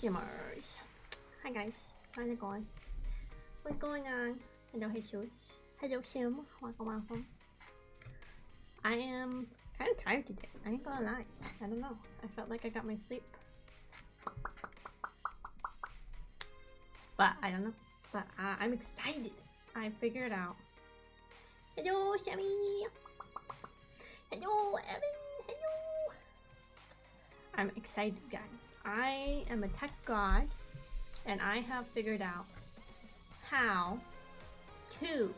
Gamers. Hi guys, how's it going? What's going on? Hello Jesus. Hello Sim. Welcome. I am kind of tired today. I ain't gonna lie. I don't know. I felt like I got my sleep. But I don't know. But I'm excited. I figured out. Hello Sammy. Hello Evan. Hello. I'm excited guys. I am a tech god and I have figured out how to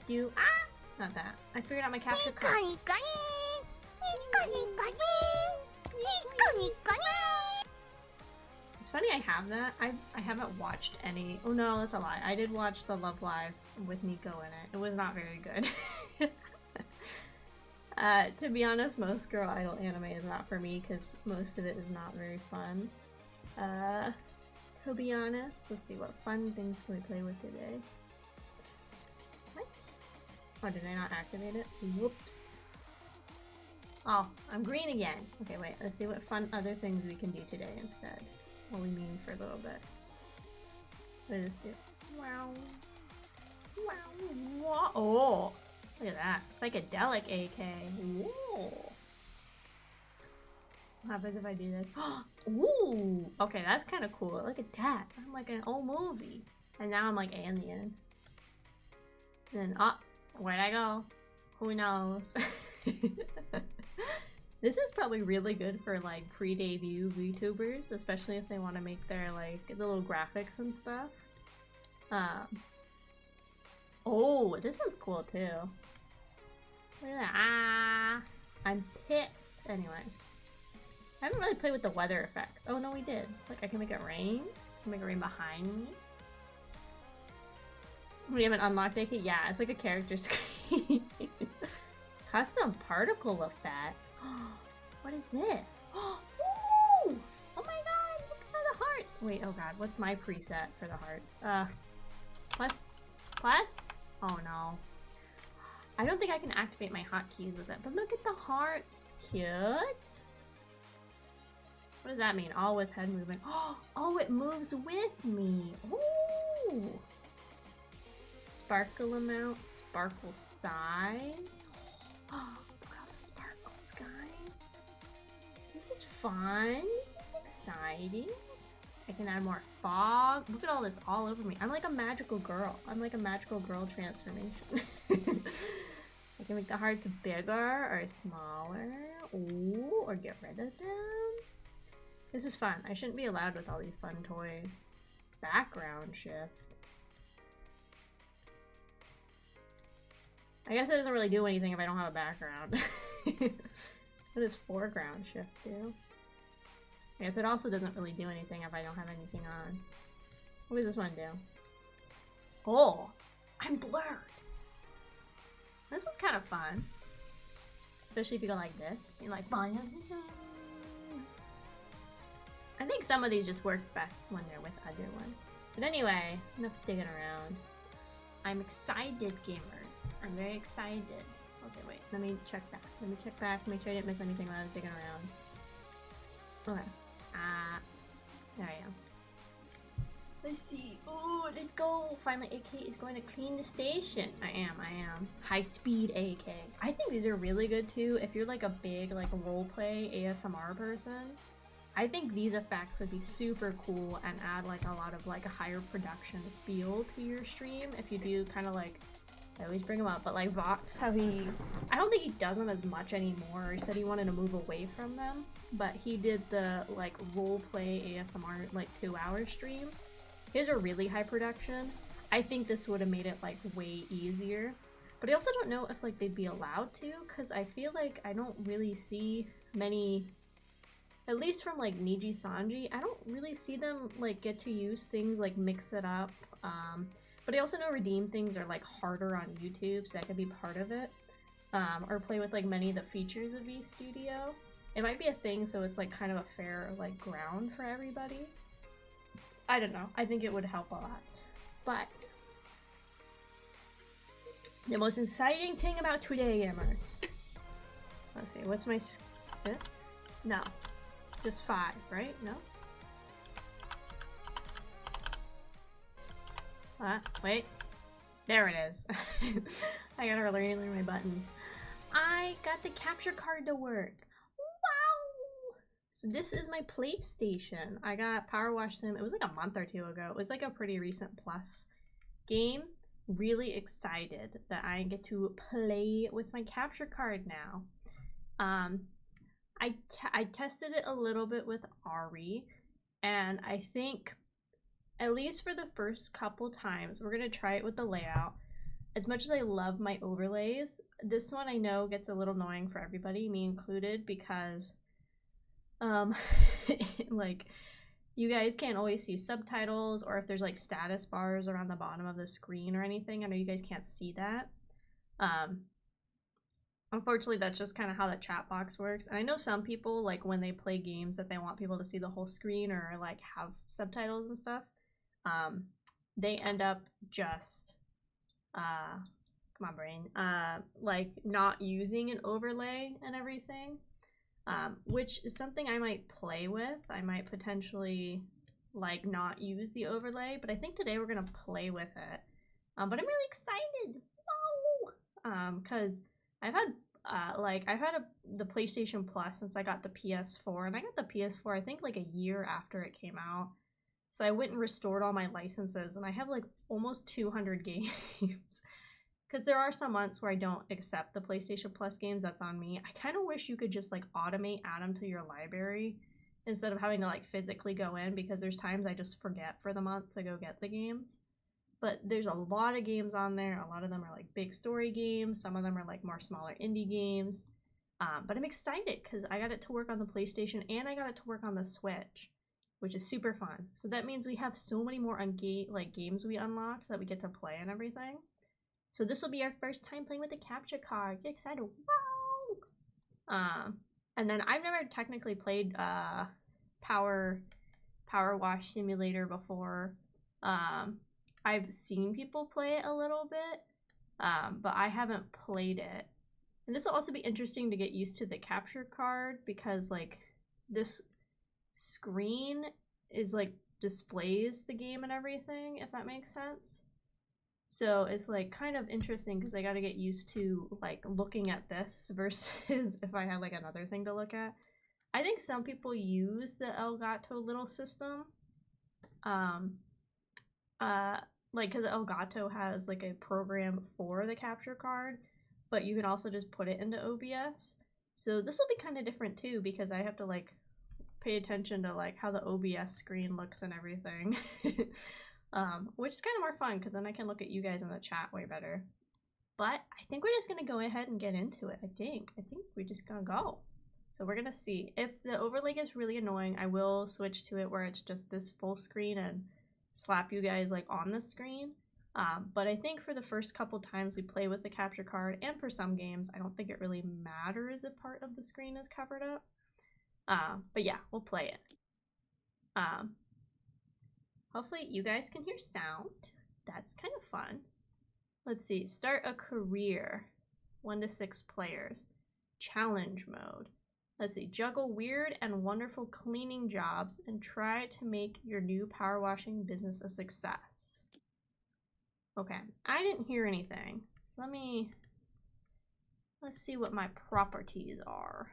do not that. I figured out my capture card. It's funny I have that. I haven't watched any. Oh no, that's a lie. I did watch the Love Live with Nico in it. It was not very good. To be honest, most girl idol anime is not for me because most of it is not very fun. To be honest, let's see what fun things can we play with today. What? Oh, did I not activate it? Whoops. Oh, I'm green again. Okay, wait. Let's see what fun other things we can do today instead. What we mean for a little bit. What does this do? Wow. Wow. Wow. Oh, look at that. Psychedelic AK. Whoa. What happens if I do this? Ooh. Okay, that's kind of cool. Look at that. I'm like an old movie. And now I'm like alien. And then, where'd I go? Who knows? This is probably really good for like pre-debut VTubers, especially if they want to make their like little graphics and stuff. Oh, this one's cool too. Look at that. I'm pissed. Anyway, I haven't really played with the weather effects. Oh no, we did. Like I can make it rain. I can make it rain behind me. We haven't unlocked it. Yeah, it's like a character screen. Custom particle effect. What is this? Oh my god, look at the hearts. Wait, oh god, what's my preset for the hearts? Plus? Oh no. I don't think I can activate my hotkeys with it, but look at the hearts. Cute. What does that mean? All with head movement. Oh, it moves with me. Ooh. Sparkle amount, sparkle size. Oh, look at all the sparkles, guys. This is fun. This is exciting. I can add more fog. Look at all this all over me. I'm like a magical girl. I'm like a magical girl transformation. I can make the hearts bigger or smaller. Ooh, or get rid of them. This is fun. I shouldn't be allowed with all these fun toys. Background shift. I guess it doesn't really do anything if I don't have a background. What does foreground shift do? I guess it also doesn't really do anything if I don't have anything on. What does this one do? Oh, I'm blurred. This one's kind of fun. Especially if you go like this. You're like, fun. I think some of these just work best when they're with other ones. But anyway, enough digging around. I'm excited, gamers. I'm very excited. Okay, wait. Let me check back. Let me check back. Make sure I didn't miss anything when I was digging around. Okay. There I am. Let's see. Oh, let's go. Finally, AK is going to clean the station. I am. High speed AK. I think these are really good too. If you're like a big like roleplay ASMR person, I think these effects would be super cool and add like a lot of like a higher production feel to your stream. If you do kind of like, I always bring him up, but like Vox, how I don't think he does them as much anymore. He said he wanted to move away from them, but he did the like roleplay ASMR like 2-hour streams. His are really high production. I think this would have made it like way easier, but I also don't know if like they'd be allowed to, because I feel like I don't really see many, at least from like Niji Sanji, I don't really see them like get to use things like mix it up. But I also know redeem things are like harder on YouTube, so that could be part of it. Or play with like many of the features of VStudio. It might be a thing, so it's like kind of a fair like ground for everybody. I don't know. I think it would help a lot. But the most exciting thing about today, gamers. Let's see. What's my this? No. Just 5, right? No? Wait. There it is. I gotta learn my buttons. I got the capture card to work. Wow! So this is my PlayStation. I got Powerwash Sim. It was like a month or 2 ago. It was like a pretty recent plus game. Really excited that I get to play with my capture card now. I tested it a little bit with Ari, and I think at least for the first couple times we're gonna try it with the layout. As much as I love my overlays, this one I know gets a little annoying for everybody, me included, because like you guys can't always see subtitles, or if there's like status bars around the bottom of the screen or anything. I know you guys can't see that. Unfortunately, that's just kind of how the chat box works. And I know some people, like when they play games that they want people to see the whole screen or like have subtitles and stuff, they end up just, come on brain, like not using an overlay and everything, which is something I might play with. I might potentially like not use the overlay, but I think today we're gonna play with it. But I'm really excited. Whoa! Cause I've had the PlayStation Plus since I got the PS4, and I got the PS4 I think like a year after it came out. So I went and restored all my licenses, and I have like almost 200 games. Because there are some months where I don't accept the PlayStation Plus games. That's on me. I kind of wish you could just like automate add them to your library instead of having to like physically go in, because there's times I just forget for the month to go get the games. But there's a lot of games on there. A lot of them are like big story games. Some of them are like more smaller indie games. But I'm excited because I got it to work on the PlayStation and I got it to work on the Switch, which is super fun. So that means we have so many more games we unlocked that we get to play and everything. So this will be our first time playing with the capture card. Get excited. Wow! And then I've never technically played Powerwash Simulator before. I've seen people play it a little bit, but I haven't played it. And this will also be interesting to get used to the capture card, because like this screen is like displays the game and everything, if that makes sense. So it's like kind of interesting because I got to get used to like looking at this versus if I had like another thing to look at. I think some people use the Elgato little system. Like because Elgato has like a program for the capture card, but you can also just put it into OBS. So this will be kind of different too, because I have to like pay attention to like how the OBS screen looks and everything. Which is kind of more fun because then I can look at you guys in the chat way better. But I think we're just gonna go ahead and get into it. I think we're just gonna go. So we're gonna see. If the overlay gets really annoying, I will switch to it where it's just this full screen and slap you guys like on the screen. But I think for the first couple times we play with the capture card, and for some games, I don't think it really matters if part of the screen is covered up. But yeah, we'll play it. Hopefully you guys can hear sound. That's kind of fun. Let's see, start a career. 1 to 6 players. Challenge mode. Let's see, juggle weird and wonderful cleaning jobs and try to make your new power washing business a success. Okay, I didn't hear anything. So let's see what my properties are.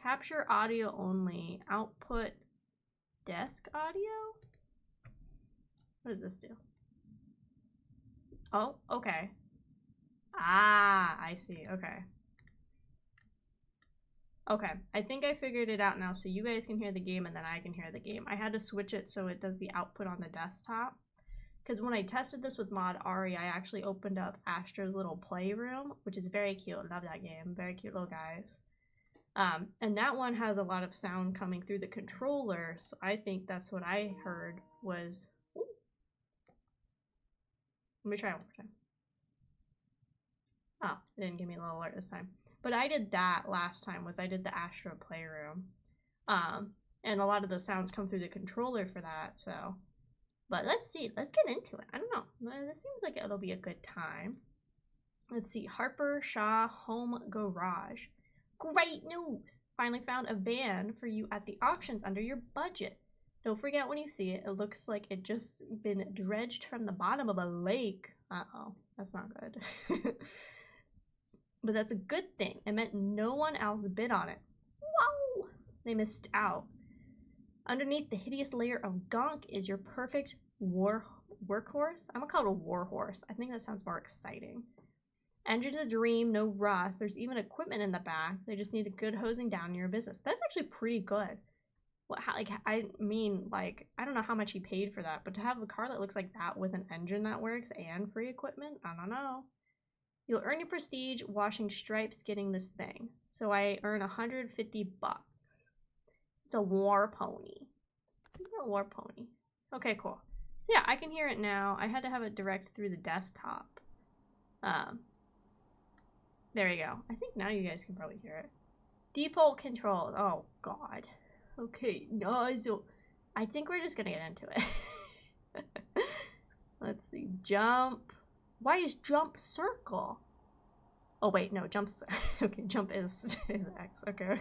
Capture audio only. Output desk audio? What does this do? Oh, okay. Ah, I see. Okay. Okay, I think I figured it out now, so you guys can hear the game and then I can hear the game. I had to switch it so it does the output on the desktop. Because when I tested this with Mod Ari, I actually opened up Astra's little playroom, which is very cute. Love that game. Very cute little guys. And that one has a lot of sound coming through the controller, so I think that's what I heard was... Ooh. Let me try one more time. Oh, it didn't give me a little alert this time. But I did that last time, was I did the Astra Playroom. And a lot of the sounds come through the controller for that, so... But let's see, let's get into it. I don't know. This seems like it'll be a good time. Let's see. Harper Shaw Home Garage. Great news! Finally found a van for you at the options under your budget. Don't forget when you see it, it looks like it just been dredged from the bottom of a lake. Uh-oh, that's not good. But that's a good thing. It meant no one else bid on it. Wow! They missed out. Underneath the hideous layer of gunk is your perfect workhorse. I'm gonna call it a warhorse. I think that sounds more exciting. Engine's a dream, no rust. There's even equipment in the back. They just need a good hosing down in your business. That's actually pretty good. What, I mean, I don't know how much he paid for that, but to have a car that looks like that with an engine that works and free equipment, I don't know. You'll earn your prestige washing stripes getting this thing. So I earn 150 bucks. It's a war pony. It's a war pony. Okay, cool. So yeah, I can hear it now. I had to have it direct through the desktop. There you go. I think now you guys can probably hear it. Default controls. Oh, God. Okay, nozzle. I think we're just gonna get into it. Let's see. Jump. Why is jump circle? Oh, wait, no, jump's... okay, jump is X. Okay.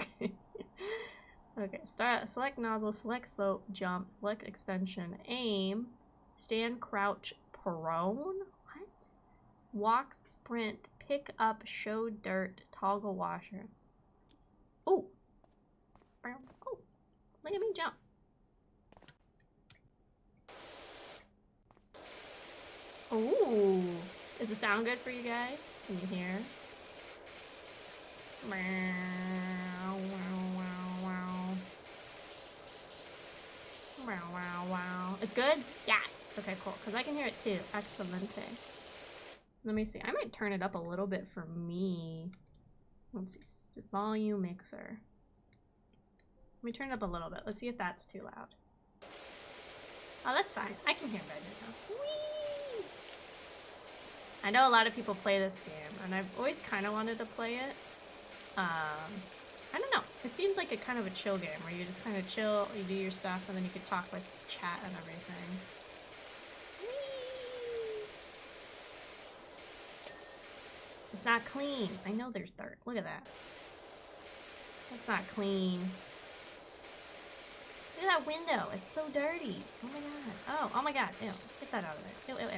Okay, select nozzle, select slope, jump, select extension, aim, stand, crouch, prone? What? Walk, sprint, pick up, show dirt, toggle washer. Oh! Oh, look at me jump. Ooh. Does it sound good for you guys? Can you hear? Wow. It's good? Yes. Okay, cool. Because I can hear it too. Excelente. Let me see. I might turn it up a little bit for me. Let's see. Volume mixer. Let me turn it up a little bit. Let's see if that's too loud. Oh, that's fine. I can hear better now. Whee! I know a lot of people play this game, and I've always kind of wanted to play it. I don't know. It seems like a kind of a chill game where you just kind of chill, you do your stuff, and then you could talk with chat and everything. Whee! It's not clean. I know there's dirt. Look at that. That's not clean. Look at that window. It's so dirty. Oh my god. Oh my god. Ew. Get that out of there. Ew.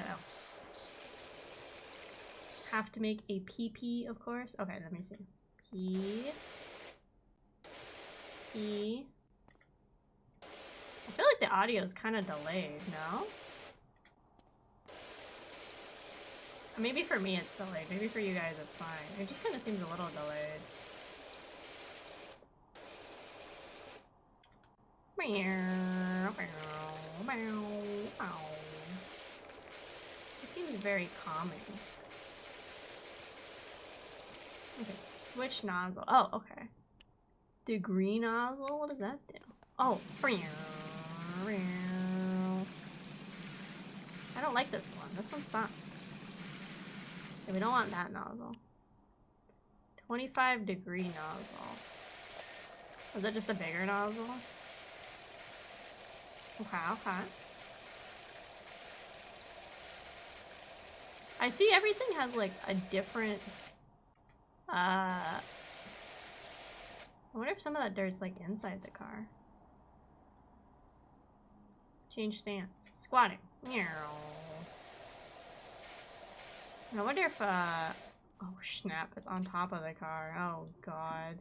Have to make a PP, of course. Okay, let me see. P. I feel like the audio is kind of delayed, no? Maybe for me it's delayed. Maybe for you guys it's fine. It just kind of seems a little delayed. It seems very calming. Okay, switch nozzle. Oh, okay. Degree nozzle? What does that do? Oh, I don't like this one. This one sucks. Okay, we don't want that nozzle. 25-degree nozzle. Is that just a bigger nozzle? Okay. I see everything has like a different I wonder if some of that dirt's like inside the car. Change stance. Squatting. I wonder if oh snap, it's on top of the car. Oh god.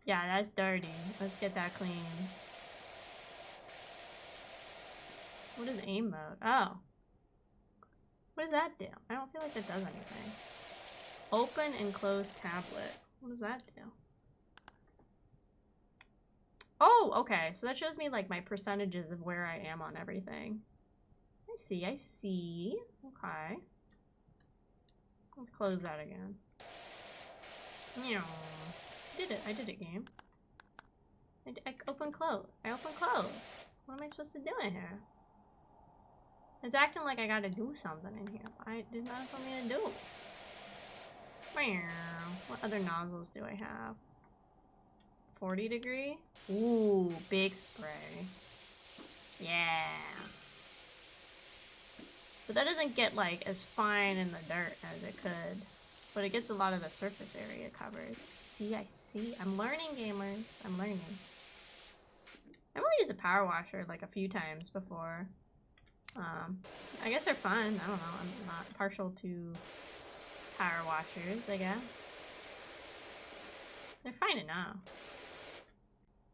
Yeah, that's dirty. Let's get that clean. What is aim mode? Oh. What does that do? I don't feel like that does anything. Open and close tablet. What does that do? Oh, okay. So that shows me like my percentages of where I am on everything. I see. Okay. Let's close that again. I did it, game. I open, close. I open, close. What am I supposed to do in here? It's acting like I gotta do something in here. I did not tell me to do. What other nozzles do I have? 40-degree? Ooh, big spray. Yeah. But that doesn't get like as fine in the dirt as it could. But it gets a lot of the surface area covered. See, I see. I'm learning, gamers. I'm learning. I've only used a power washer like a few times before. I guess they're fun. I don't know. I'm not partial to power washers, I guess. They're fine enough.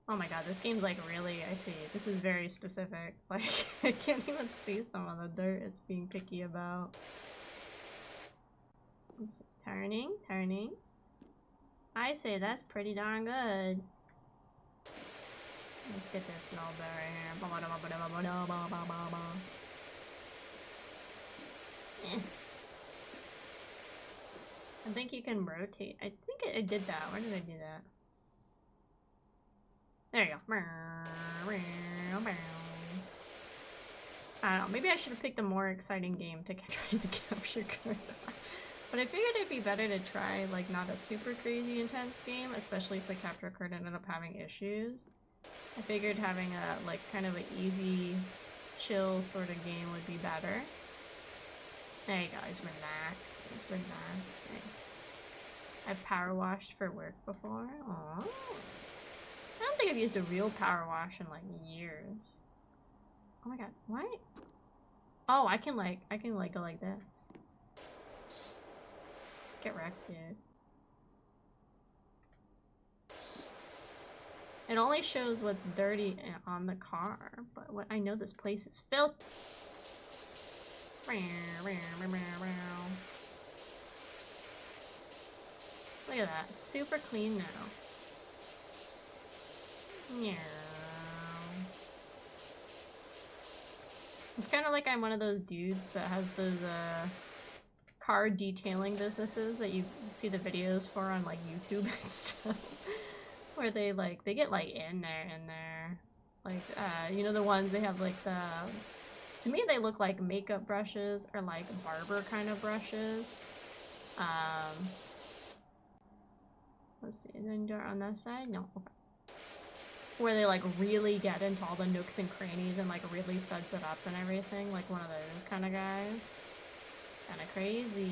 Oh my god, this game's like really, I see. This is very specific. Like, I can't even see some of the dirt it's being picky about. It's turning, turning. I say that's pretty darn good. Let's get this little bit right here. I think you can rotate. I think it did that. Where did I do that? There you go. I don't know. Maybe I should have picked a more exciting game to try the capture card. But I figured it'd be better to try like not a super crazy intense game, especially if the capture card ended up having issues. I figured having a like kind of an easy, chill sort of game would be better. There you go. He's relaxing. He's relaxing. I've power washed for work before. Aww. I don't think I've used a real power wash in like years. Oh my god, what? Oh, I can go like this. Get wrecked, dude. It only shows what's dirty on the car, but what I know this place is filthy. Look at that, super clean now. Yeah. It's kind of like I'm one of those dudes that has those car detailing businesses that you see the videos for on like YouTube and stuff, where they get like in there, like you know the ones they have like the. To me, they look like makeup brushes or like barber kind of brushes. Let's see, is there any door on that side? No. Okay. Where they like really get into all the nooks and crannies and like really suds it up and everything, like one of those kind of guys. Kind of crazy.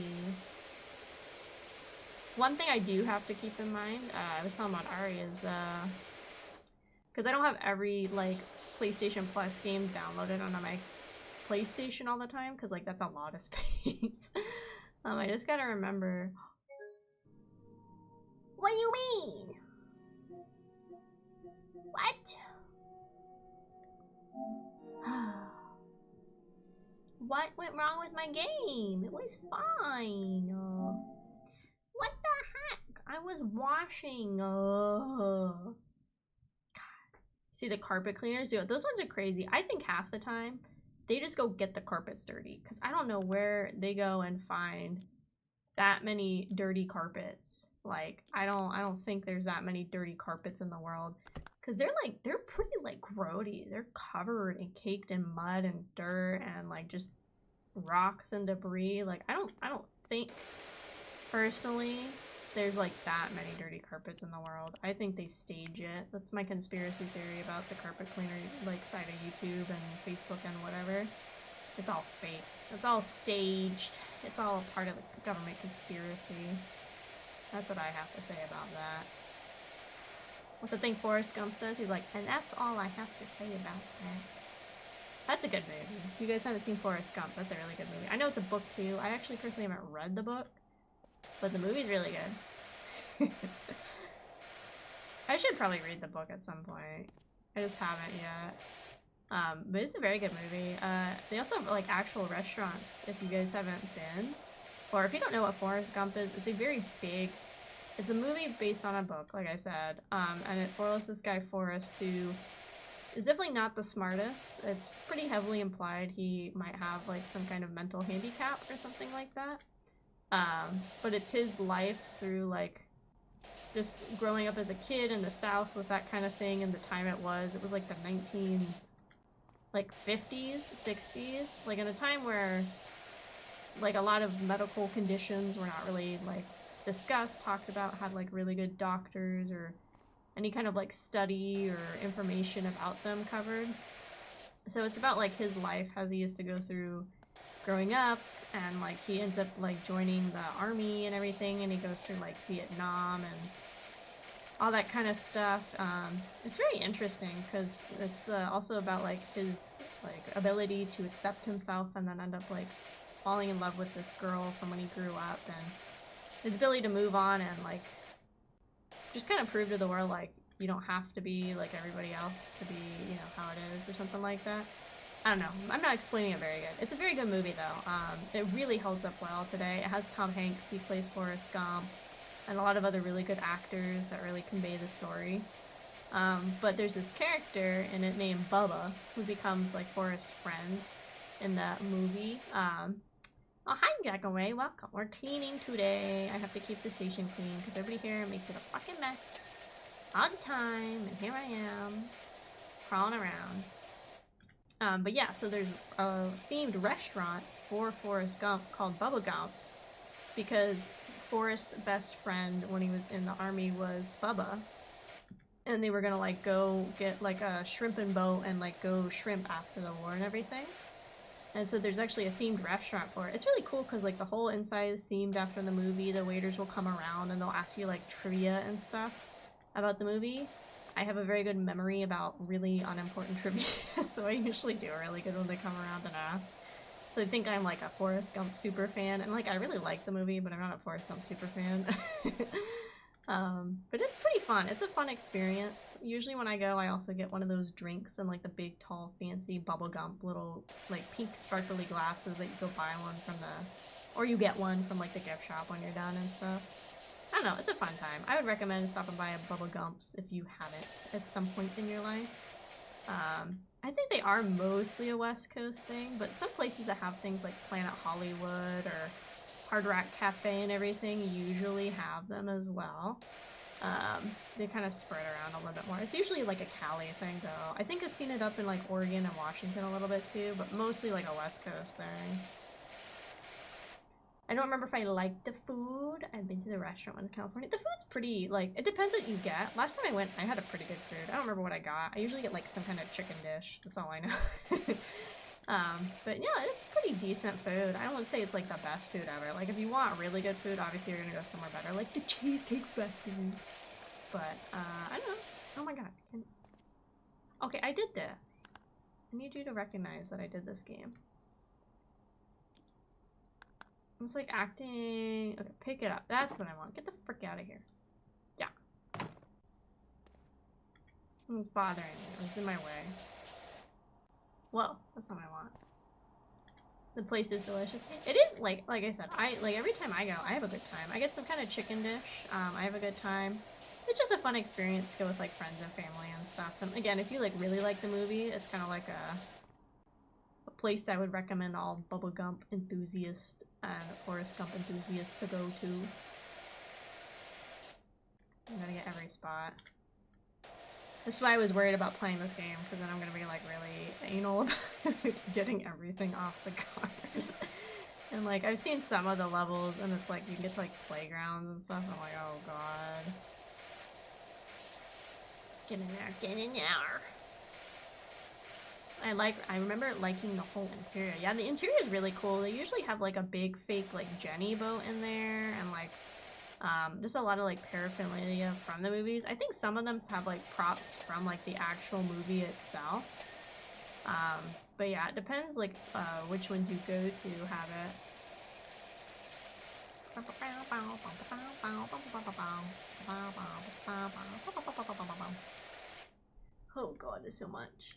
One thing I do have to keep in mind, I was telling about Ari, is because I don't have every like PlayStation Plus game downloaded onto my PlayStation all the time, because like that's a lot of space. I just gotta remember. What do you mean? What? What went wrong with my game? It was fine. What the heck? I was washing. God. See the carpet cleaners? Dude, those ones are crazy. I think half the time they just go get the carpets dirty, because I don't know where they go and find that many dirty carpets. Like, I don't think there's that many dirty carpets in the world. Because they're pretty like grody. They're covered and caked in mud and dirt and like just rocks and debris. Like I don't think personally there's like that many dirty carpets in the world. I think they stage it. That's my conspiracy theory about the carpet cleaner like side of YouTube and Facebook and whatever. It's all fake. It's all staged. It's all a part of the government conspiracy. That's what I have to say about that. What's the thing Forrest Gump says? He's like, and that's all I have to say about that. That's a good movie. If you guys haven't seen Forrest Gump, that's a really good movie. I know it's a book too. I actually personally haven't read the book, but the movie's really good. I should probably read the book at some point. I just haven't yet. But it's a very good movie. They also have like actual restaurants if you guys haven't been. Or if you don't know what Forrest Gump is, it's a very big... It's a movie based on a book, like I said, and it follows this guy Forrest who is definitely not the smartest. It's pretty heavily implied he might have like some kind of mental handicap or something like that. But it's his life through like just growing up as a kid in the South with that kind of thing, and the time it was like the 50s, 60s, like in a time where like a lot of medical conditions were not really like discussed, talked about, had like really good doctors or any kind of like study or information about them covered. So it's about like his life as he used to go through growing up, and like he ends up like joining the army and everything, and he goes through like Vietnam and all that kind of stuff. It's very interesting because it's also about like his like ability to accept himself and then end up like falling in love with this girl from when he grew up, and his ability to move on and like just kind of prove to the world like you don't have to be like everybody else to be, you know, how it is or something like that. I don't know. I'm not explaining it very good. It's a very good movie though. It really holds up well today. It has Tom Hanks. He plays Forrest Gump. And a lot of other really good actors that really convey the story. But there's this character in it named Bubba who becomes like Forrest's friend in that movie. Oh, hi Jackaway, welcome. We're cleaning today. I have to keep the station clean because everybody here makes it a fucking mess all the time. And here I am, crawling around. But yeah, so there's themed restaurants for Forrest Gump called Bubba Gumps because Forrest's best friend when he was in the army was Bubba, and they were gonna like go get like a shrimping boat and like go shrimp after the war and everything. And so there's actually a themed restaurant for it. It's really cool because like the whole inside is themed after the movie. The waiters will come around and they'll ask you like trivia and stuff about the movie. I have a very good memory about really unimportant trivia, so I usually do really good when they come around and ask. So I think I'm like a Forrest Gump super fan, and like I really like the movie, but I'm not a Forrest Gump super fan. But it's pretty fun. It's a fun experience. Usually when I go, I also get one of those drinks and like the big, tall, fancy Bubble Gump little like pink sparkly glasses that you go buy one from the, or you get one from like the gift shop when you're done and stuff. I don't know, it's a fun time. I would recommend stopping by a Bubble Gumps if you haven't at some point in your life. I think they are mostly a West Coast thing, but some places that have things like Planet Hollywood or Hard Rock Cafe and everything usually have them as well. They kind of spread around a little bit more. It's usually like a Cali thing though. I think I've seen it up in like Oregon and Washington a little bit too, but mostly like a West Coast thing. I don't remember if I liked the food. I've been to the restaurant in California. The food's pretty, like, it depends what you get. Last time I went, I had a pretty good food. I don't remember what I got. I usually get, like, some kind of chicken dish. That's all I know. But, yeah, it's pretty decent food. I wouldn't say it's, like, the best food ever. Like, if you want really good food, obviously you're gonna go somewhere better. Like, the Cheesecake Factory. But, I don't know. Oh my god. Okay, I did this. I need you to recognize that I did this game. It's like acting. Okay, pick it up. That's what I want. Get the frick out of here. Yeah. It's bothering me. It was in my way. Whoa, that's not what I want. The place is delicious. It is like I said, every time I go, I have a good time. I get some kind of chicken dish. I have a good time. It's just a fun experience to go with like friends and family and stuff. And again, if you like really like the movie, it's kind of like a place I would recommend all Bubble Gump enthusiasts and Forrest Gump enthusiasts to go to. I'm gonna get every spot. That's why I was worried about playing this game, because then I'm gonna be like really anal about getting everything off the card. And like I've seen some of the levels and it's like you can get to like playgrounds and stuff and I'm like, oh god. Get in there, get in there. I remember liking the whole interior. Yeah, the interior is really cool. They usually have like a big fake like Jenny boat in there and like just a lot of like paraphernalia from the movies. I think some of them have like props from like the actual movie itself. But yeah, it depends like which ones you go to have it. Oh god, there's so much.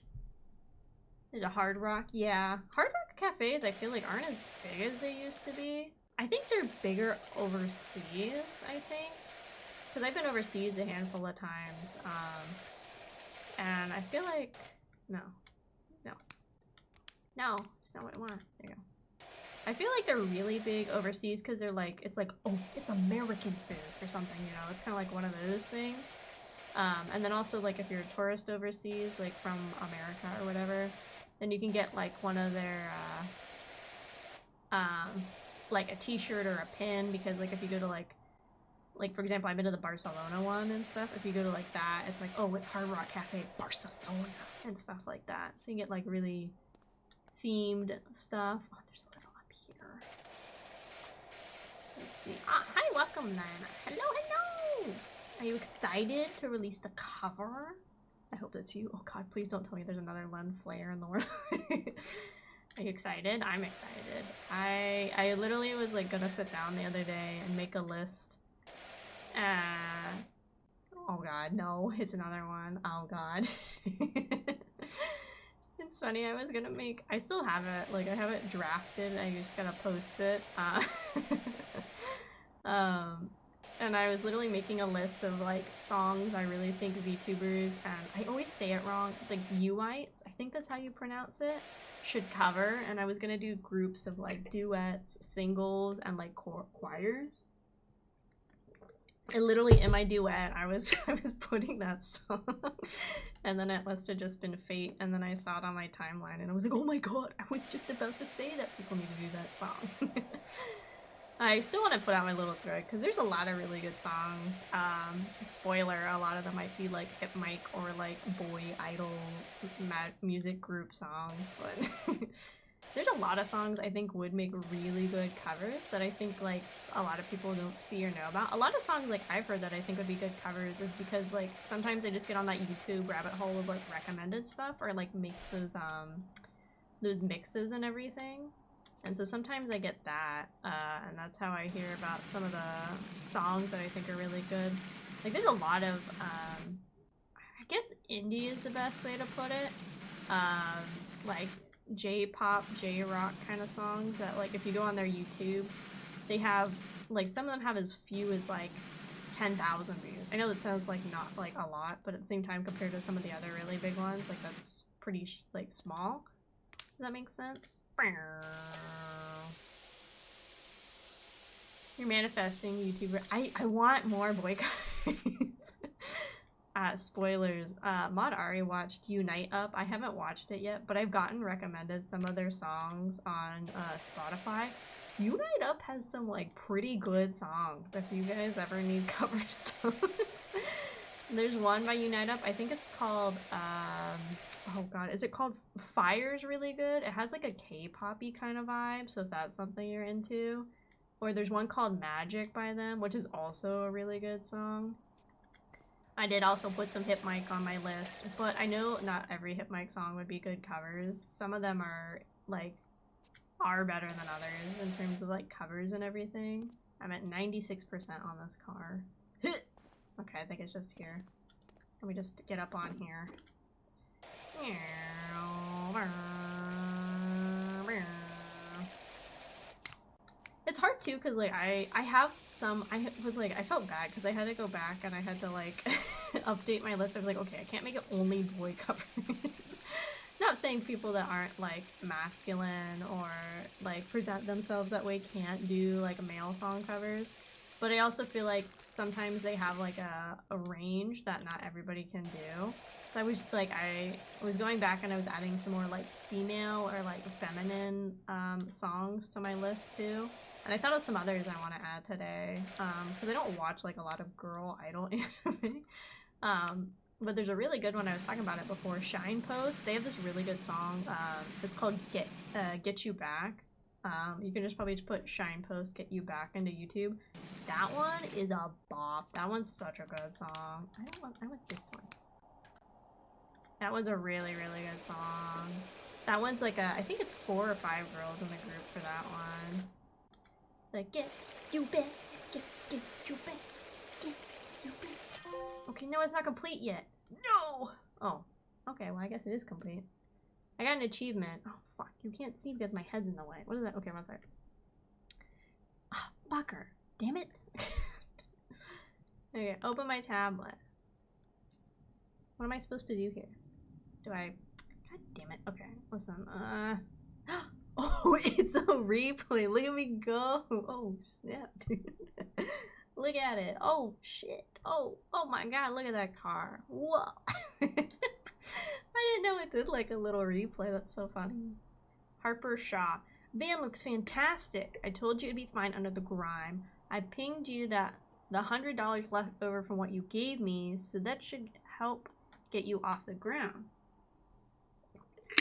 There's a Hard Rock. Yeah. Hard Rock cafes, I feel like, aren't as big as they used to be. I think they're bigger overseas, I think. Because I've been overseas a handful of times. And I feel like... No. No. No. It's not what I want. There you go. I feel like they're really big overseas because they're like... It's like, oh, it's American food or something, you know? It's kind of like one of those things. And then also, like, if you're a tourist overseas, like, from America or whatever... Then you can get like one of their like a t-shirt or a pin, because like if you go to like for example, I've been to the Barcelona one and stuff. If you go to like that, it's like, oh, it's Hard Rock Cafe Barcelona and stuff like that. So you get like really themed stuff. Oh, there's a little up here. Let's see. Ah, hi, welcome then. Hello, hello! Are you excited to release the cover? I hope that's you. Oh god, please don't tell me there's another Len Flare in the world. Are you excited? I'm excited. I literally was like gonna sit down the other day and make a list. Oh god, no, it's another one. Oh god. It's funny, I was gonna make, I still have it, like I have it drafted, I just gotta post it. And I was literally making a list of like songs I really think VTubers, and I always say it wrong, like Uites, I think that's how you pronounce it, should cover. And I was gonna do groups of like duets, singles, and like choirs. And literally in my duet, I was putting that song, and then it must have just been fate. And then I saw it on my timeline, and I was like, "Oh my god! I was just about to say that people need to do that song." I still want to put out my little thread because there's a lot of really good songs. Spoiler: a lot of them might be like hip mic or like boy idol music group songs, but. There's a lot of songs I think would make really good covers that I think like a lot of people don't see or know about. A lot of songs like I've heard that I think would be good covers is because like sometimes I just get on that YouTube rabbit hole of like recommended stuff or like makes those mixes and everything. And so sometimes I get that, and that's how I hear about some of the songs that I think are really good. Like there's a lot of, I guess indie is the best way to put it. Like J-pop, J-rock kind of songs that like if you go on their YouTube, they have like some of them have as few as like 10,000 views. I know that sounds like not like a lot, but at the same time compared to some of the other really big ones, like that's pretty like small. Does that make sense? You're manifesting, YouTuber. I want more boycotts. Spoilers. Mod Ari watched Unite Up. I haven't watched it yet, but I've gotten recommended some of their songs on Spotify. Unite Up has some like pretty good songs if you guys ever need cover songs. There's one by Unite Up. I think it's called oh god, is it called Fire's really good? It has like a K-poppy kind of vibe, so if that's something you're into. Or there's one called Magic by them, which is also a really good song. I did also put some hip mic on my list, but I know not every hip mic song would be good covers. Some of them are like better than others in terms of like covers and everything. I'm at 96% on this car. Okay, I think it's just here. Let me just get up on here. It's hard too because like I have some, I felt bad because I had to go back and I had to like update my list. I was like, okay, I can't make it only boy covers. Not saying people that aren't like masculine or like present themselves that way can't do like male song covers, but I also feel like sometimes they have like a range that not everybody can do. So I was like, I was going back and I was adding some more like female or like feminine songs to my list too. And I thought of some others I want to add today because I don't watch like a lot of girl idol anime. But there's a really good one, I was talking about it before, Shine Post. They have this really good song. It's called Get You Back. You can just probably put Shine Post Get You Back into YouTube. That one is a bop. That one's such a good song. I want this one. That one's a really, really good song. That one's like I think it's 4 or 5 girls in the group for that one. It's like, get you back, get you back, get you back. Okay, no, it's not complete yet. No! Oh, okay, well, I guess it is complete. I got an achievement. Oh, fuck, you can't see because my head's in the way. What is that? Okay, one sec. Ah, fucker. Damn it. Okay, open my tablet. What am I supposed to do here? God damn it. Okay, listen. Oh, it's a replay. Look at me go. Oh, snap, dude. Look at it. Oh, shit. Oh my god, look at that car. Whoa. I didn't know it did like a little replay. That's so funny. Harper Shaw. Van looks fantastic. I told you it'd be fine under the grime. I pinged you that the $100 left over from what you gave me, so that should help get you off the ground.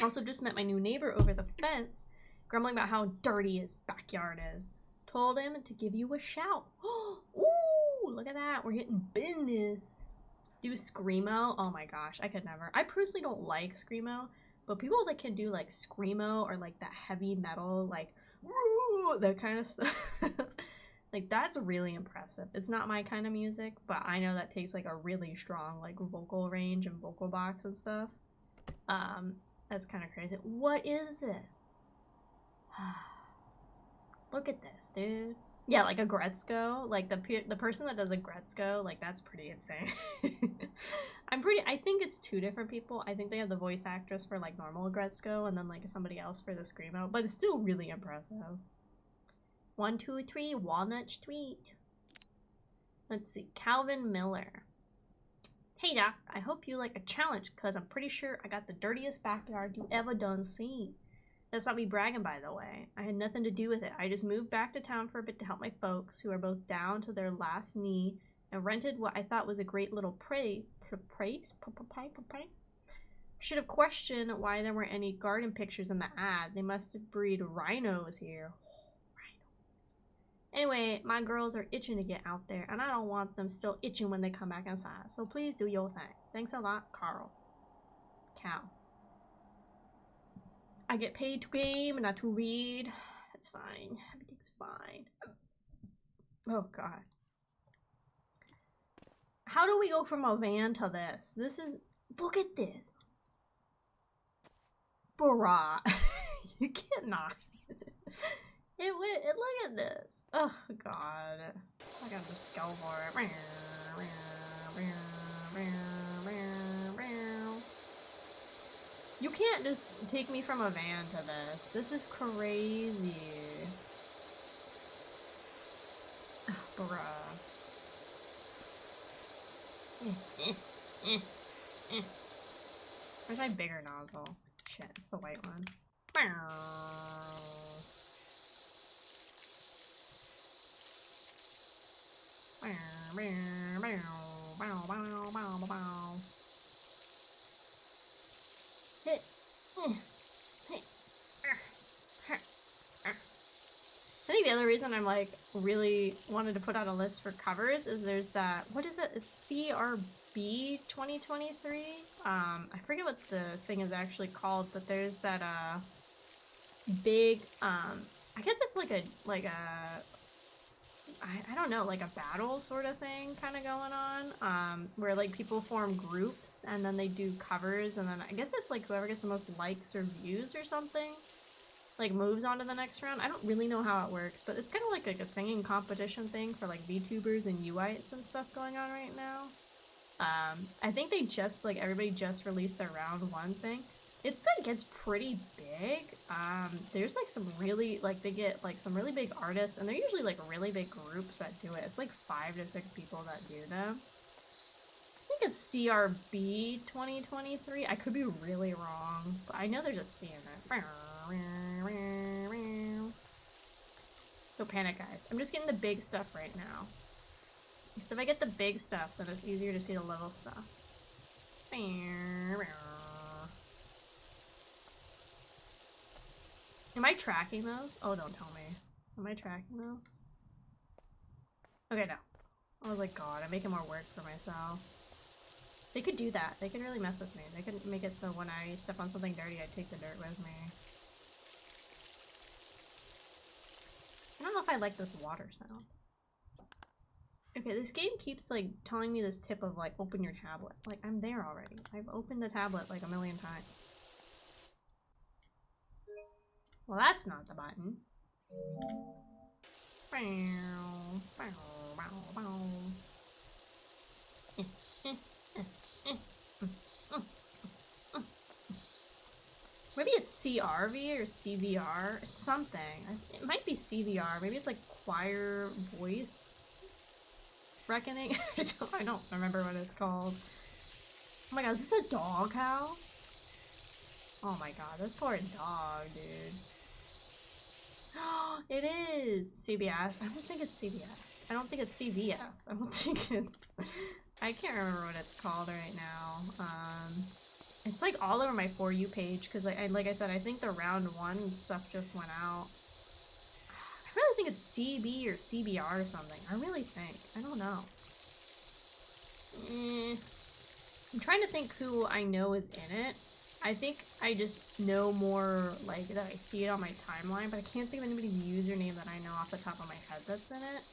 Also just met my new neighbor over the fence, grumbling about how dirty his backyard is. Told him to give you a shout. Ooh, look at that. We're getting business. Do Screamo. Oh my gosh, I could never. I personally don't like Screamo, but people that can do like Screamo or like that heavy metal, like that kind of stuff. Like that's really impressive. It's not my kind of music, but I know that takes like a really strong like vocal range and vocal box and stuff. That's kind of crazy. What is this? Look at this, dude. Yeah, like a Gretzko, like the person that does a Gretzko, like that's pretty insane. I think it's two different people. I think they have the voice actress for like normal Gretzko and then like somebody else for the Screamo, but it's still really impressive. 1, 2, 3, Walnut Street. Let's see, Calvin Miller. Hey Doc, I hope you like a challenge, cause I'm pretty sure I got the dirtiest backyard you ever done seen. That's not me bragging, by the way. I had nothing to do with it. I just moved back to town for a bit to help my folks, who are both down to their last knee, and rented what I thought was a great little place. Should have questioned why there weren't any garden pictures in the ad. They must have breed rhinos here. Anyway, my girls are itching to get out there, and I don't want them still itching when they come back inside. So please do your thing. Thanks a lot, Carl. Cow. I get paid to game and not to read. It's fine. Everything's fine. Oh god. How do we go from a van to this? This is... Look at this. Bruh. You cannot. Look at this. Oh god. I gotta just go for it. You can't just take me from a van to this. This is crazy. Oh, bruh. Where's my bigger nozzle? Shit, it's the white one. I think the other reason I'm like really wanted to put out a list for covers is there's that, what is it? It's CRB 2023. I forget what the thing is actually called, but there's that big I guess it's like a I don't know, like a battle sort of thing kind of going on, where like people form groups and then they do covers, and then I guess it's like whoever gets the most likes or views or something like moves on to the next round. I don't really know how it works, but it's kind of like a singing competition thing for like VTubers and UItes and stuff going on right now. I think they just like everybody just released their round 1 thing. It's like gets pretty big. There's like some really like they get like some really big artists, and they're usually like really big groups that do it. It's like 5 to 6 people that do them. I think it's CRB 2023. I could be really wrong, but I know they're just seeing it. Don't panic, guys. I'm just getting the big stuff right now. Because if I get the big stuff, then it's easier to see the little stuff. Am I tracking those? Oh, don't tell me. Am I tracking those? Okay, no. I was like, God, I'm making more work for myself. They could do that. They could really mess with me. They could make it so when I step on something dirty, I take the dirt with me. I don't know if I like this water sound. Okay, this game keeps like telling me this tip of like, open your tablet. Like, I'm there already. I've opened the tablet like a million times. Well, that's not the button. Maybe it's CRV or CVR. It's something. It might be CVR. Maybe it's like choir voice reckoning. I don't remember what it's called. Oh my god, is this a dog house? Oh my god, this poor dog, dude. It is CBS. I don't think it's CBS. I don't think it's CVS. I don't think it's... I can't remember what it's called right now. It's like all over my For You page because like I said, I think the round 1 stuff just went out. I really think it's CB or CBR or something. I really think. I don't know. I'm trying to think who I know is in it. I think I just know more like that I see it on my timeline, but I can't think of anybody's username that I know off the top of my head that's in it.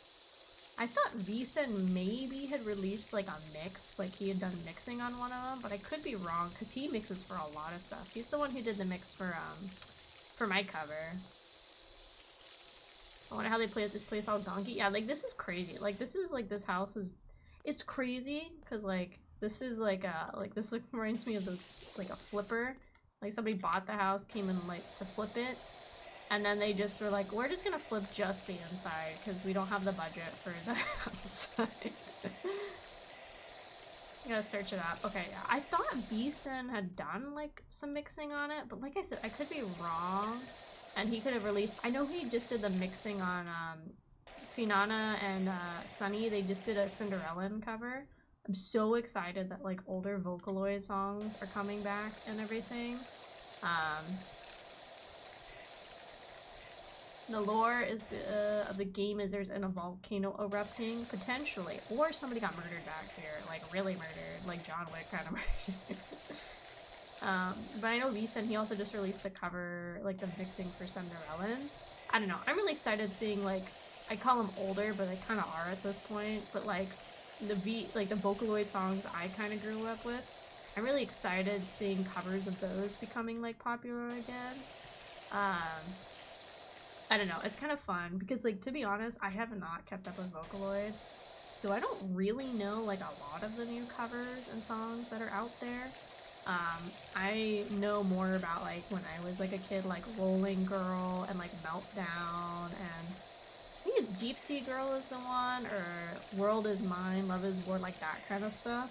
I thought Vison maybe had released like a mix, like he had done mixing on one of them, but I could be wrong because he mixes for a lot of stuff. He's the one who did the mix for my cover. I wonder how they play at this place all donkey. Yeah, like this is crazy. Like this is like this house is, it's crazy because like this is like this like reminds me of those like a flipper. Like somebody bought the house, came in like to flip it. And then they just were like, we're just gonna flip just the inside because we don't have the budget for the outside. I gotta search it up. Okay, yeah. I thought Beeson had done like some mixing on it, but like I said, I could be wrong. And he could have released, I know he just did the mixing on Finana and Sunny. They just did a Cinderella cover. I'm so excited that like older Vocaloid songs are coming back and everything. The lore is of the game is there's a volcano erupting, potentially, or somebody got murdered back here, like really murdered, like John Wick kind of murdered. But I know Lisa, and he also just released the cover, like the mixing for Cinderella. I don't know, I'm really excited seeing, like, I call them older, but they kind of are at this point, but like the Vocaloid songs I kind of grew up with. I'm really excited seeing covers of those becoming like popular again. I don't know, it's kind of fun because, like, to be honest, I have not kept up with Vocaloid, so I don't really know like a lot of the new covers and songs that are out there. I know more about like when I was like a kid, like Rolling Girl and like Meltdown, and I think it's Deep Sea Girl is the one, or World Is Mine, Love Is War, like that kind of stuff.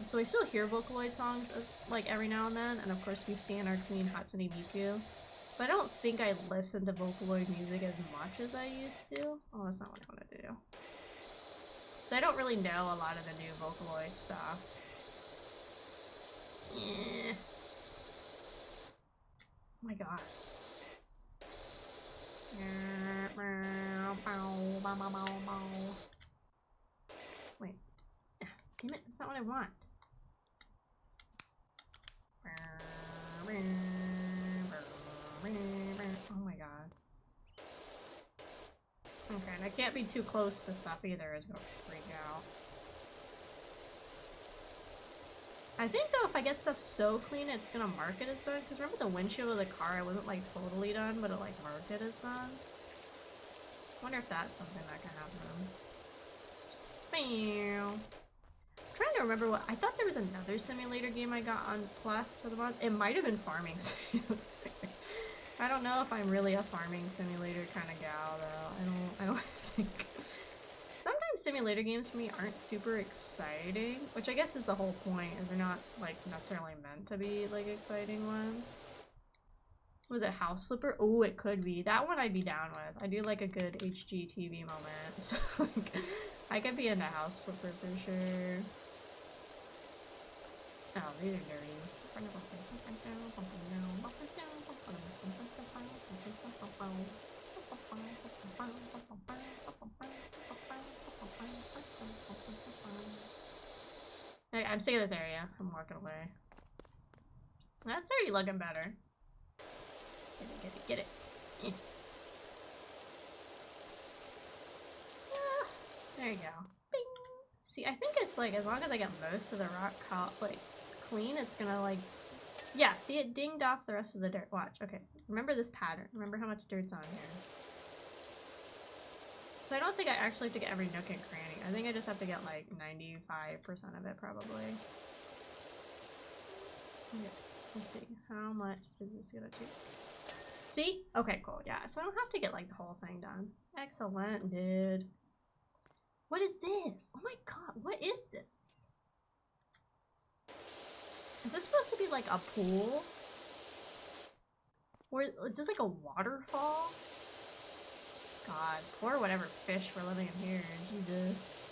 So I still hear Vocaloid songs like every now and then, and of course we stan our queen Hatsune Miku. But I don't think I listen to Vocaloid music as much as I used to. Oh, that's not what I want to do. So I don't really know a lot of the new Vocaloid stuff. Eh. Oh my gosh. Wait. Damn it, that's not what I want. Oh my god. Okay, and I can't be too close to stuff either, it's gonna freak out. I think though if I get stuff so clean it's gonna mark it as done, because remember the windshield of the car, I wasn't like totally done, but it like marked it as done. I wonder if that's something that can happen. I'm trying to remember what, I thought there was another simulator game I got on Plus for the month. It might have been Farming Simulator. I don't know if I'm really a farming simulator kind of gal though. I don't think. Sometimes simulator games for me aren't super exciting, which I guess is the whole point, is they're not like necessarily meant to be like exciting ones. Was it House Flipper? Oh, it could be. That one I'd be down with. I do like a good HGTV moment. So like, I could be into House Flipper for sure. Oh, these are dirty. I'm sick of this area. I'm walking away. That's already looking better. Get it. Yeah. There you go. Bing. See, I think it's like, as long as I get most of the rock like clean, it's gonna like, yeah, see, it dinged off the rest of the dirt. Watch, okay. Remember this pattern. Remember how much dirt's on here. So I don't think I actually have to get every nook and cranny. I think I just have to get like 95% of it probably. Okay, let's see. How much is this gonna take? See? Okay, cool. Yeah, so I don't have to get like the whole thing done. Excellent, dude. What is this? Oh my god, what is this? Is this supposed to be like a pool? Or is this like a waterfall? God, poor whatever fish were living in here. Jesus.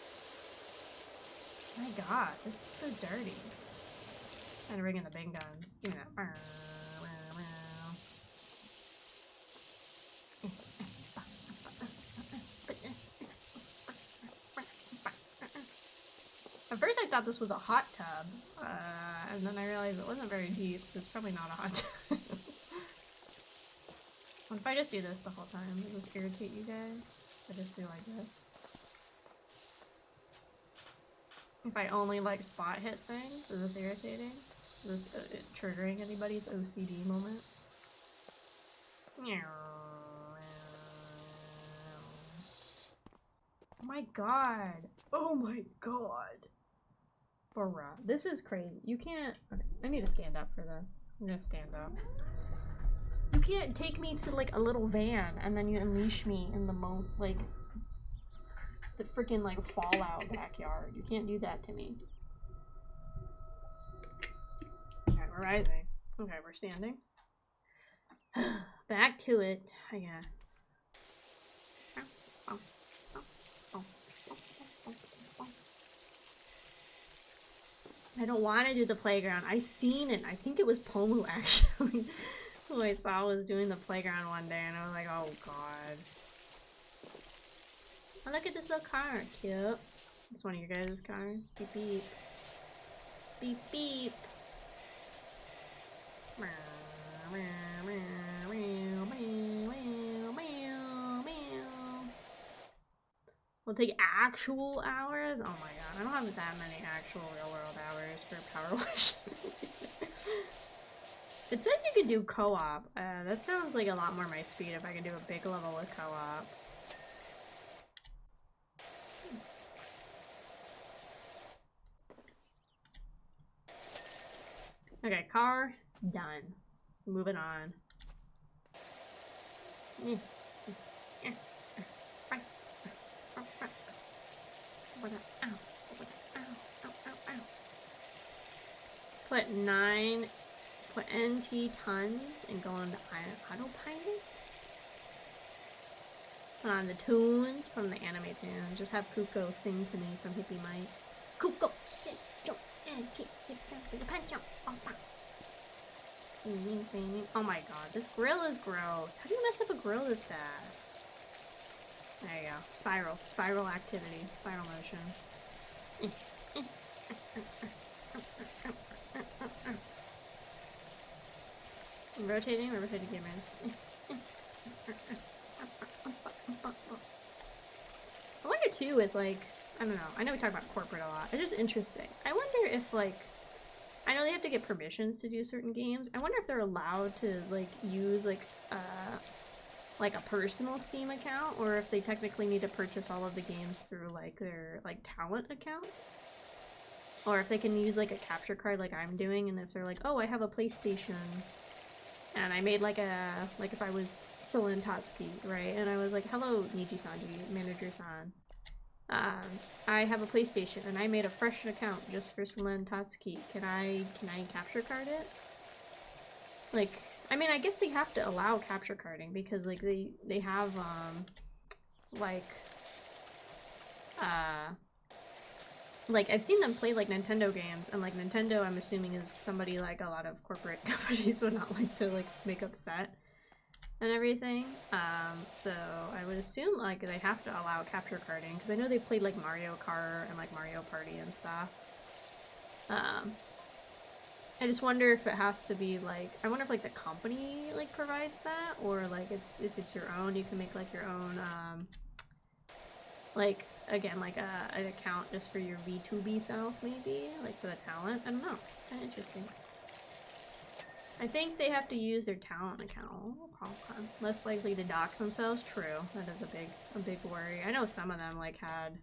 My god, this is so dirty. Gotta bring in the big guns. Give me that. At first I thought this was a hot tub, and then I realized it wasn't very deep, so it's probably not a hot tub. What if I just do this the whole time? Does this irritate you guys? I just do like this. If I only like spot hit things, is this irritating? Is this triggering anybody's OCD moments? Oh my god! Oh my god! Bruh, this is crazy. You can't. Okay, I need to stand up for this. I'm gonna stand up. You can't take me to like a little van and then you unleash me in the the freaking like Fallout backyard. You can't do that to me. Okay, we're rising. Okay, we're standing. Back to it, I guess. I don't want to do the playground. I've seen it. I think it was Pomu actually who I saw was doing the playground one day, and I was like, oh god. Oh, look at this little car. Cute. It's one of your guys' cars. Beep beep. Beep beep. We'll take actual hours? Oh my god, I don't have that many actual real world hours for Powerwash. It says you could do co-op. That sounds like a lot more my speed if I could do a big level with co-op. Okay, car, done. Moving on. Put NT tons and go into autopilot. Put on the tunes from the anime tune. Just have Kuko sing to me from Hippie Mike. Kuko! Oh my god, this grill is gross. How do you mess up a grill this fast? There you go. Spiral activity. Spiral motion. Rotating gamers. I wonder too with like, I don't know, I know we talk about corporate a lot. It's just interesting. I wonder if like, I know they have to get permissions to do certain games. I wonder if they're allowed to like use like a personal Steam account, or if they technically need to purchase all of the games through like their like talent account. Or if they can use like a capture card like I'm doing, and if they're like, oh, I have a PlayStation and I made like if I was Celine Tatsuki, right? And I was like, hello, Niji-sanji, manager-san. I have a PlayStation and I made a fresh account just for Celine Tatsuki. Can I capture card it? Like, I mean, I guess they have to allow capture carding because like they have like I've seen them play like Nintendo games, and like Nintendo I'm assuming is somebody like a lot of corporate companies would not like to like make upset and everything. So I would assume like they have to allow capture carding because I know they played like Mario Kart and like Mario Party and stuff. I just wonder if it has to be like, I wonder if like the company like provides that, or like if it's your own, you can make like your own like again like an account just for your VTuber self, maybe like for the talent. I don't know, kind of interesting. I think they have to use their talent account. Less likely to dox themselves. True, that is a big worry. I know some of them like had.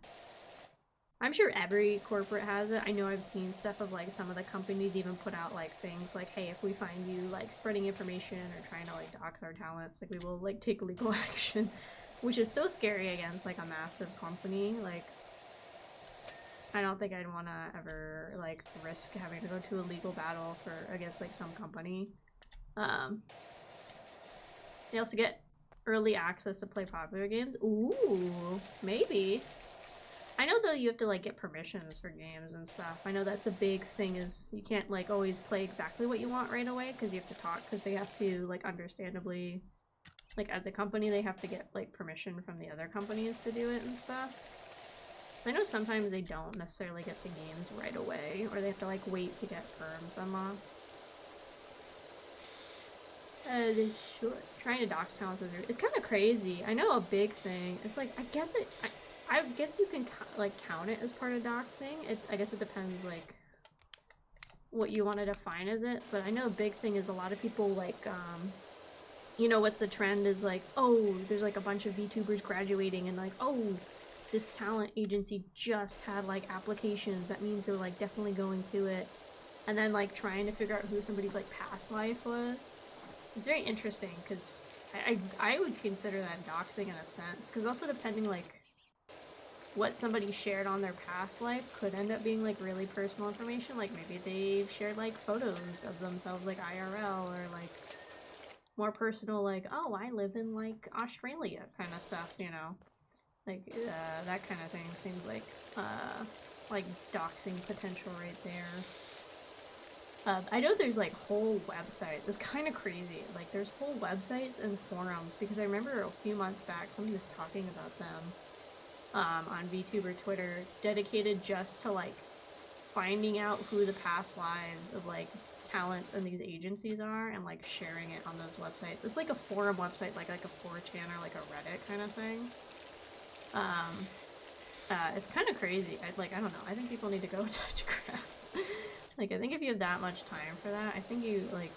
I'm sure every corporate has it. I know I've seen stuff of like some of the companies even put out like things like, hey, if we find you like spreading information or trying to like dox our talents, like we will like take legal action, which is so scary against like a massive company. Like, I don't think I'd want to ever like risk having to go to a legal battle for against like some company. They also get early access to play popular games. Ooh, maybe. I know though you have to like get permissions for games and stuff. I know that's a big thing is you can't like always play exactly what you want right away because you have to talk because they have to like understandably, like as a company they have to get like permission from the other companies to do it and stuff. I know sometimes they don't necessarily get the games right away or they have to like wait to get firms unlocked. Sure. Trying to dox talents is it's kind of crazy. I know a big thing. It's like I guess you can like count it as part of doxing. I guess it depends like what you want to define as it. But I know a big thing is a lot of people like you know what's the trend is like, oh, there's like a bunch of VTubers graduating and like, oh, this talent agency just had like applications. That means they're like definitely going to it. And then like trying to figure out who somebody's like past life was. It's very interesting because I would consider that doxing in a sense because also depending like what somebody shared on their past life could end up being like really personal information. Like maybe they've shared like photos of themselves like IRL or like more personal like, oh, I live in like Australia kind of stuff, you know, like that kind of thing seems like doxing potential right there. I know there's like whole websites. It's kind of crazy. Like there's whole websites and forums because I remember a few months back somebody was talking about them on VTuber Twitter, dedicated just to like finding out who the past lives of like talents in these agencies are and like sharing it on those websites. It's like a forum website, like a 4chan or like a Reddit kind of thing. It's kind of crazy. I don't know. I think people need to go touch grass. Like, I think if you have that much time for that, I think you, like,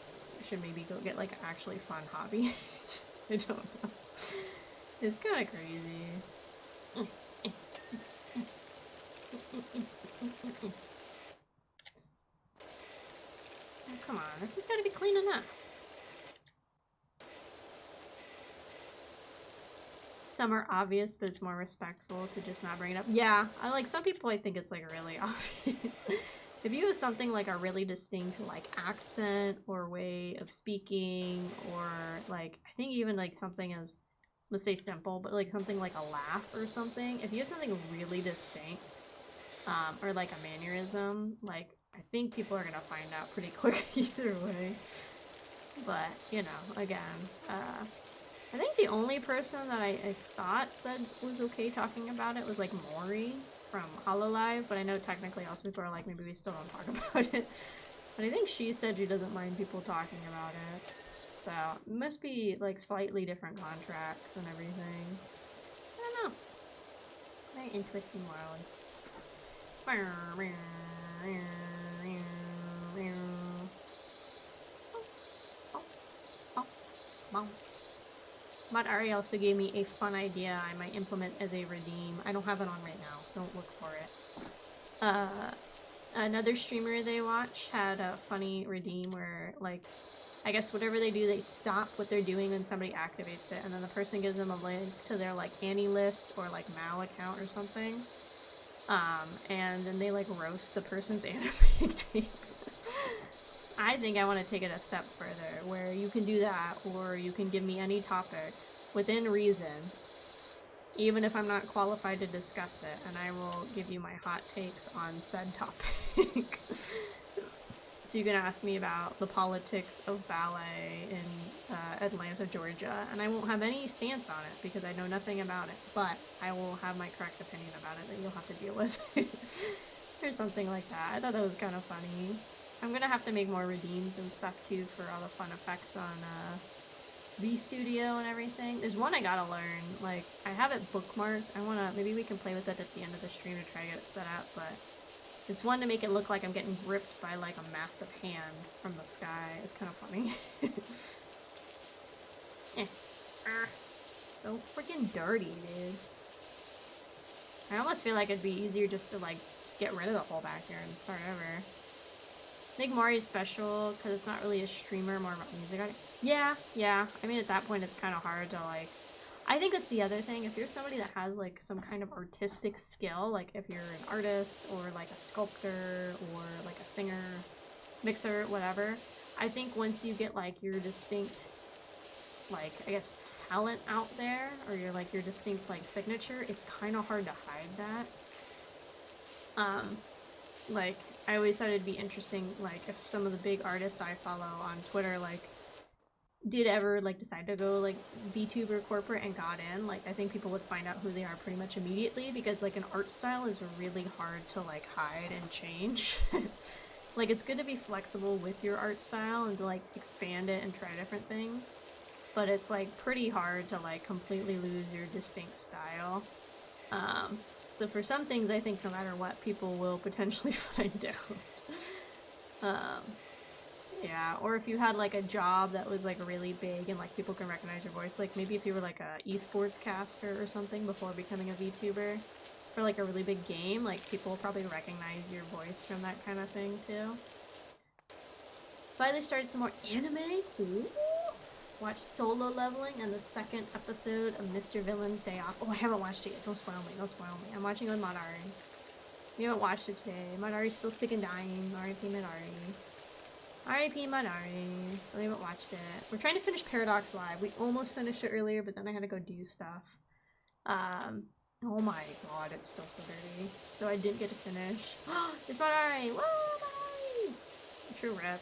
should maybe go get, like, an actually fun hobby. I don't know. It's kind of crazy. Oh, come on. This has got to be clean enough. Some are obvious, but it's more respectful to just not bring it up. Yeah, some people I think it's, like, really obvious. If you have something like a really distinct like accent or way of speaking or like I think even like something as let's say simple but like something like a laugh or something, if you have something really distinct or like a mannerism, like I think people are gonna find out pretty quick either way. But you know, again, I think the only person that I thought said was okay talking about it was like Maury from HoloLive, but I know technically also people are like, maybe we still don't talk about it. But I think she said she doesn't mind people talking about it. So, it must be like slightly different contracts and everything. I don't know. Very interesting world. Oh. Mod Ari also gave me a fun idea I might implement as a redeem. I don't have it on right now, so don't look for it. Another streamer they watch had a funny redeem where, like, I guess whatever they do, they stop what they're doing when somebody activates it, and then the person gives them a link to their, like, Annie list or, like, Mal account or something. And then they, like, roast the person's anime takes. I think I want to take it a step further, where you can do that, or you can give me any topic, within reason, even if I'm not qualified to discuss it, and I will give you my hot takes on said topic. So you can ask me about the politics of ballet in Atlanta, Georgia, and I won't have any stance on it, because I know nothing about it, but I will have my correct opinion about it that you'll have to deal with. Or something like that. I thought that was kind of funny. I'm gonna have to make more redeems and stuff too for all the fun effects on V-Studio and everything. There's one I gotta learn. Like, I have it bookmarked. Maybe we can play with it at the end of the stream to try to get it set up, but it's one to make it look like I'm getting gripped by like a massive hand from the sky. It's kind of funny. So freaking dirty, dude. I almost feel like it'd be easier just to like, just get rid of the whole back here and start over. I think Maury's special because it's not really a streamer, more about music. Yeah. I mean, at that point, it's kind of hard to, like... I think it's the other thing. If you're somebody that has, like, some kind of artistic skill, like if you're an artist or, like, a sculptor or, like, a singer, mixer, whatever, I think once you get, like, your distinct, like, I guess, talent out there or your, like, your distinct, like, signature, it's kind of hard to hide that. Like, I always thought it'd be interesting, like, if some of the big artists I follow on Twitter, like, did ever, like, decide to go, like, VTuber corporate and got in, like, I think people would find out who they are pretty much immediately, because, like, an art style is really hard to, like, hide and change. Like, it's good to be flexible with your art style and to, like, expand it and try different things, but it's, like, pretty hard to, like, completely lose your distinct style. So for some things, I think no matter what, people will potentially find out. Yeah, or if you had like a job that was like really big and like people can recognize your voice, like maybe if you were like a esports caster or something before becoming a VTuber for like a really big game, like people will probably recognize your voice from that kind of thing too. Finally started some more anime. Ooh. Watch Solo Leveling and the second episode of Mr. Villain's Day Off. Oh, I haven't watched it yet. Don't spoil me. Don't spoil me. I'm watching it with Madari. We haven't watched it today. Madari's still sick and dying. R.I.P. Madari. R.I.P. Madari. So we haven't watched it. We're trying to finish Paradox Live. We almost finished it earlier, but then I had to go do stuff. Oh my god, it's still so dirty. So I didn't get to finish. It's Madari! Whoa, Madari! True rip.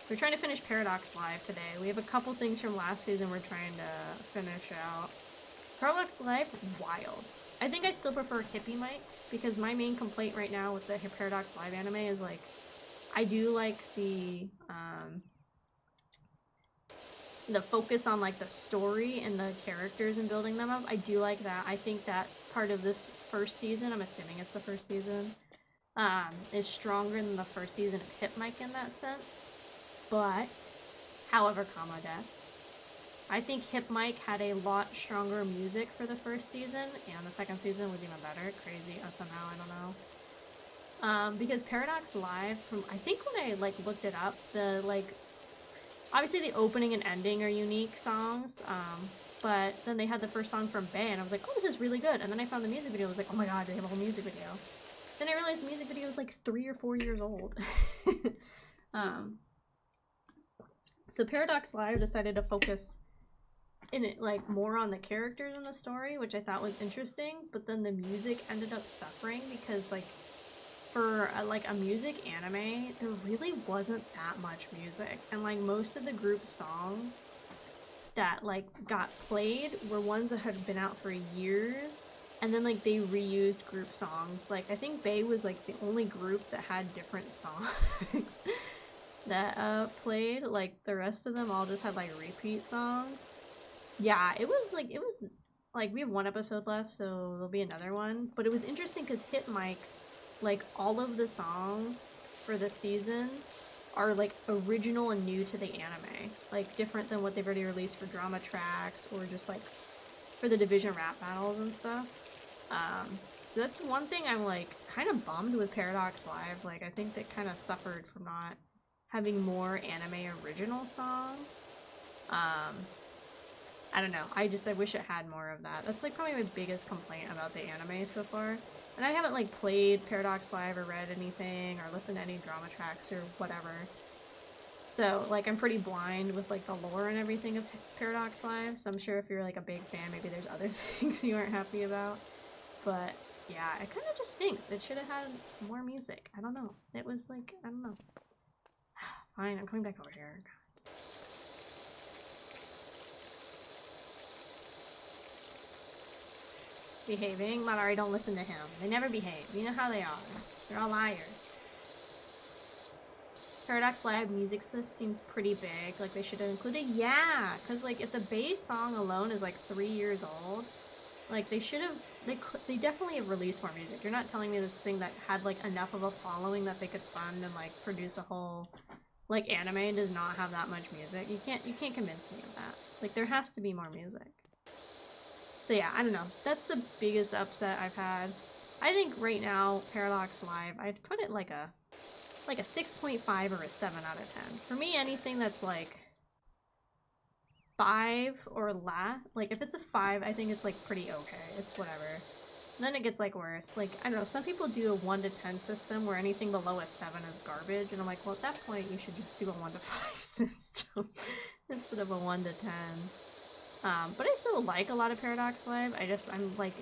We're trying to finish Paradox Live today. We have a couple things from last season we're trying to finish out. Paradox Live, wild. I think I still prefer Hippie Mike, because my main complaint right now with the Paradox Live anime is like, I do like the focus on like the story and the characters and building them up. I do like that. I think that part of this first season, I'm assuming it's the first season, is stronger than the first season of Hip Mike in that sense. But, however, I think Hip Mike had a lot stronger music for the first season, and the second season was even better. Crazy, somehow, I don't know. Because Paradox Live, I think when I, like, looked it up, obviously the opening and ending are unique songs, but then they had the first song from Bae, and I was like, oh, this is really good, and then I found the music video, I was like, oh my god, they have a whole music video. Then I realized the music video was, like, 3 or 4 years old. So Paradox Live decided to focus in it like more on the characters in the story, which I thought was interesting, but then the music ended up suffering because like for a music anime, there really wasn't that much music, and like most of the group songs that like got played were ones that had been out for years, and then like they reused group songs. Like I think Bae was like the only group that had different songs. That played. Like the rest of them all just had like repeat songs. Yeah, it was like we have one episode left, so there'll be another one, but it was interesting because Hit Mike, like all of the songs for the seasons are like original and new to the anime, like different than what they've already released for drama tracks or just like for the division rap battles and stuff. So that's one thing I'm like kind of bummed with Paradox Live. Like I think they kind of suffered from not having more anime original songs. I don't know. I wish it had more of that. That's like probably my biggest complaint about the anime so far. And I haven't like played Paradox Live or read anything or listened to any drama tracks or whatever. So like I'm pretty blind with like the lore and everything of Paradox Live. So I'm sure if you're like a big fan, maybe there's other things you aren't happy about. But yeah, it kind of just stinks. It should have had more music. I don't know. It was like, I don't know. Fine, I'm coming back over here. Behaving? Madari, don't listen to him. They never behave. You know how they are. They're all liars. Paradox Live music list seems pretty big. Like they should have included. Yeah, because like if the bass song alone is like 3 years old, like they should have. They definitely have released more music. You're not telling me this thing that had like enough of a following that they could fund and like produce a whole like anime does not have that much music. You can't convince me of that. Like there has to be more music. So yeah, I don't know. That's the biggest upset I've had. I think right now Paradox Live, I'd put it like a 6.5 or a 7 out of 10. For me, anything that's like 5 or less, like if it's a 5, I think it's like pretty okay. It's whatever. And then it gets like worse. Like, I don't know, some people do a 1 to 10 system where anything below a 7 is garbage. And I'm like, well, at that point, you should just do a 1 to 5 system instead of a 1 to 10. But I still like a lot of Paradox Live. I'm like,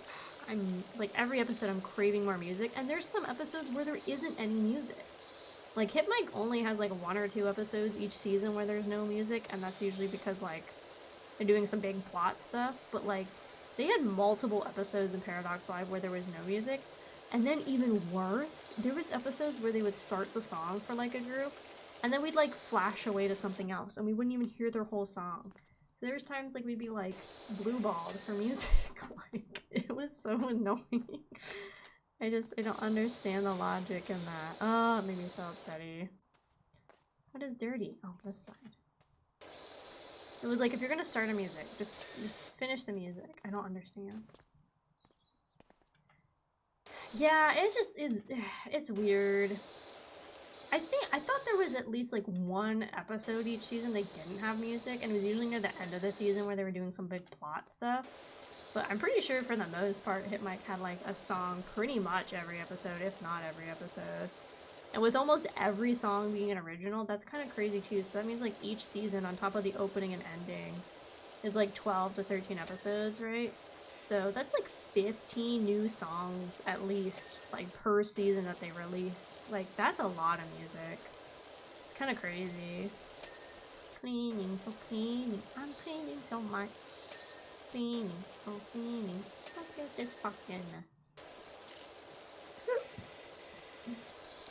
I'm like every episode I'm craving more music, and there's some episodes where there isn't any music. Like Hit Mike only has like 1 or 2 episodes each season where there's no music, and that's usually because like they're doing some big plot stuff, but like they had multiple episodes in Paradox Live where there was no music. And then even worse, there was episodes where they would start the song for like a group, and then we'd like flash away to something else, and we wouldn't even hear their whole song. So there was times like we'd be like blue-balled for music. Like it was so annoying. I don't understand the logic in that. Oh, it made me so upsetty. What is dirty? Oh, this side. It was like, if you're gonna start a music, just finish the music. I don't understand. Yeah, it's weird. I thought there was at least like 1 episode each season they didn't have music, and it was usually near the end of the season where they were doing some big plot stuff. But I'm pretty sure for the most part, Hit Mike had like a song pretty much every episode, if not every episode. And with almost every song being an original, that's kind of crazy too. So that means like each season on top of the opening and ending is like 12 to 13 episodes, right? So that's like 15 new songs at least, like per season that they release. Like that's a lot of music. It's kind of crazy. Cleaning, so cleaning, I'm cleaning so much. Cleaning, so cleaning. Look at this fucking mess.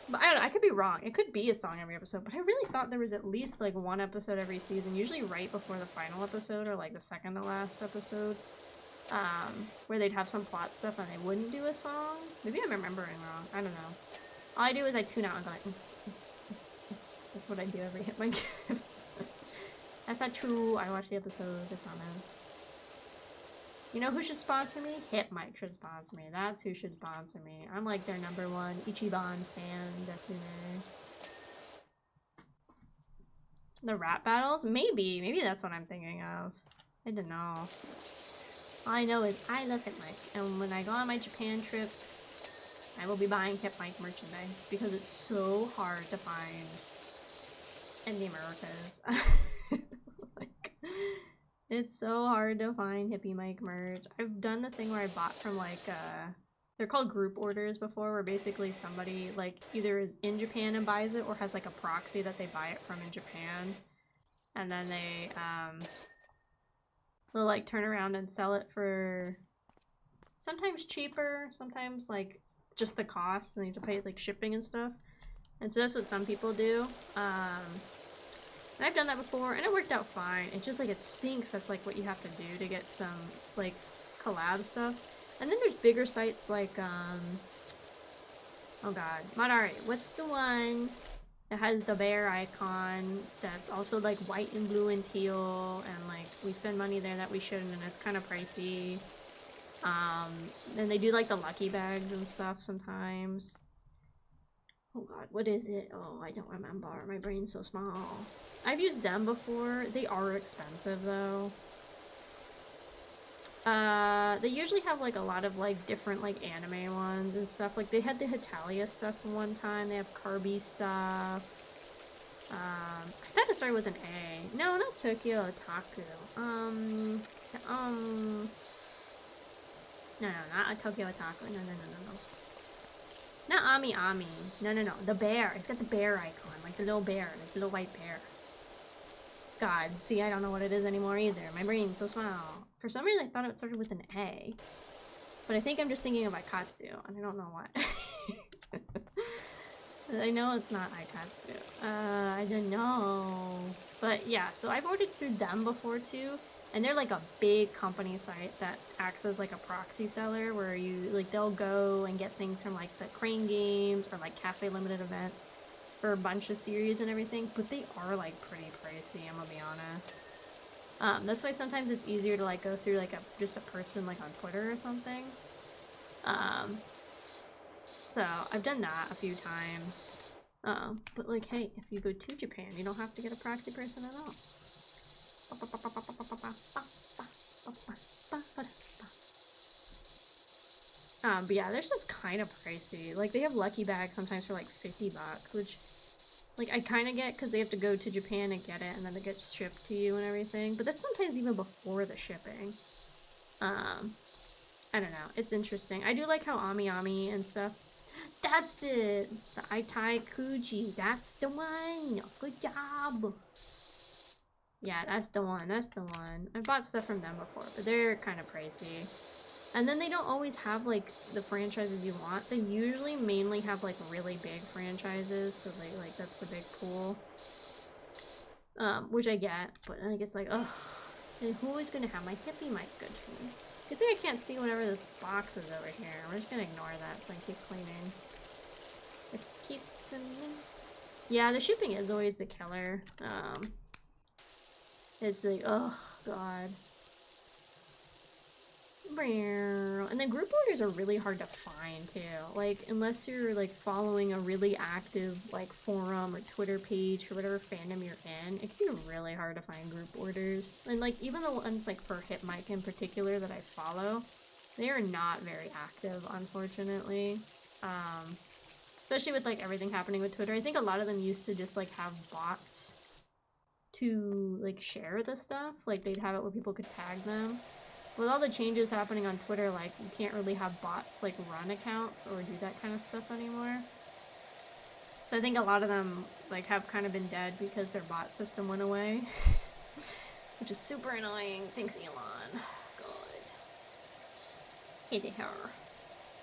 But I don't know, I could be wrong. It could be a song every episode, but I really thought there was at least like 1 episode every season, usually right before the final episode or like the second to last episode, where they'd have some plot stuff and they wouldn't do a song. Maybe I'm remembering wrong. I don't know. All I do is I tune out and go like, that's what I do every Hit my gifts. That's not true. I watch the episodes, I promise. You know who should sponsor me? Hit Mike should sponsor me. That's who should sponsor me. I'm like their #1 Ichiban fan, Desune. The rap battles? Maybe that's what I'm thinking of. I don't know. All I know is I love Hit Mike, and when I go on my Japan trip, I will be buying Hit Mike merchandise because it's so hard to find in the Americas. Like, it's so hard to find Hippie Mike merch. I've done the thing where I bought from like they're called group orders before, where basically somebody like either is in Japan and buys it or has like a proxy that they buy it from in Japan, and then they'll like turn around and sell it for sometimes cheaper, sometimes like just the cost, and you have to pay like shipping and stuff. And so that's what some people do. And I've done that before, and it worked out fine. It's just like it stinks. That's like what you have to do to get some like collab stuff. And then there's bigger sites like oh god, Madari. What's the one that has the bear icon? That's also like white and blue and teal, and like we spend money there that we shouldn't, and it's kind of pricey. And they do like the lucky bags and stuff sometimes. Oh god, what is it? Oh, I don't remember. My brain's so small. I've used them before. They are expensive though. They usually have like a lot of like different like anime ones and stuff. Like they had the Hitalia stuff one time. They have Kirby stuff. I thought it started with an A. No, not Tokyo Otaku. No, not a Tokyo Otaku. No. Not Ami Ami. No. The bear. It's got the bear icon. Like the little bear. Like the little white bear. God. See, I don't know what it is anymore either. My brain's so small. For some reason, I thought it started with an A. But I think I'm just thinking of Aikatsu. And I don't know what. I know it's not Aikatsu. I don't know. But yeah, so I've ordered through them before too. And they're like a big company site that acts as like a proxy seller where you like they'll go and get things from like the Crane Games or like Cafe Limited events for a bunch of series and everything, but they are like pretty pricey, I'm gonna be honest. That's why sometimes it's easier to like go through like just a person like on Twitter or something. So I've done that a few times. But like hey, if you go to Japan, you don't have to get a proxy person at all. But yeah, they're just kind of pricey. Like they have lucky bags sometimes for like $50, which like I kind of get because they have to go to Japan and get it, and then it gets shipped to you and everything. But that's sometimes even before the shipping. I don't know. It's interesting. I do like how Ami Ami and stuff. That's it! The Aitai Kuji. That's the one! Good job! Yeah, that's the one. That's the one. I've bought stuff from them before, but they're kind of pricey. And then they don't always have, like, the franchises you want. They usually mainly have, like, really big franchises, so they, like, that's the big pool. Which I get, but then it gets like, ugh. And who is gonna have my hippie mic good for me? Good thing I can't see whenever this box is over here. I'm just gonna ignore that so I can keep cleaning. Just keep swimming. Yeah, the shipping is always the killer. It's like, oh god. And then group orders are really hard to find too. Like, unless you're like following a really active like forum or Twitter page for whatever fandom you're in, it can be really hard to find group orders. And like even the ones like for HitMic in particular that I follow, they are not very active, unfortunately. Especially with like everything happening with Twitter. I think a lot of them used to just like have bots to like share the stuff. Like they'd have it where people could tag them. With all the changes happening on Twitter, like, you can't really have bots, like, run accounts or do that kind of stuff anymore. So I think a lot of them, like, have kind of been dead because their bot system went away. Which is super annoying. Thanks, Elon. God. Hate her.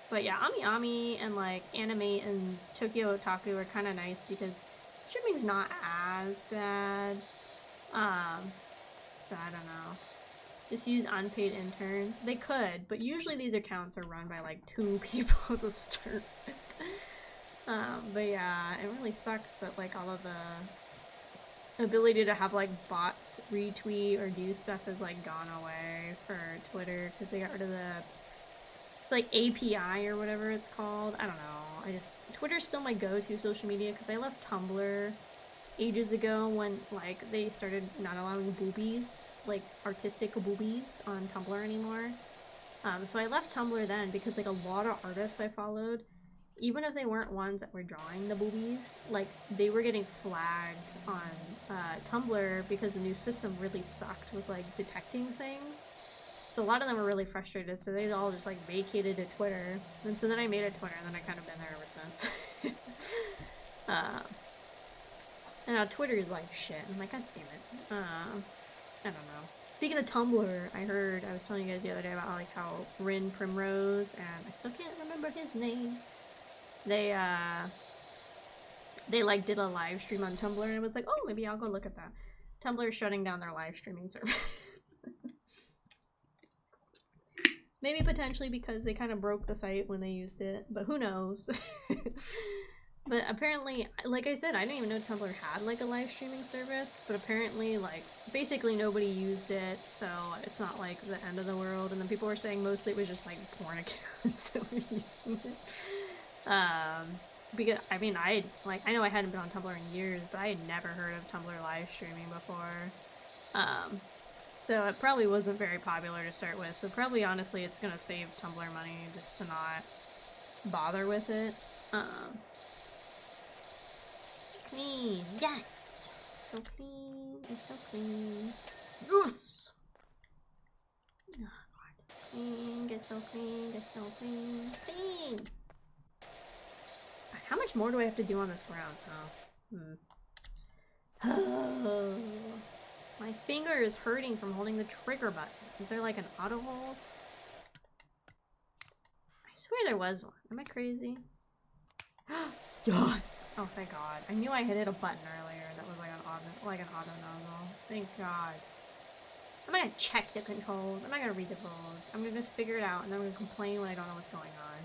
But yeah, Ami Ami and, like, Anime and Tokyo Otaku are kind of nice because shipping's not as bad. So I don't know. Just use unpaid intern. They could, but usually these accounts are run by like 2 people to start with. But yeah, it really sucks that like all of the ability to have like bots retweet or do stuff has like gone away for Twitter because they got rid of it's like API or whatever it's called. I don't know. Twitter's still my go-to social media because I left Tumblr ages ago when like they started not allowing boobies, like artistic boobies on Tumblr anymore. So I left Tumblr then because like a lot of artists I followed, even if they weren't ones that were drawing the boobies, like they were getting flagged on Tumblr because the new system really sucked with like detecting things. So a lot of them were really frustrated, so they all just like vacated to Twitter. And so then I made a Twitter and then I kind of been there ever since. And now Twitter is like shit. I'm like, god damn it. I don't know. Speaking of Tumblr, I was telling you guys the other day about like how Rin Primrose and I still can't remember his name. They like did a live stream on Tumblr and it was like, oh, maybe I'll go look at that. Tumblr is shutting down their live streaming service. Maybe potentially because they kind of broke the site when they used it, but who knows? But apparently, like I said, I didn't even know Tumblr had like a live streaming service, but apparently like basically nobody used it, so it's not like the end of the world. And then people were saying mostly it was just like porn accounts that were using it. Because I mean I know I hadn't been on Tumblr in years, but I had never heard of Tumblr live streaming before. So it probably wasn't very popular to start with, so probably honestly it's gonna save Tumblr money just to not bother with it. Clean, yes! So clean, it's so clean. Yes! Oh god. Clean, get so clean, get so clean. Clean! How much more do I have to do on this ground? Oh. My finger is hurting from holding the trigger button. Is there like an auto hold? I swear there was one. Am I crazy? Yes! Oh, thank god. I knew I had hit a button earlier that was like an auto nozzle. Thank god. I'm not gonna check the controls. I'm not gonna read the rules. I'm gonna just figure it out and then I'm gonna complain when I don't know what's going on.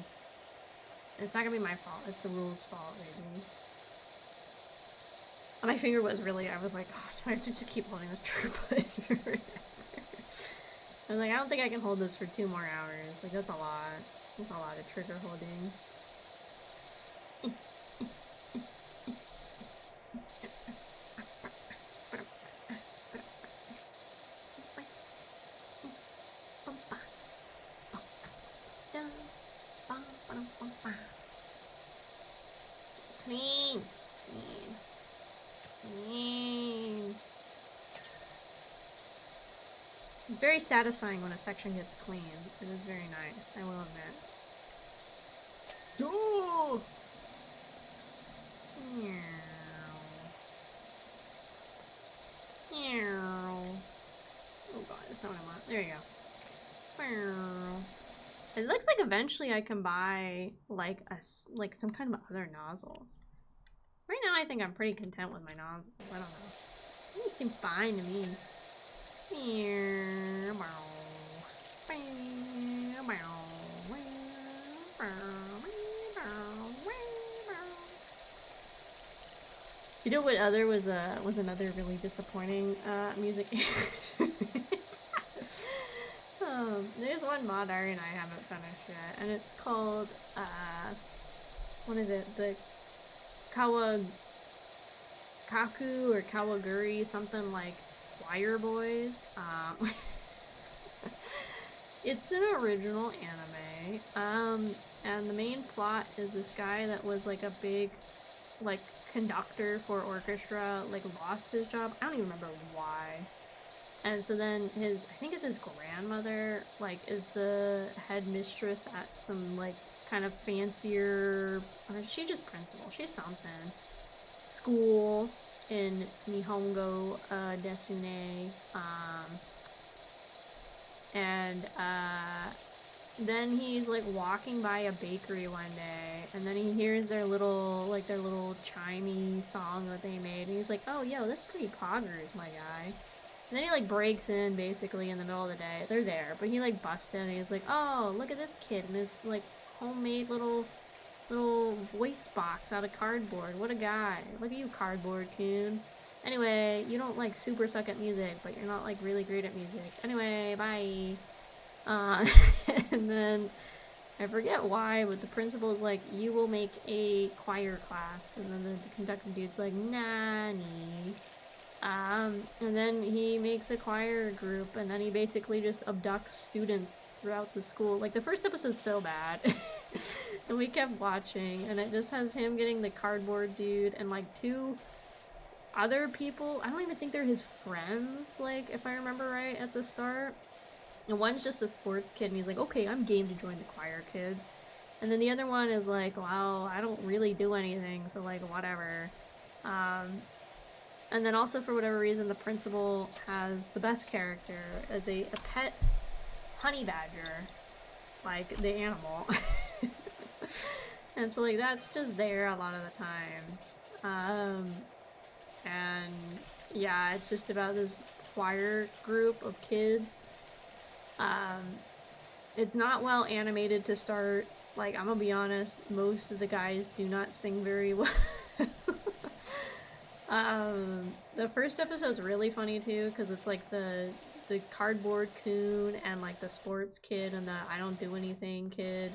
And it's not gonna be my fault. It's the rules' fault, maybe. My finger was really, I was like, oh, do I have to just keep holding this trigger button forever? I was like, I don't think I can hold this for 2 more hours. Like, that's a lot. That's a lot of trigger holding. Clean. Clean. Clean. It's very satisfying when a section gets cleaned. It is very nice, I will admit. Oh! Oh god, that's not what I want. There you go. It looks like eventually I can buy like some kind of other nozzles. Right now I think I'm pretty content with my nozzles. I don't know. They seem fine to me. You know what other was another really disappointing music. There's one mod Ari and I haven't finished yet, and it's called what is it? The Kawakaku or Kawaguri, something like Choir Boys. It's an original anime, and the main plot is this guy that was like a big like conductor for orchestra, like lost his job. I don't even remember why. And so then I think it's his grandmother, like, is the head mistress at some, like, kind of fancier, or is she just principal? She's something. School in Nihongo Desune. Then he's, like, walking by a bakery one day, and then he hears their little chimey song that they made, and he's like, oh, yo, that's pretty poggers, my guy. And then he, like, breaks in, basically, in the middle of the day. They're there, but he, like, busts in, and he's like, oh, look at this kid and this, like, homemade little voice box out of cardboard. What a guy. Look at you, cardboard coon. Anyway, you don't, like, super suck at music, but you're not, like, really great at music. Anyway, bye. And then, I forget why, but the principal's like, you will make a choir class. And then the conductor dude's like, nani. And then he makes a choir group, and then he basically just abducts students throughout the school. Like, the first episode's so bad. And we kept watching, and it just has him getting the cardboard dude and, like, 2 other people. I don't even think they're his friends, like, if I remember right at the start. And one's just a sports kid, and he's like, okay, I'm game to join the choir kids. And then the other one is like, well, I don't really do anything, so, like, whatever. And then also, for whatever reason, the principal has the best character as a pet honey badger, like the animal. And so, like, that's just there a lot of the times. And yeah, it's just about this choir group of kids. It's not well animated to start. Like, I'm gonna be honest, most of the guys do not sing very well. The first episode's really funny too, because it's like the cardboard coon and like the sports kid and the I don't do anything kid.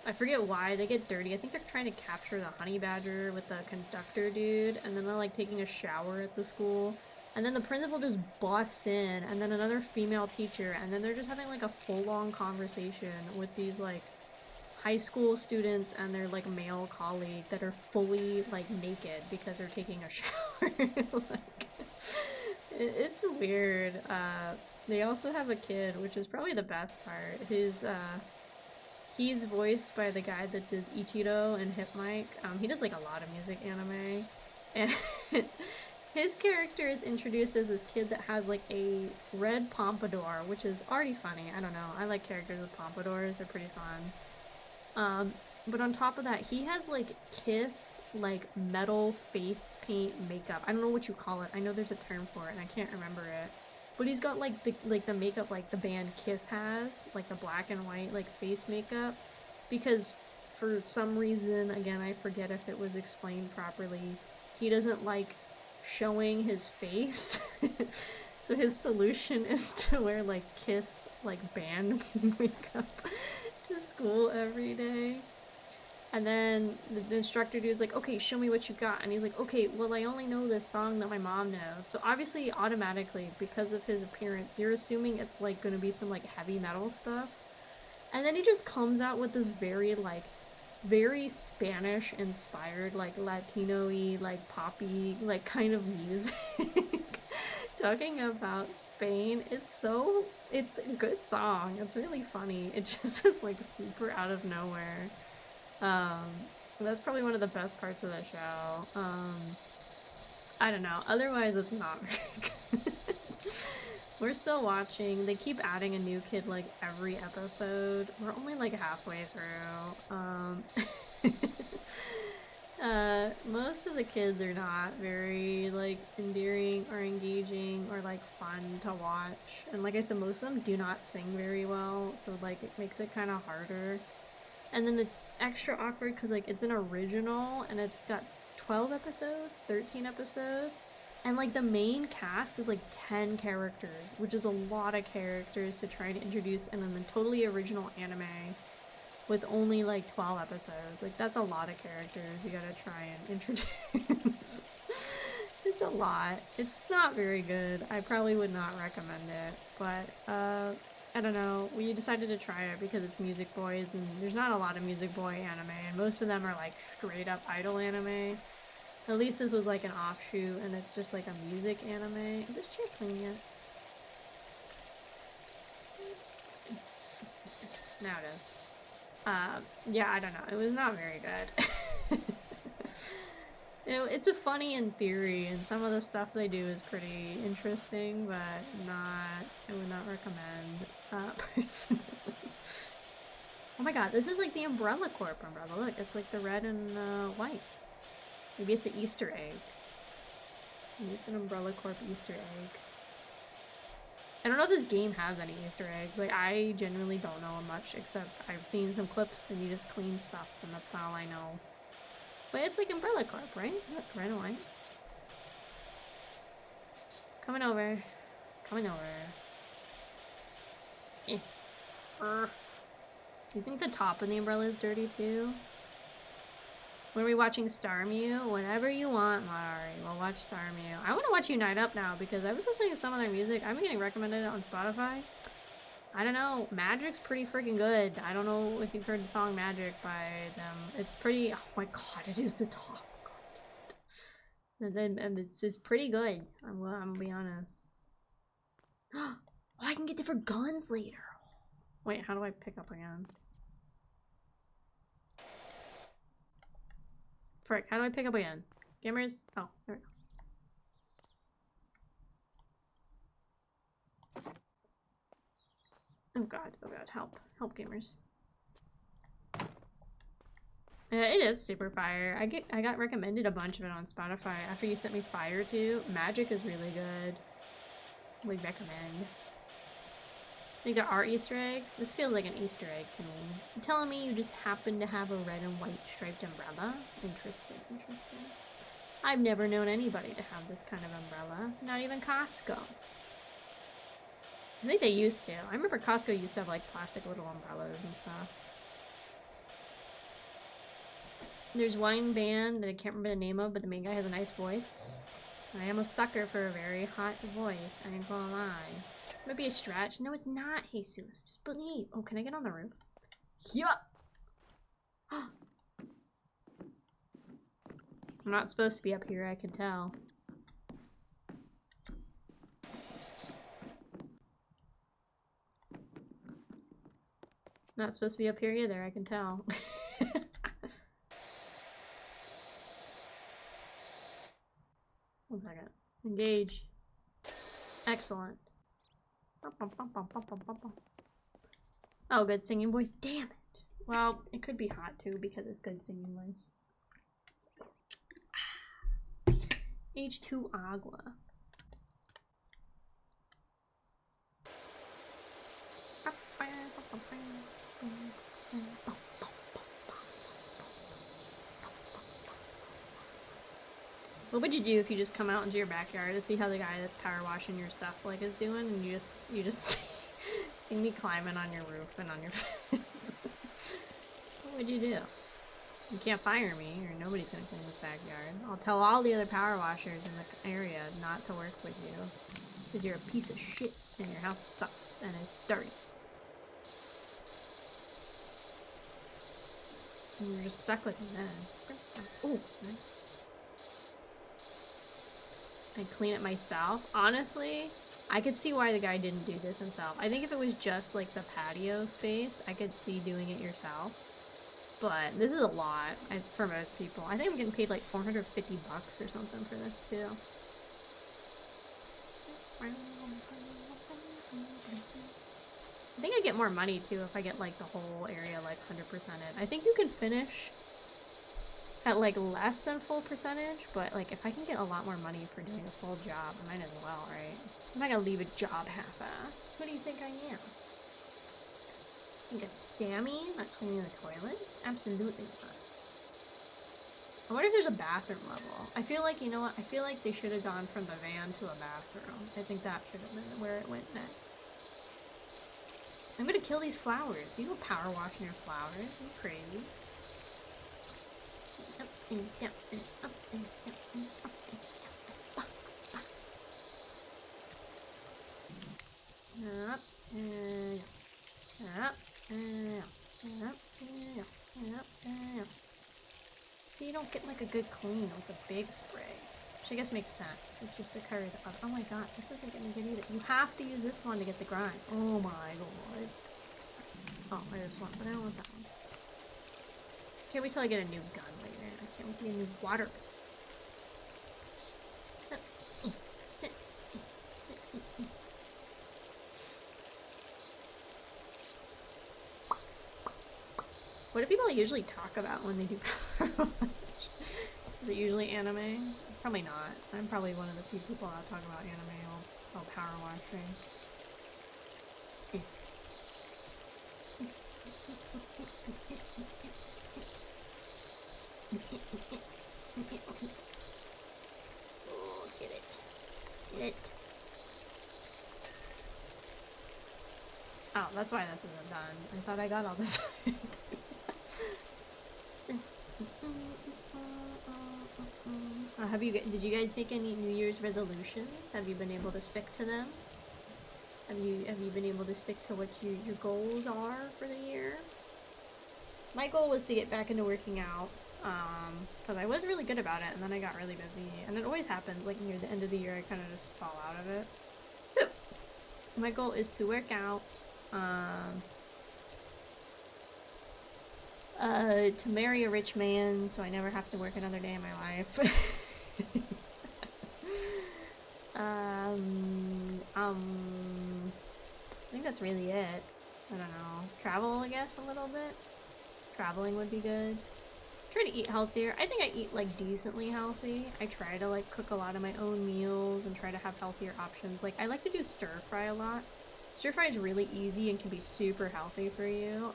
I forget why they get dirty. I think they're trying to capture the honey badger with the conductor dude, and then they're like taking a shower at the school. And then the principal just busts in, and then another female teacher, and then they're just having like a full-on conversation with these like high school students and their like male colleague that are fully like naked because they're taking a shower. Like, it's weird. They also have a kid, which is probably the best part. He's voiced by the guy that does Ichiro and Hip Mike. He does like a lot of music anime, and his character is introduced as this kid that has like a red pompadour, which is already funny. I don't know. I like characters with pompadours. They're pretty fun. But on top of that, he has like Kiss, like metal face paint makeup. I don't know what you call it. I know there's a term for it and I can't remember it. But he's got like the makeup like the band Kiss has, like the black and white like face makeup, because for some reason, again, I forget if it was explained properly, he doesn't like showing his face. So his solution is to wear like Kiss like band makeup to school every day. And then the instructor dude's like, okay, show me what you got. And he's like, okay, well, I only know this song that my mom knows. So obviously, automatically, because of his appearance, you're assuming it's like gonna be some like heavy metal stuff. And then he just comes out with this very Spanish inspired, like Latino-y, like poppy, like kind of music. talking about Spain, it's a good song. It's really funny. It just is like super out of nowhere. That's probably one of the best parts of the show. I don't know. Otherwise, it's not very good. We're still watching. They keep adding a new kid like every episode. We're only like halfway through. Most of the kids are not very like endearing or engaging or like fun to watch. And like I said, most of them do not sing very well, so like it makes it kind of harder. And then it's extra awkward because like it's an original and it's got 12 episodes, 13 episodes. And like the main cast is like 10 characters, which is a lot of characters to try to introduce in a totally original anime with only like 12 episodes. Like that's a lot of characters you gotta try and introduce. It's a lot. It's not very good. I probably would not recommend it, but I don't know. We decided to try it because it's Music Boys and there's not a lot of Music Boy anime and most of them are like straight up idol anime. At least this was like an offshoot and it's just like a music anime. Is this chair clean yet? Now it is. Yeah, I don't know. It was not very good. It's a funny in theory, and some of the stuff they do is pretty interesting, but I would not recommend, personally. Oh my god, this is like the Umbrella Corp umbrella. Look, it's like the red and white. Maybe it's an Easter egg. Maybe it's an Umbrella Corp Easter egg. I don't know if this game has any Easter eggs. Like, I genuinely don't know much, except I've seen some clips and you just clean stuff, and that's all I know. But it's like Umbrella Corp, right? Look, red and white. Coming over. Coming over. Eh. You think the top of the umbrella is dirty too? When are we watching Star Mew? Whenever you want, Mari. We'll watch Star Mew. I want to watch Unite Up now because I was listening to some of their music. I've been getting recommended it on Spotify. I don't know. Magic's pretty freaking good. I don't know if you've heard the song Magic by them. It's pretty... Oh my god, it is the top. It's pretty good. I'm gonna be honest. Oh, I can get different guns later. Wait, how do I pick up again? Frick, how do I pick up again? Gamers? Oh, there we go. Oh god, help. Help, gamers. Yeah, it is super fire. I got recommended a bunch of it on Spotify after you sent me Fire too. Magic is really good. We recommend. They got art Easter eggs. This feels like an Easter egg to me. You're telling me you just happen to have a red and white striped umbrella? Interesting, interesting. I've never known anybody to have this kind of umbrella. Not even Costco. I think they used to. I remember Costco used to have like plastic little umbrellas and stuff. There's one band that I can't remember the name of, but the main guy has a nice voice. I am a sucker for a very hot voice. I ain't gonna lie. It might be a stretch. No, it's not, Jesus. Just believe. Oh, can I get on the roof? Yup. I'm not supposed to be up here, I can tell. Not supposed to be up here either, I can tell. 1 second. Engage. Excellent. Oh, good singing voice. Damn it. Well, it could be hot too because it's good singing voice. H2 Agua. What would you do if you just come out into your backyard to see how the guy that's power washing your stuff like is doing, and you just see me climbing on your roof and on your fence? What would you do? You can't fire me, or nobody's gonna clean this backyard. I'll tell all the other power washers in the area not to work with you, because you're a piece of shit and your house sucks and it's dirty. And you're just stuck with me then. Oh, nice. and clean it myself. Honestly, I could see why the guy didn't do this himself. I think if it was just like the patio space, I could see doing it yourself. But this is a lot for most people. I think I'm getting paid like 450 bucks or something for this too. I think I get more money too if I get like the whole area like 100%ed. I think you can finish at like less than full percentage, but like if I can get a lot more money for doing a full job, I might as well, right? I'm not gonna leave a job half-assed. What do you think I am? You got Sammy not cleaning the toilets? Absolutely not. I wonder if there's a bathroom level. I feel like, you know what? I feel like they should have gone from the van to a bathroom. I think that should have been where it went next. I'm gonna kill these flowers. Do you go power washing your flowers? Are you crazy? Up and down and up and down and up and down. Up and up and up and up and up. So you don't get like a good clean with a big spray. Which I guess makes sense. It's just to cover the other. Oh my god, this isn't getting good either. You have to use this one to get the grind. Oh my god. Oh, this one, but I don't want that one. Can't wait till I get a new gun later. I can't wait to get a new water. What do people usually talk about when they do Powerwash? Is it usually anime? Probably not. I'm probably one of the few people that talk about anime while power washing. Oh, get it. Get it. Oh, that's why this isn't done. I thought I got all this. Did you guys make any New Year's resolutions? Have you been able to stick to them? Have you been able to stick to what your goals are for the year? My goal was to get back into working out, because I was really good about it, and then I got really busy, and it always happens, like near the end of the year, I kind of just fall out of it. My goal is to work out, to marry a rich man, so I never have to work another day in my life. I think that's really it. I don't know. Travel, I guess, a little bit. Traveling would be good. Try to eat healthier. I think I eat like decently healthy. I try to like cook a lot of my own meals and try to have healthier options. Like I like to do stir fry a lot. Stir fry is really easy and can be super healthy for you.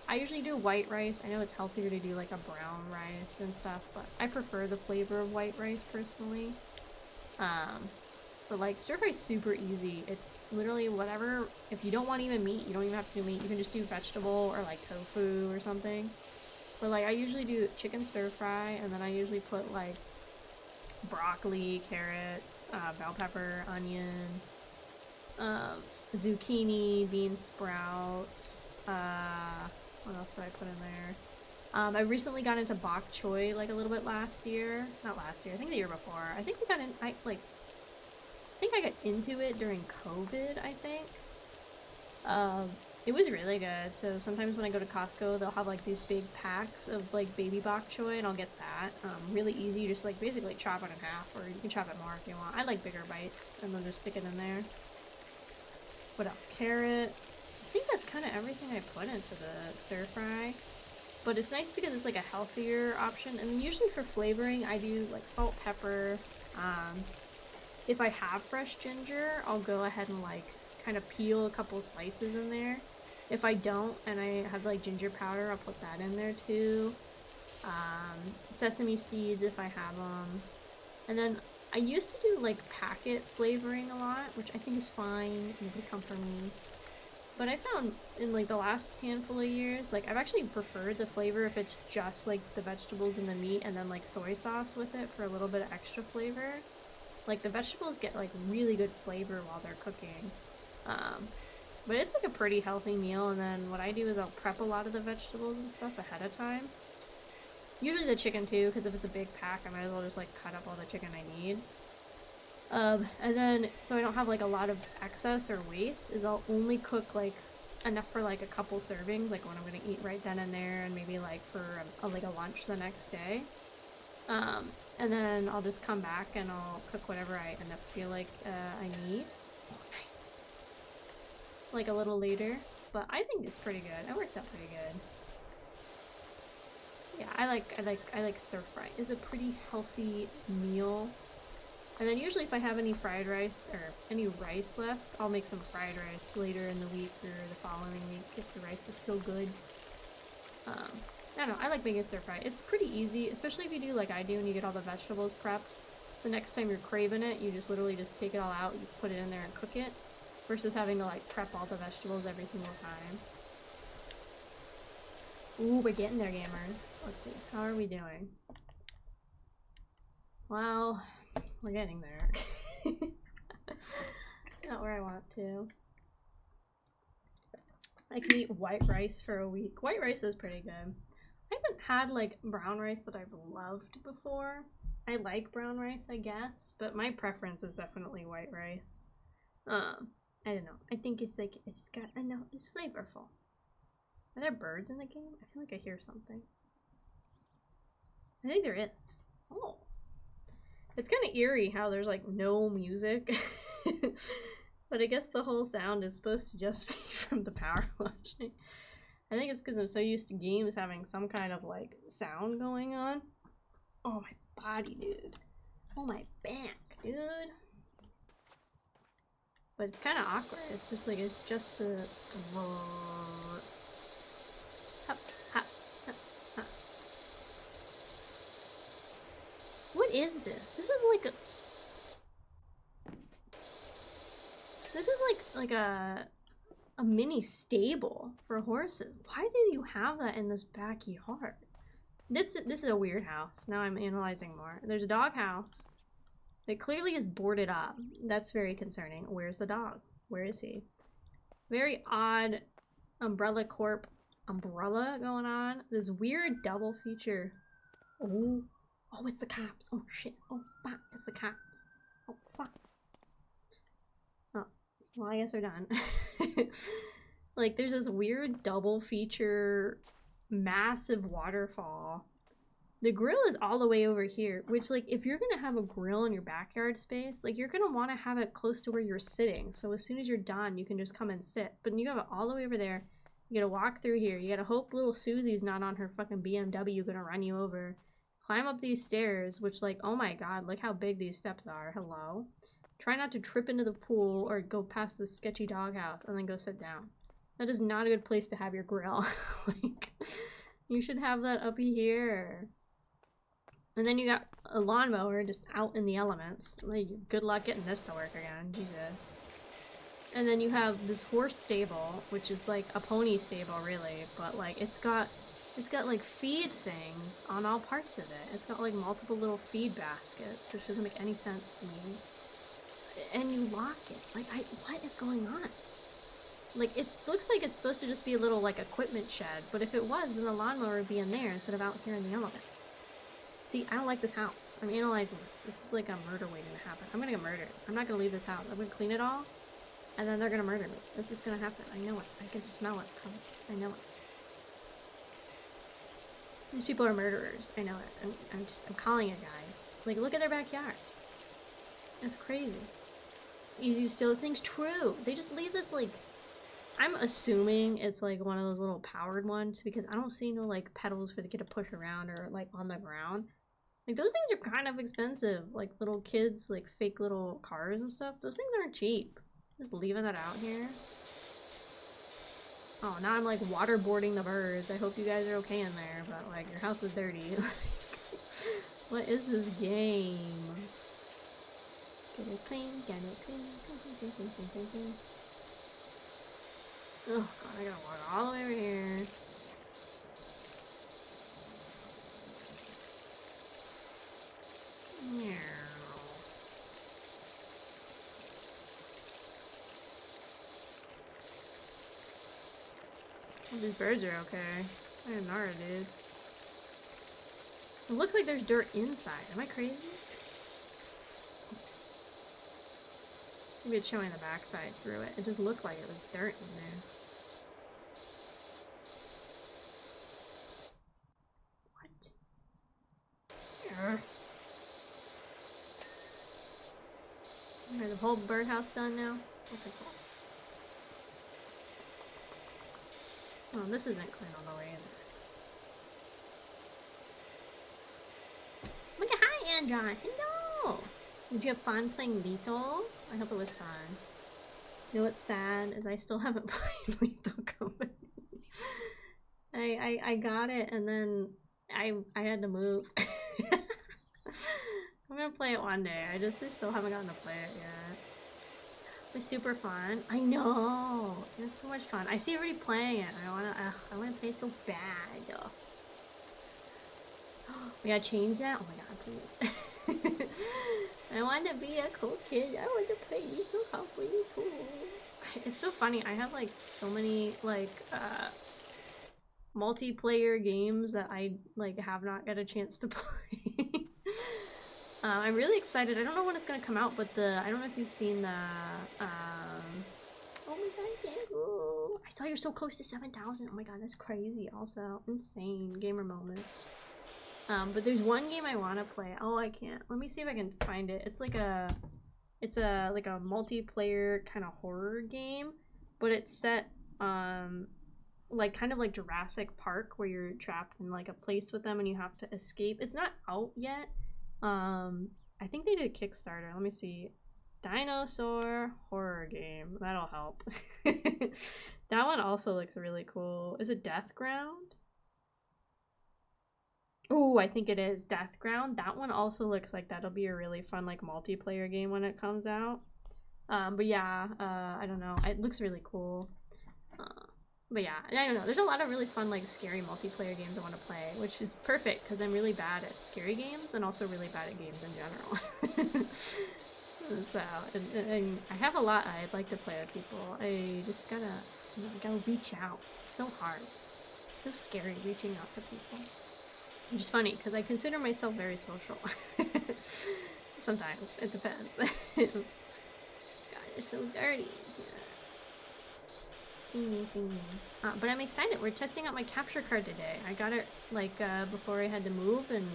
I usually do white rice. I know it's healthier to do like a brown rice and stuff, but I prefer the flavor of white rice personally. But like stir fry is super easy. It's literally whatever. If you don't want even meat, you don't even have to do meat. You can just do vegetable or like tofu or something. But like I usually do chicken stir fry, and then I usually put like broccoli, carrots, bell pepper, onion, zucchini, bean sprouts. What else did I put in there? I recently got into bok choy like a little bit last year. Not last year, I think the year before. I think I got into it during COVID, I think. It was really good. So sometimes when I go to Costco, they'll have like these big packs of like baby bok choy, and I'll get that. Really easy, you just like basically chop it in half, or you can chop it more if you want. I like bigger bites, and then just stick it in there. What else? Carrots. I think that's kind of everything I put into the stir fry. But it's nice because it's like a healthier option. And usually for flavoring, I do like salt, pepper. If I have fresh ginger, I'll go ahead and like kind of peel a couple slices in there. If I don't, and I have like ginger powder, I'll put that in there too. Sesame seeds if I have them. And then I used to do like packet flavoring a lot, which I think is fine and could come from me. But I found in like the last handful of years, like I've actually preferred the flavor if it's just like the vegetables and the meat and then like soy sauce with it for a little bit of extra flavor. Like the vegetables get like really good flavor while they're cooking. But it's like a pretty healthy meal, and then what I do is I'll prep a lot of the vegetables and stuff ahead of time. Usually the chicken too, because if it's a big pack, I might as well just like cut up all the chicken I need. And then, so I don't have like a lot of excess or waste, is I'll only cook like enough for like a couple servings, like when I'm gonna eat right then and there, and maybe like for like a lunch the next day. And then I'll just come back and I'll cook whatever I end up feel like I need. Oh, nice. Like a little later, but I think it's pretty good. It works out pretty good. Yeah, I like stir fry. It's a pretty healthy meal. And then usually if I have any fried rice or any rice left, I'll make some fried rice later in the week or the following week if the rice is still good. I don't know, I like making stir fry. It's pretty easy, especially if you do like I do and you get all the vegetables prepped. So next time you're craving it, you just literally just take it all out, you put it in there and cook it, versus having to like prep all the vegetables every single time. Ooh, we're getting there, gamers. Let's see, how are we doing? Well, we're getting there. Not where I want to. I can eat white rice for a week. White rice is pretty good. I haven't had like brown rice that I've loved before. I like brown rice, I guess, but my preference is definitely white rice. I don't know. I think it's like, it's got, I know, it's flavorful. Are there birds in the game? I feel like I hear something. I think there is. Oh. It's kind of eerie how there's like no music. But I guess the whole sound is supposed to just be from the power washing. I think it's because I'm so used to games having some kind of like sound going on. Oh, my body, dude. Oh, my back, dude. But it's kind of awkward. It's just like, it's just the... Hop, hop, hop, hop. What is this? This is like a... This is like a mini stable for horses. Why do you have that in this backyard? This is a weird house. Now I'm analyzing more. There's a dog house. It clearly is boarded up. That's very concerning. Where's the dog? Where is he? Very odd umbrella corp umbrella going on. This weird double feature. Oh, oh, it's the cops. Oh shit. Oh fuck, it's the cops. Oh fuck. Oh, well, I guess they're done. Like, there's this weird double feature, massive waterfall. The grill is all the way over here, which, like, if you're gonna have a grill in your backyard space, like, you're gonna want to have it close to where you're sitting. So as soon as you're done, you can just come and sit. But you have it all the way over there. You gotta walk through here. You gotta hope little Susie's not on her fucking BMW gonna run you over. Climb up these stairs, which, like, oh my god, look how big these steps are. Hello? Try not to trip into the pool or go past this sketchy doghouse and then go sit down. That is not a good place to have your grill. Like, you should have that up here. And then you got a lawnmower just out in the elements. Like, good luck getting this to work again. Jesus. And then you have this horse stable, which is like a pony stable, really. But, like, it's got like feed things on all parts of it. It's got like multiple little feed baskets, which doesn't make any sense to me. And you lock it. Like, what is going on? Like, it looks like it's supposed to just be a little, like, equipment shed, but if it was, then the lawnmower would be in there instead of out here in the elements. See, I don't like this house. I'm analyzing this. This is like a murder waiting to happen. I'm gonna get murdered. I'm not gonna leave this house. I'm gonna clean it all, and then they're gonna murder me. That's just gonna happen. I know it. I can smell it. I know it. These people are murderers. I know it. I'm calling it, guys. Like, look at their backyard. That's crazy. It's easy to steal things. True. They just leave this, like... I'm assuming it's like one of those little powered ones because I don't see no like pedals for the kid to push around or like on the ground. Like, those things are kind of expensive. Like, little kids, like fake little cars and stuff. Those things aren't cheap. Just leaving that out here. Oh, now I'm like waterboarding the birds. I hope you guys are okay in there, but like, your house is dirty. What is this game? Get it clean, get it clean, clean. Oh god, I gotta walk all the way over here. Meow. Well, these birds are okay. Sayonara, dudes. It looks like there's dirt inside. Am I crazy? Maybe it's showing the backside through it. It just looked like it was dirt in there. What? Alright, the whole birdhouse done now? Okay, cool. Oh, this isn't clean all the way either. Look at hi, Andron! Hello! Did you have fun playing Lethal? I hope it was fun. You know what's sad is I still haven't played Lethal Company. I got it and then I had to move. I'm gonna play it one day. I still haven't gotten to play it yet. It was super fun. I know. It's so much fun. I see everybody playing it. I wanna play it so bad. We gotta change that? Oh my god, please. I want to be a cool kid. I want to play Lethal Company too. It's so funny. I have like so many like multiplayer games that I like have not got a chance to play. I'm really excited. I don't know when it's gonna come out, but I don't know if you've seen the oh my god, Andrew. I saw you're so close to 7,000. Oh my god, that's crazy. Also insane gamer moment. But there's one game I want to play. Oh, I can't. Let me see if I can find it. It's like a multiplayer kind of horror game, but it's set like kind of like Jurassic Park, where you're trapped in like a place with them and you have to escape. It's not out yet. I think they did a Kickstarter. Let me see. Dinosaur horror game. That'll help. That one also looks really cool. Is it Death Ground? Oh, I think it is Death Ground. That one also looks like that'll be a really fun like multiplayer game when it comes out. But yeah, I don't know. It looks really cool. But yeah, I don't know. There's a lot of really fun like scary multiplayer games I want to play, which is perfect because I'm really bad at scary games and also really bad at games in general. So, and I have a lot I'd like to play with people. I just gotta reach out. It's so hard. It's so scary reaching out to people. Which is funny, because I consider myself very social. Sometimes. It depends. God, it's so dirty. But I'm excited. We're testing out my capture card today. I got it, like, before I had to move, and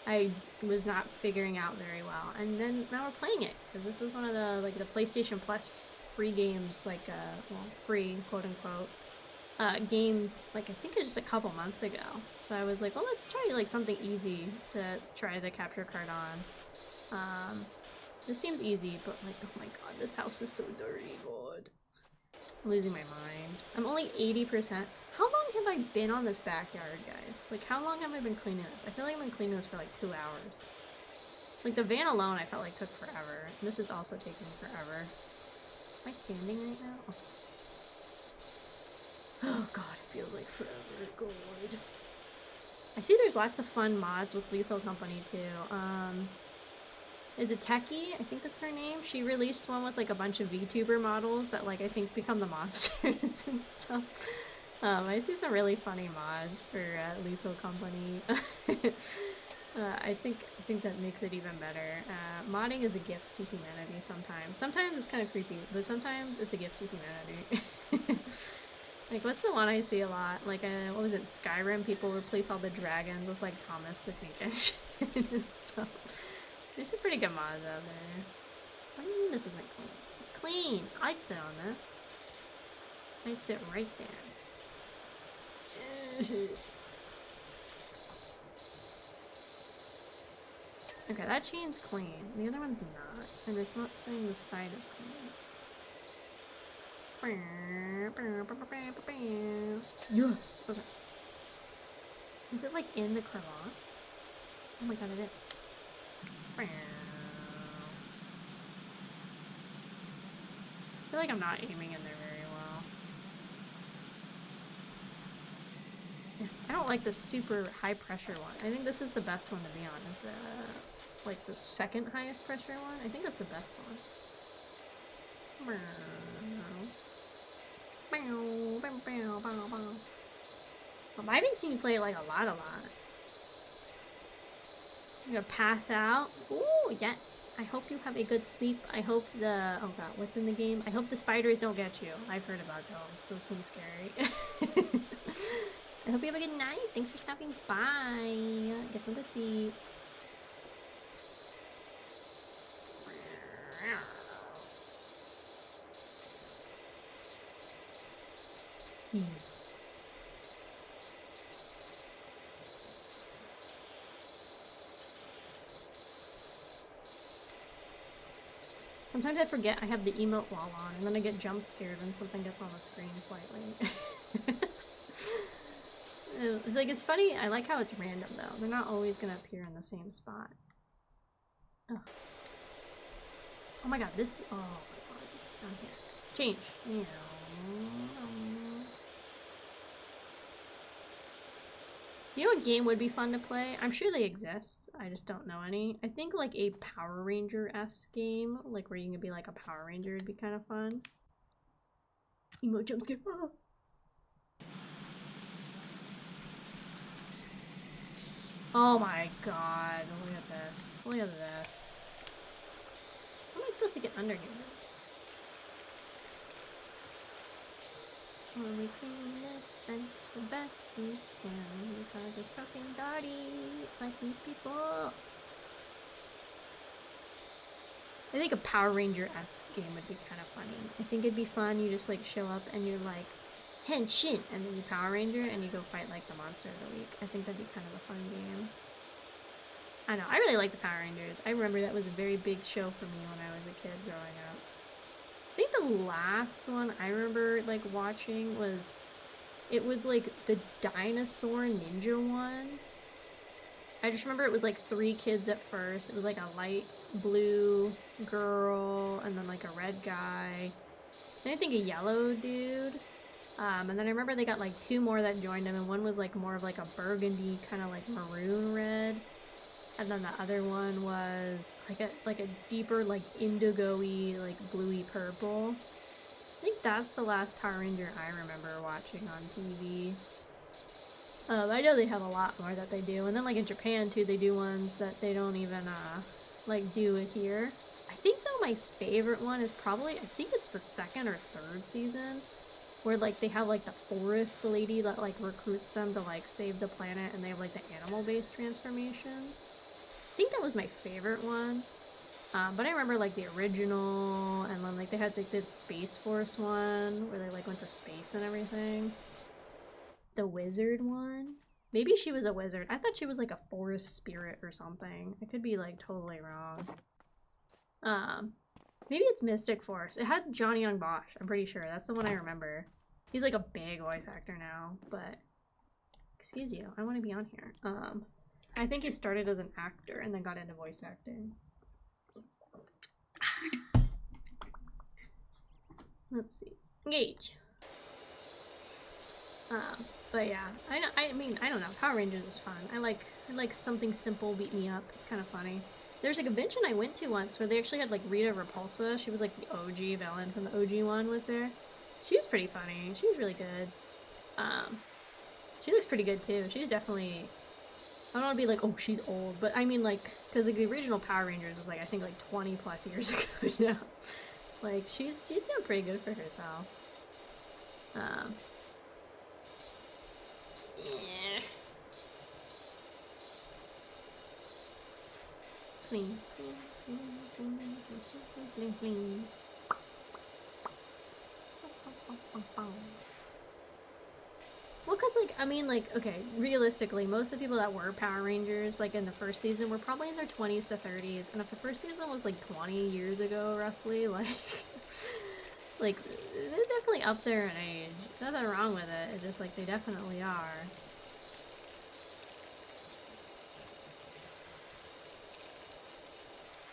I was not figuring out very well. And then now we're playing it, because this is one of the, like, the PlayStation Plus free games, like, well, free, quote-unquote. Games, like I think it was just a couple months ago. So I was like, well, let's try like something easy to try the capture card on. This seems easy, but like, oh my god, this house is so dirty, god. I'm losing my mind. I'm only 80%. How long have I been on this backyard, guys? Like, how long have I been cleaning this? I feel like I've been cleaning this for like 2 hours. Like, the van alone I felt like took forever. And this is also taking forever. Am I standing right now? Oh. Oh god, it feels like forever. God. I see there's lots of fun mods with Lethal Company too. Is it Techie? I think that's her name. She released one with like a bunch of VTuber models that like I think become the monsters and stuff. I see some really funny mods for Lethal Company. I think that makes it even better. Modding is a gift to humanity sometimes. Sometimes it's kind of creepy, but sometimes it's a gift to humanity. Like, what's the one I see a lot? Like, what was it, Skyrim? People replace all the dragons with, like, Thomas the Tank Engine and stuff. There's some pretty good mods out there. What do you mean this isn't clean? It's clean! I'd sit on this. I'd sit right there. Okay, that chain's clean. The other one's not. And it's not saying the side is clean. Yes! Okay. Is it like in the cravat? Oh my god, it is. I feel like I'm not aiming in there very well. Yeah, I don't like the super high pressure one. I think this is the best one, to be honest. Like the second highest pressure one. I think that's the best one. I've been seeing you play it like a lot. I'm gonna pass out. Ooh, yes. I hope you have a good sleep. I hope the, oh god, what's in the game? I hope the spiders don't get you. I've heard about those. Those seem scary. I hope you have a good night. Thanks for stopping by. Get some to sleep. Sometimes I forget I have the emote wall on, and then I get jump scared when something gets on the screen slightly. It's like, it's funny, I like how it's random though. They're not always gonna appear in the same spot. Oh, oh my god, this, oh my god, it's down here. Change. You know what game would be fun to play? I'm sure they exist. I just don't know any. I think like a Power Ranger-esque game, like where you can be like a Power Ranger, would be kind of fun. Emo jump scare. Oh. Oh my god, look at this. Look at this. How am I supposed to get under here? When we clean this bench the best we can, because it's fucking dirty like these people. I think a Power Ranger-esque game would be kind of funny. I think it'd be fun, you just like show up and you're like, Henshin! And then you Power Ranger and you go fight like the monster of the week. I think that'd be kind of a fun game. I know, I really like the Power Rangers. I remember that was a very big show for me when I was a kid growing up. I think the last one I remember like watching was, it was like the dinosaur ninja one. I just remember it was like 3 kids at first. It was like a light blue girl and then like a red guy. And I think a yellow dude. And then I remember they got like 2 more that joined them, and one was like more of like a burgundy kind of like maroon red. And then the other one was like a deeper like indigo-y like bluey purple. I think that's the last Power Ranger I remember watching on TV. I know they have a lot more that they do, and then like in Japan too, they do ones that they don't even like do here. I think though my favorite one is probably, I think it's the 2nd or 3rd season, where like they have like the forest lady that like recruits them to like save the planet, and they have like the animal-based transformations. I think that was my favorite one. But I remember like the original, and then like they had like the Space Force one where they like went to space and everything. The wizard one? Maybe she was a wizard. I thought she was like a forest spirit or something. I could be like totally wrong. Maybe it's Mystic Force. It had Johnny Young Bosch, I'm pretty sure. That's the one I remember. He's like a big voice actor now, but excuse you, I want to be on here. I think he started as an actor and then got into voice acting. Let's see. Engage. But yeah, I mean, I don't know. Power Rangers is fun. I like something simple beat me up. It's kind of funny. There's a convention I went to once where they actually had like Rita Repulsa. She was like the OG villain from the OG one was there. She was pretty funny. She was really good. She looks pretty good too. She's definitely, I don't want to be like, oh, she's old, but I mean like, because like the original Power Rangers was like, I think like 20 plus years ago now. Like she's doing pretty good for herself. Yeah. Clean, clean, clean, clean, clean, clean, clean. Well, cause like, I mean like, okay, realistically, most of the people that were Power Rangers, like in the first season, were probably in their 20s to 30s, and if the first season was like 20 years ago, roughly, like, like, they're definitely up there in age. Nothing wrong with it, it's just like, they definitely are.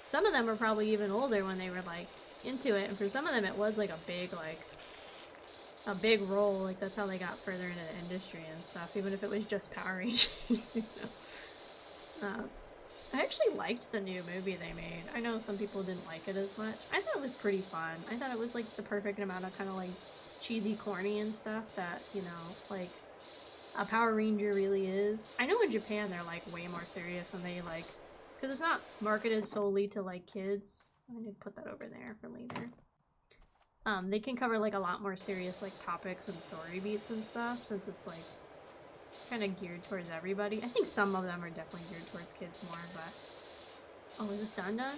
Some of them were probably even older when they were like into it, and for some of them it was like a big role, like that's how they got further into the industry and stuff, even if it was just Power Rangers, you know? I actually liked the new movie they made. I know some people didn't like it as much. I thought it was pretty fun. I thought it was like the perfect amount of kind of like cheesy, corny and stuff that, you know, like a Power Ranger really is. I know in Japan they're like way more serious, and they like, because it's not marketed solely to like kids. I'm gonna put that over there for later. They can cover like a lot more serious like topics and story beats and stuff, since it's like kind of geared towards everybody. I think some of them are definitely geared towards kids more, but oh, is this done? Wow.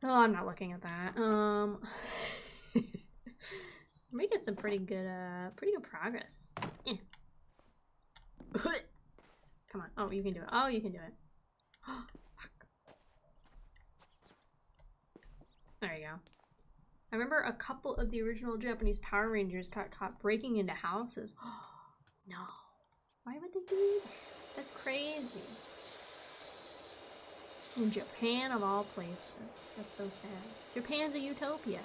Oh, I'm not looking at that. We're making some pretty good progress. Eh. Come on. Oh, you can do it. Oh, you can do it. Fuck. There you go. I remember a couple of the original Japanese Power Rangers got caught breaking into houses. No. Why would they do that? That's crazy. In Japan, of all places. That's so sad. Japan's a utopia.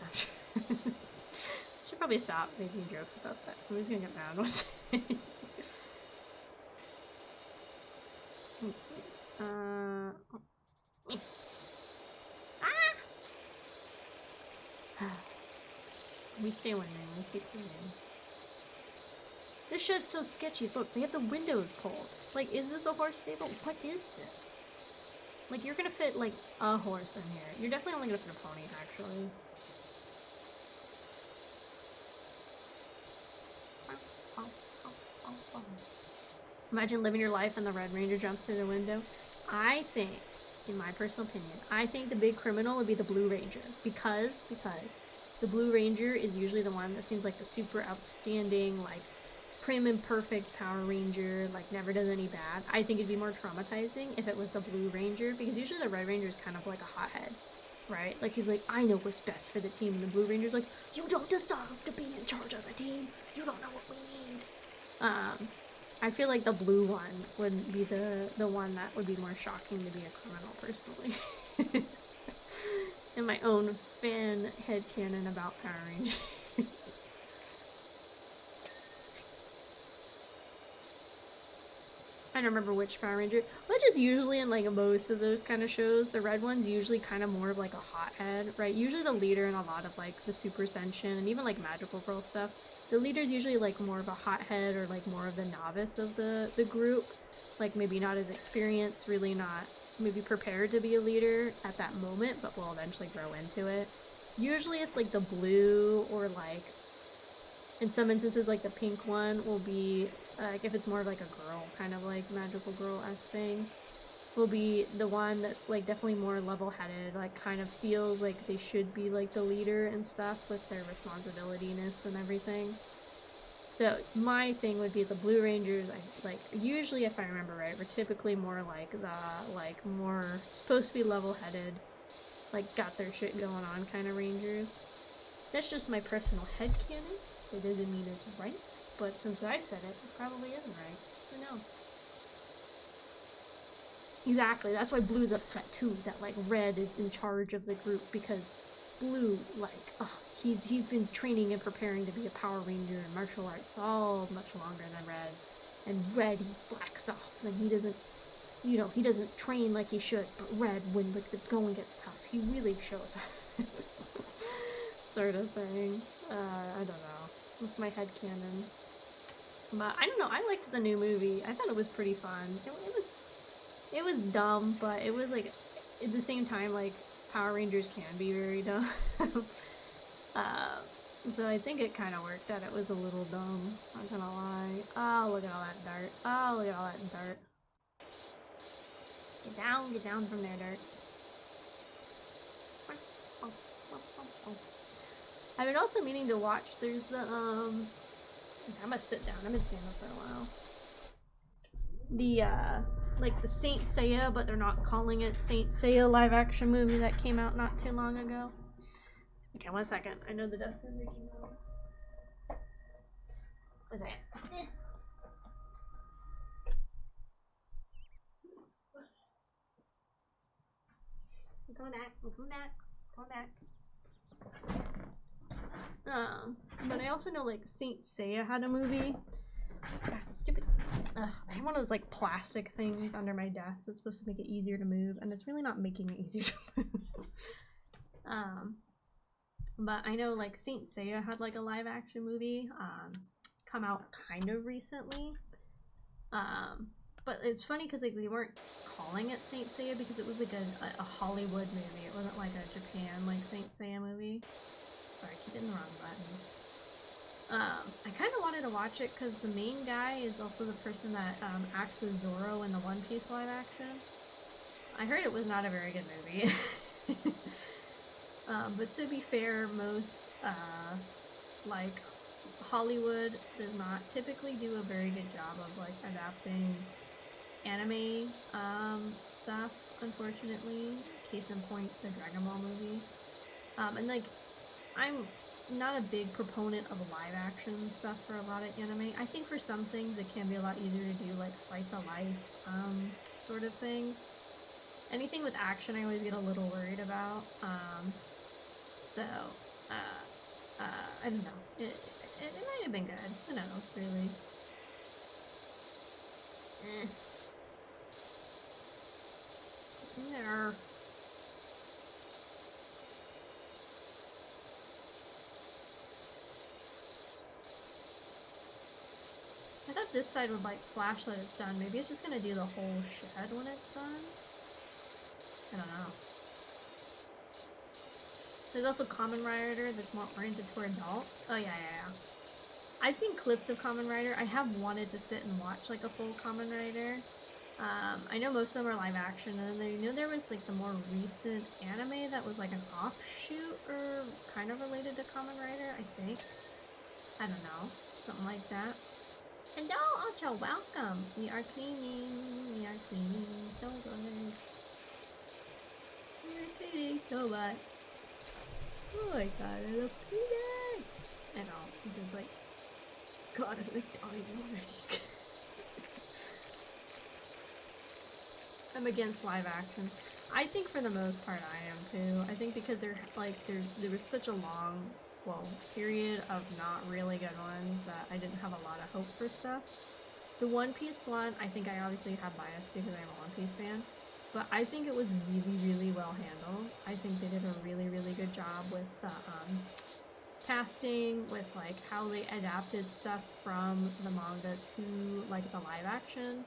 Should probably stop making jokes about that. Somebody's gonna get mad. Let's see. We stay winning. We keep winning. This shed's so sketchy. Look, they have the windows pulled. Like, is this a horse stable? What is this? Like, you're gonna fit, like, a horse in here. You're definitely only gonna fit a pony, actually. Imagine living your life and the Red Ranger jumps through the window. I think, in my personal opinion, I think the big criminal would be the Blue Ranger. Because the Blue Ranger is usually the one that seems like the super outstanding, like, prim and perfect Power Ranger, like, never does any bad. I think it'd be more traumatizing if it was the Blue Ranger, because usually the Red Ranger is kind of like a hothead, right? Like, he's like, I know what's best for the team, and the Blue Ranger's like, you don't deserve to be in charge of the team. You don't know what we need. I feel like the blue one would be the one that would be more shocking to be a criminal, personally. In my own fan headcanon about Power Rangers. I don't remember which Power Ranger, which is usually in like most of those kind of shows. The red one's usually kind of more of like a hothead, right? Usually the leader in a lot of like the Super Senshin and even like Magical Girl stuff. The leader's usually like more of a hothead or like more of the novice of the group. Like maybe not as experienced, really not maybe prepared to be a leader at that moment, but will eventually grow into it. Usually it's like the blue or like, in some instances like the pink one will be, like if it's more of like a girl, kind of like Magical Girl-esque thing, will be the one that's like definitely more level-headed, like kind of feels like they should be like the leader and stuff with their responsibility-ness and everything. So my thing would be the Blue Rangers, like usually if I remember right, we're typically more like the like more supposed to be level-headed, like got their shit going on kind of Rangers. That's just my personal headcanon. It doesn't mean it's right, but since I said it, it probably isn't right. Who knows? Exactly, that's why Blue's upset too, that like Red is in charge of the group, because Blue, like, he's been training and preparing to be a Power Ranger in martial arts all much longer than Red. And Red, he slacks off, and he doesn't, you know, he doesn't train like he should, but Red, when like the going gets tough, he really shows up. Sort of thing. I don't know. That's my headcanon. But I don't know, I liked the new movie. I thought it was pretty fun. It was dumb, but it was like, at the same time, like, Power Rangers can be very dumb. So I think it kind of worked that it was a little dumb, not gonna lie. Oh, look at all that dirt. Oh, look at all that dirt. Get down from there, dirt. I've been also meaning to watch, there's the, I'm gonna sit down, I've been standing up for a while. The, like the Saint Seiya, but they're not calling it Saint Seiya live action movie that came out not too long ago. Okay, 1 second. I know the dust is making noise. 1 second. I'm coming back. I'm coming back. Coming back. But I also know like Saint Seiya had a movie. God, stupid. Ugh, I have one of those like plastic things under my desk that's supposed to make it easier to move, and it's really not making it easier to move. But I know like Saint Seiya had like a live action movie come out kind of recently. But it's funny because like they weren't calling it Saint Seiya because it was like a Hollywood movie. It wasn't like a Japan like Saint Seiya movie. Sorry, I keep hitting the wrong button. I kind of wanted to watch it because the main guy is also the person that acts as Zoro in the One Piece live action. I heard it was not a very good movie. But to be fair, most like Hollywood does not typically do a very good job of like adapting anime stuff, unfortunately. Case in point, the Dragon Ball movie. And like, I'm not a big proponent of live action stuff for a lot of anime. I think for some things it can be a lot easier to do like slice of life sort of things. Anything with action I always get a little worried about. I don't know. It might have been good. Who knows, really. There. I thought this side would like flash that it's done. Maybe it's just gonna do the whole shed when it's done. I don't know. There's also Kamen Rider that's more oriented toward adults. Oh yeah. I've seen clips of Kamen Rider. I have wanted to sit and watch like a full Kamen Rider. I know most of them are live action, and then there was like the more recent anime that was like an offshoot or kind of related to Kamen Rider, I think. I don't know. Something like that. And oh, Ultra, welcome! We are cleaning so good. We're cleaning so much. Oh my god, I love cleaning! I know, because like, god, I'm like dying already. I'm against live action. I think for the most part I am too. I think because there was such a long, period of not really good ones that I didn't have a lot of hope for stuff. The One Piece one, I think I obviously have bias because I'm a One Piece fan, but I think it was really, really well handled. I think they did a really, really good job with the casting, with like how they adapted stuff from the manga to like the live action.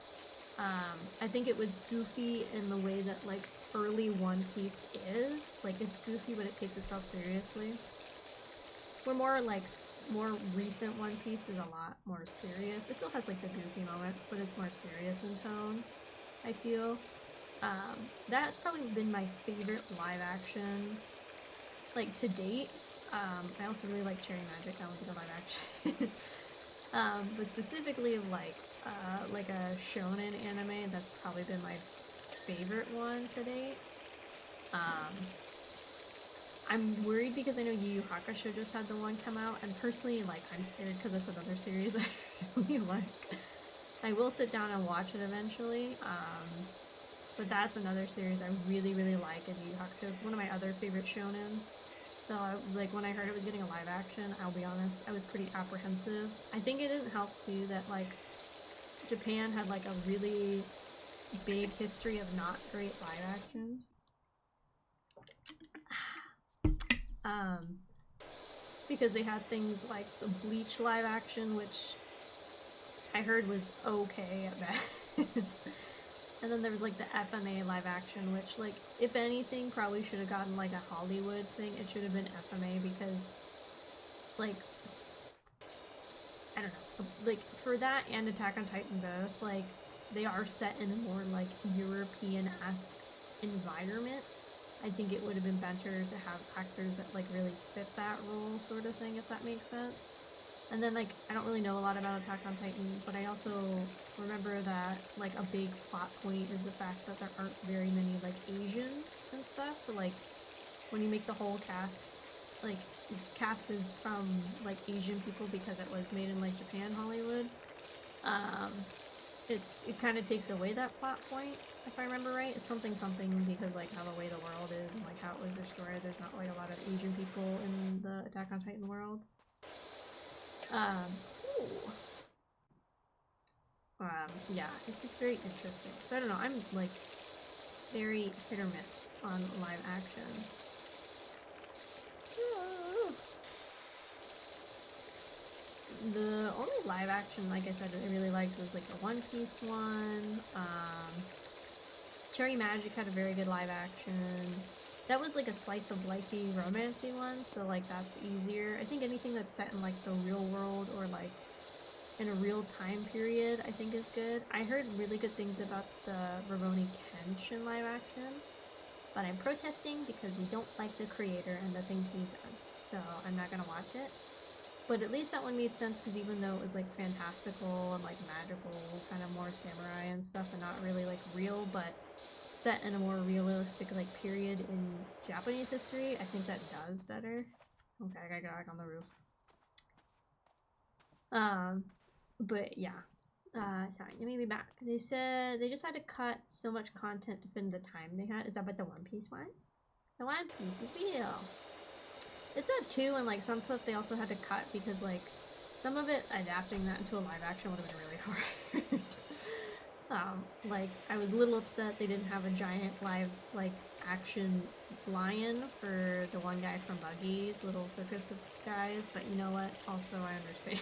I think it was goofy in the way that like early One Piece is. Like it's goofy but it takes itself seriously. Where more recent One Piece is a lot more serious. It still has like the goofy moments, but it's more serious in tone, I feel. That's probably been my favorite live action like to date. I also really like Cherry Magic. That would be the live action. But specifically of like a shonen anime, that's probably been my favorite one to date. I'm worried because I know Yu Yu Hakusho just had the one come out, and personally, like, I'm scared because it's another series I really like. I will sit down and watch it eventually, but that's another series I really, really like, is Yu Yu Hakusho. It's one of my other favorite shonens. So, when I heard it was getting a live action, I'll be honest, I was pretty apprehensive. I think it didn't help, too, that, like, Japan had, like, a really big history of not great live actions. Because they had things like the Bleach live action, which I heard was okay at best. And then there was like the FMA live action, which, like, if anything, probably should have gotten like a Hollywood thing. It should have been FMA because, like, I don't know, like, for that and Attack on Titan both, like, they are set in a more like European-esque environment. I think it would have been better to have actors that like really fit that role, sort of thing, if that makes sense. And then, like, I don't really know a lot about Attack on Titan, but I also remember that, like, a big plot point is the fact that there aren't very many, like, Asians and stuff. So, like, when you make the whole cast, like, this cast is from, like, Asian people because it was made in, like, Japan, Hollywood. It kind of takes away that plot point, if I remember right. It's something because, like, how the way the world is and, like, how it was destroyed. There's not, like, a lot of Asian people in the Attack on Titan world. Yeah, it's just very interesting. So I don't know, I'm like very hit or miss on live action. The only live action, like I said, I really liked was like a One Piece one. Cherry Magic had a very good live action. That was like a slice of lifey romancy one, so like that's easier. I think anything that's set in like the real world or like in a real time period, I think is good. I heard really good things about the Rurouni Kenshin live action, but I'm protesting because we don't like the creator and the things he's done, so I'm not gonna watch it. But at least that one made sense because even though it was like fantastical and like magical, kind of more samurai and stuff, and not really like real, but set in a more realistic like period in Japanese history, I think that does better. Okay, I gotta get back on the roof. But yeah. Sorry, let me be back. They said they just had to cut so much content to fit in the time they had. Is that about the One Piece one? The One Piece is real. It's that too, and like some stuff they also had to cut because like some of it adapting that into a live action would have been really hard. Like I was a little upset they didn't have a giant live like action lion for the one guy from Buggy's little circus of guys, but you know what? Also I understand.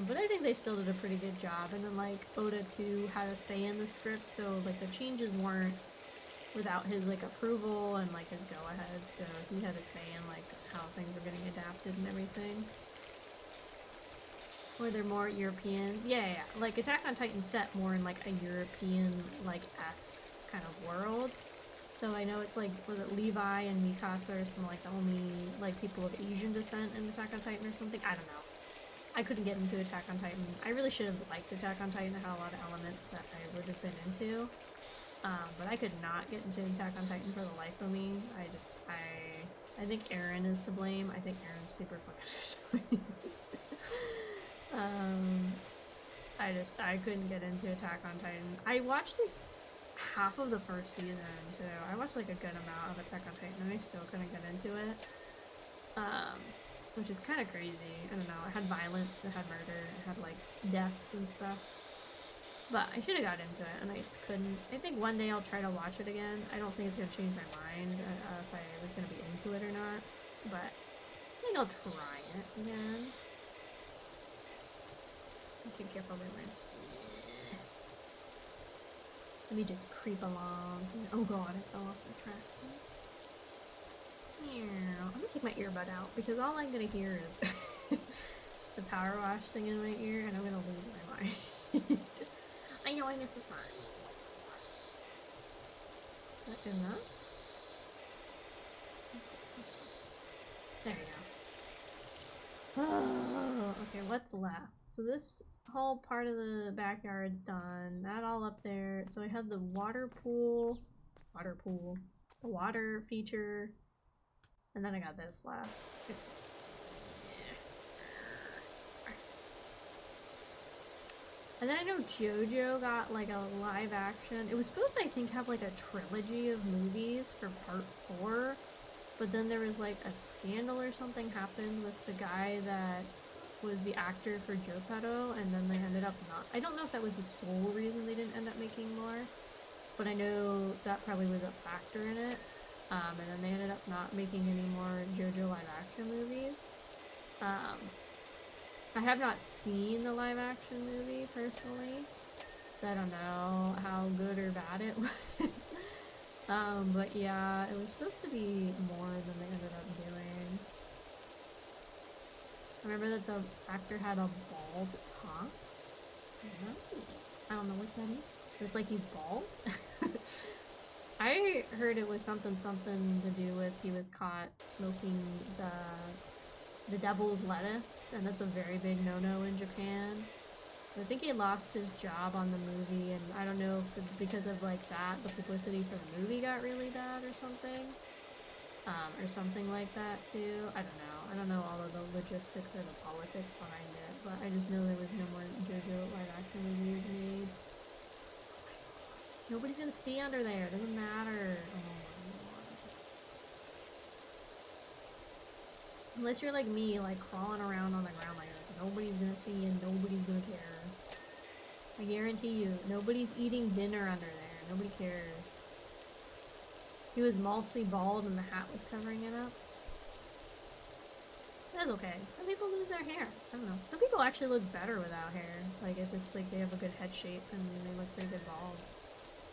But I think they still did a pretty good job, and then like Oda too had a say in the script, so like the changes weren't without his like approval and like his go-ahead, so he had a say in like how things were getting adapted and everything. Were there more Europeans? Yeah. Like Attack on Titan set more in like a European like esque kind of world. So I know it's like, was it Levi and Mikasa or some like the only like people of Asian descent in Attack on Titan or something? I don't know. I couldn't get into Attack on Titan. I really should have liked Attack on Titan. It had a lot of elements that I would have been into. But I could not get into Attack on Titan for the life of me. I think Eren is to blame. I think Eren's super fucking I couldn't get into Attack on Titan. I watched like half of the first season too. I watched like a good amount of Attack on Titan and I still couldn't get into it. Which is kind of crazy. I don't know. It had violence, it had murder, it had like deaths and stuff. But I should have got into it, and I just couldn't. I think one day I'll try to watch it again. I don't think it's going to change my mind if I was going to be into it or not. But I think I'll try it again. Okay, careful, Rimers. Let me just creep along. Oh god, I fell off the track. I'm going to take my earbud out, because all I'm going to hear is the Powerwash thing in my ear, and I'm going to lose my mind. I know I missed a spot. Is that good enough? There we go. Oh, okay, what's left? So this whole part of the backyard's done. That all up there. So I have the water pool, the water feature, and then I got this left. And then I know JoJo got like a live action. It was supposed to, I think, have like a trilogy of movies for part 4. But then there was like a scandal or something happened with the guy that was the actor for Jotaro. And then they ended up not. I don't know if that was the sole reason they didn't end up making more. But I know that probably was a factor in it. And then they ended up not making any more JoJo live action movies. I have not seen the live action movie personally, so I don't know how good or bad it was. But yeah, it was supposed to be more than they ended up doing. Remember that the actor had a bald top? I don't know what that is. It's like he's bald? I heard it was something to do with he was caught smoking the devil's lettuce, and that's a very big no-no in Japan. So I think he lost his job on the movie, and I don't know if because of like that, the publicity for the movie got really bad or something. Or something like that too. I don't know all of the logistics or the politics behind it, but I just know there was no more JoJo live action movies made. Nobody's gonna see under there, it doesn't matter. Oh my god. Unless you're like me, like crawling around on the ground like that, nobody's gonna see and nobody's gonna care. I guarantee you, nobody's eating dinner under there, nobody cares. He was mostly bald and the hat was covering it up. That's okay. Some people lose their hair. I don't know. Some people actually look better without hair. Like, it's just like they have a good head shape and they look pretty good bald.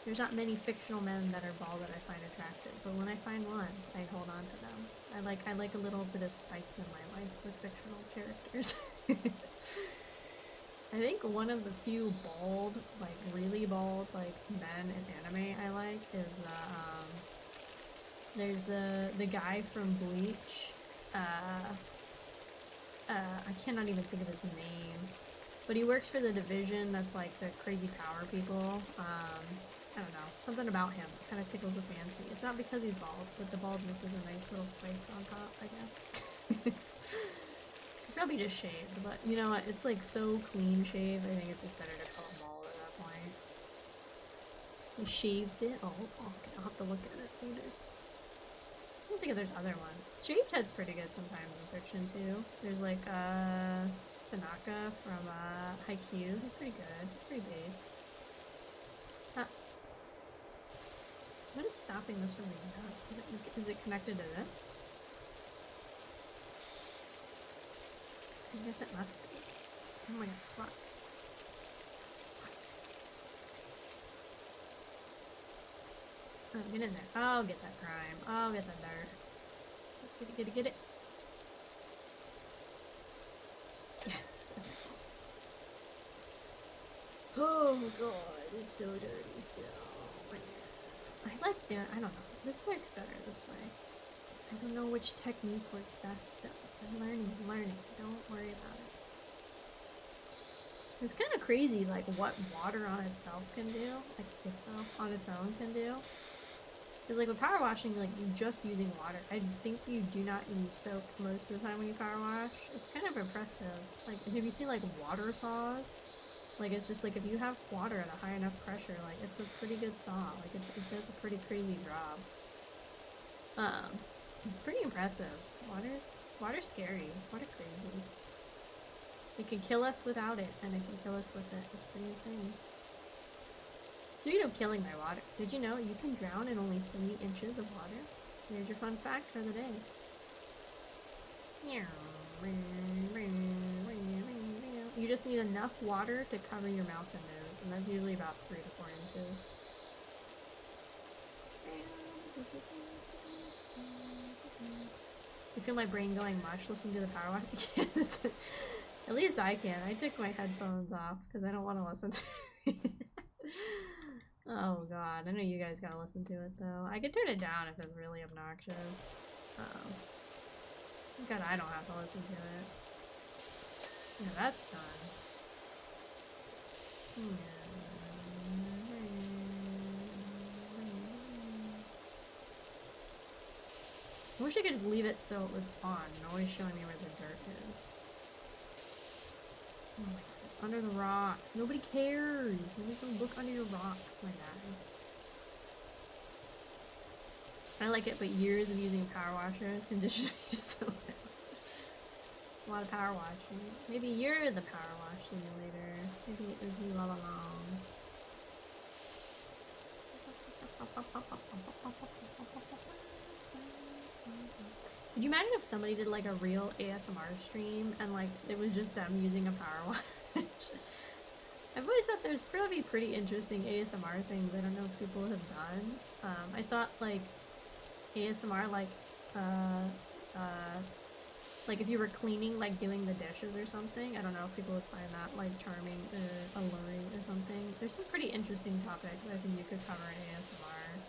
There's not many fictional men that are bald that I find attractive, but when I find one, I hold on to them. I like a little bit of spice in my life with fictional characters. I think one of the few bald, like really bald, like men in anime I like is there's the guy from Bleach. I cannot even think of his name, but he works for the division that's like the crazy power people. I don't know, something about him kind of tickles the fancy. It's not because he's bald, but the baldness is a nice little spice on top, I guess. Probably just shaved, but you know what? It's like so clean shaved. I think it's just better to call him bald at that point. He shaved it. Oh, okay. I'll have to look at it later. I don't think there's other ones. Shaved head's pretty good sometimes in fiction too. There's like Tanaka from Haikyuu. He's pretty good. He's pretty base. What is stopping this from being done? Is it connected to this? I guess it must be. Oh my god, swap. Oh, get in there. I'll get that crime. I'll get that dirt. Get it, get it, get it. Yes. Oh god, it's so dirty still. I like doing, I don't know. This works better this way. I don't know which technique works best still. I'm learning. Don't worry about it. It's kind of crazy, like, what water on itself can do. Like, itself on its own can do. Because, like, with power washing, like, you're just using water. I think you do not use soap most of the time when you power wash. It's kind of impressive. Like, have you seen, like, water saws? Like, it's just, like, if you have water at a high enough pressure, like, it's a pretty good saw. Like, it does a pretty crazy job. It's pretty impressive. Water's scary. Water crazy. It can kill us without it, and it can kill us with it. It's pretty insane. Speaking of killing by water, did you know you can drown in only 3 inches of water? Here's your fun fact for the day. You just need enough water to cover your mouth and nose, and that's usually about 3 to 4 inches. You feel my brain going mush listening to the power wash? At least I can. I took my headphones off because I don't want to listen to it. Oh god, I know you guys gotta listen to it though. I could turn it down if it's really obnoxious. Thank god I don't have to listen to it. Yeah, that's done. I wish I could just leave it so it was on and always showing me where the dirt is. Oh my god, it's under the rocks. Nobody cares. Nobody's gonna look under your rocks, my guy. I like it, but years of using power washers conditioned me to so bad. A lot of power washing. Maybe you're the power wash simulator. Maybe it was you all along. Could you imagine if somebody did like a real ASMR stream and like it was just them using a power wash? I've always thought there's probably pretty interesting ASMR things I don't know if people have done. I thought like ASMR like if you were cleaning, like doing the dishes or something. I don't know if people would find that like charming or alluring or something. There's some pretty interesting topics I think you could cover in ASMR.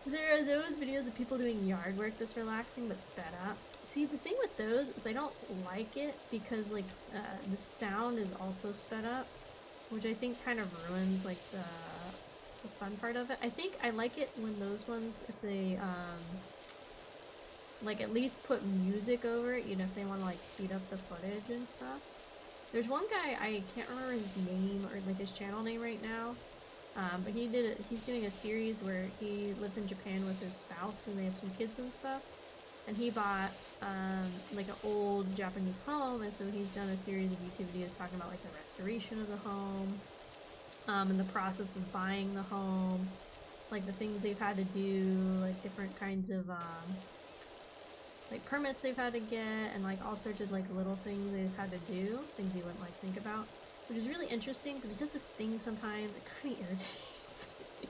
There are those videos of people doing yard work that's relaxing but sped up. See, the thing with those is I don't like it because like the sound is also sped up, which I think kind of ruins like the fun part of it. I think I like it when those ones, if they like at least put music over it, you know, if they want to like speed up the footage and stuff. There's one guy, I can't remember his name or like his channel name right now, But he's doing a series where he lives in Japan with his spouse and they have some kids and stuff. And he bought like an old Japanese home, and so he's done a series of YouTube videos talking about like the restoration of the home, and the process of buying the home, like the things they've had to do, like different kinds of like permits they've had to get, and like all sorts of like little things they've had to do, things you wouldn't like think about, which is really interesting because it does this thing sometimes that kind of irritates me,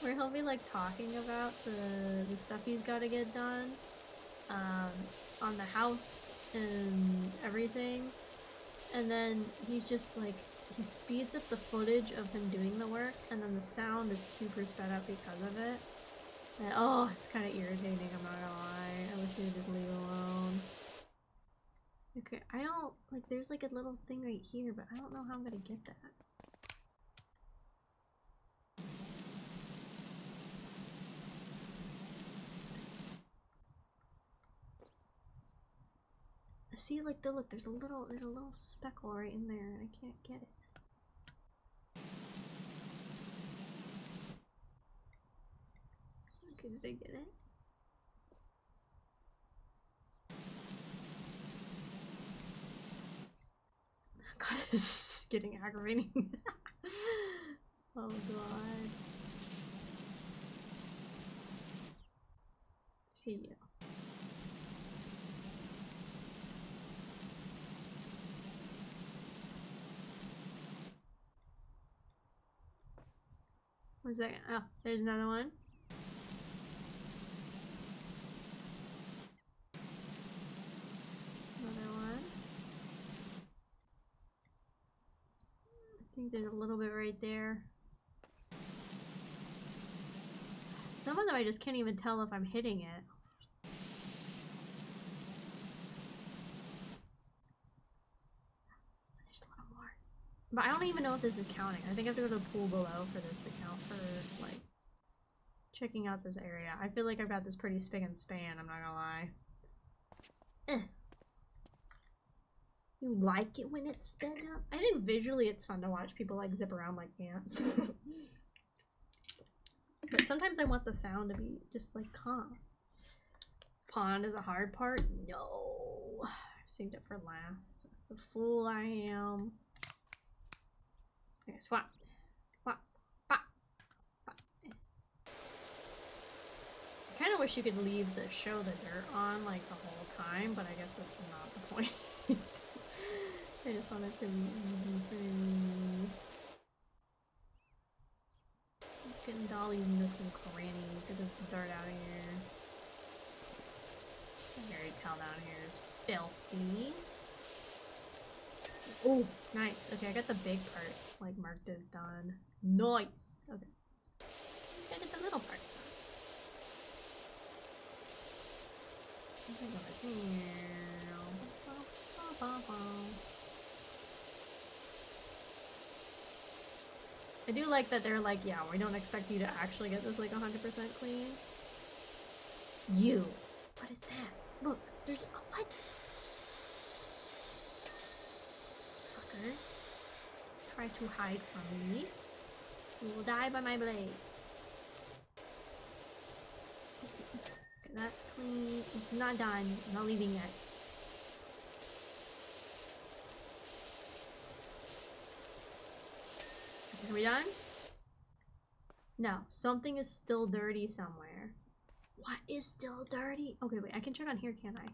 where he'll be like talking about the stuff he's got to get done on the house and everything, and then he's just like, he speeds up the footage of him doing the work, and then the sound is super sped up because of it. And oh, it's kind of irritating, I'm not gonna lie. I wish he would just leave it alone. Okay, I don't, like, there's like a little thing right here, but I don't know how I'm gonna get that. See, like, look, there's a little speckle right in there, and I can't get it. Okay, did I get it? God, this is getting aggravating. Oh god. See you. One second. Oh, there's another one. Another one. I think there's a little bit right there. Some of them I just can't even tell if I'm hitting it. There's a little more. But I don't even know if this is counting. I think I have to go to the pool below for this to count for, like, checking out this area. I feel like I've got this pretty spick and span, I'm not gonna lie. You like it when it's sped up? I think visually it's fun to watch people like zip around like ants. But sometimes I want the sound to be just like calm. Pond is the hard part? No. I've saved it for last. That's a fool I am. Okay, swap. Swap. Pop. Pop. I kind of wish you could leave the show the dirt on like the whole time, but I guess that's not the point. I just want it to be easy for me. Just getting Dolly's nooks and crannies. Get this dirt out of here. I can already tell down here is filthy. Oh, nice. Okay, I got the big part like marked as done. Nice. Okay. Just gotta get the little part done. I'm gonna go here. I do like that they're like, yeah, we don't expect you to actually get this like 100% clean. You. What is that? Look, there's a what? Fucker. Try to hide from me. You will die by my blade. Okay, that's clean. It's not done. I'm not leaving yet. Are we done? No, something is still dirty somewhere. What is still dirty? Okay, wait, I can check on here, can't I?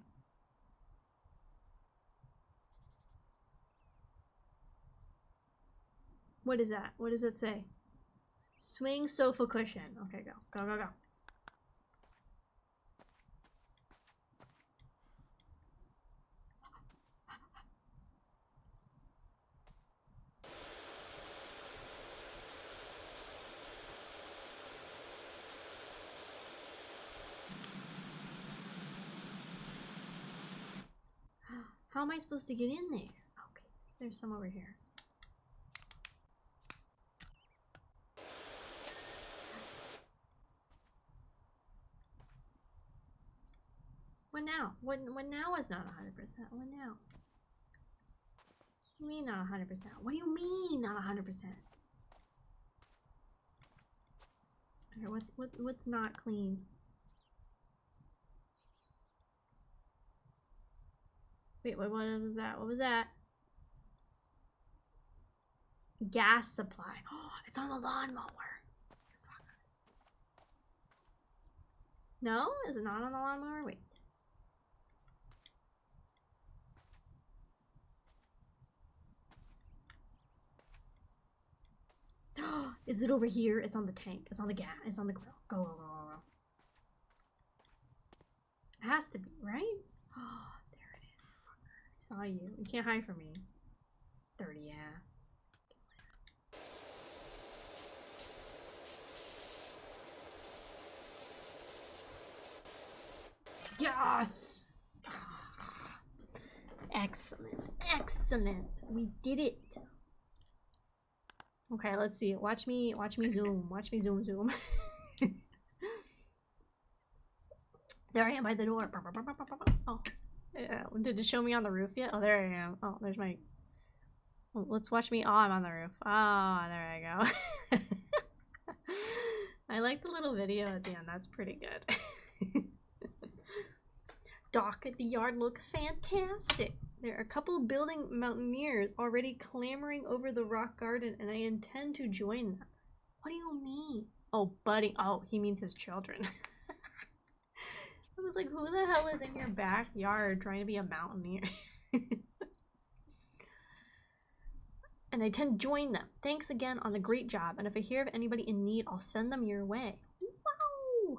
What is that? What does it say? Swing sofa cushion. Okay, go. Go, go, go. How am I supposed to get in there? Okay, there's some over here. What now? What now is not 100%? What now? What do you mean not 100%? What do you mean not 100%? Okay, what's not clean? Wait, what was that? What was that? Gas supply. Oh, it's on the lawnmower. Fuck. No? Is it not on the lawnmower? Wait. Is it over here? It's on the tank. It's on the gas. It's on the grill. Go, go, go, go. It has to be, right? Oh, there it is. I saw you. You can't hide from me. Dirty ass. Yes! Excellent. Excellent. We did it. Okay, let's see. Watch me zoom. Watch me zoom. There I am by the door. Oh, yeah. Did it show me on the roof yet? Oh, there I am. Oh, there's my. Oh, let's watch me. Oh, I'm on the roof. Oh, there I go. I like the little video at the end. That's pretty good. Dock at the yard looks fantastic. There are a couple of building mountaineers already clamoring over the rock garden, and I intend to join them. What do you mean? Oh, buddy. Oh, he means his children. I was like, who the hell is in your backyard trying to be a mountaineer? And I intend to join them. Thanks again on the great job, and if I hear of anybody in need, I'll send them your way. Wow!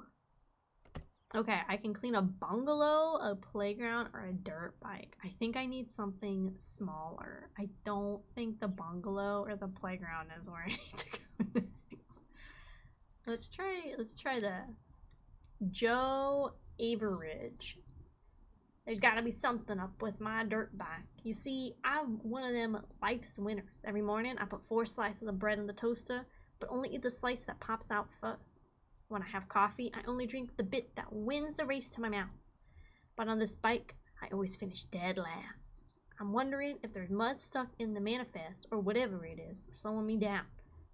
Okay, I can clean a bungalow, a playground, or a dirt bike. I think I need something smaller. I don't think the bungalow or the playground is where I need to go next. Let's try this. Joe Averidge. There's gotta be something up with my dirt bike. You see, I'm one of them life's winners. Every morning I put 4 slices of bread in the toaster, but only eat the slice that pops out first. When I have coffee, I only drink the bit that wins the race to my mouth. But on this bike, I always finish dead last. I'm wondering if there's mud stuck in the manifest or whatever it is, slowing me down.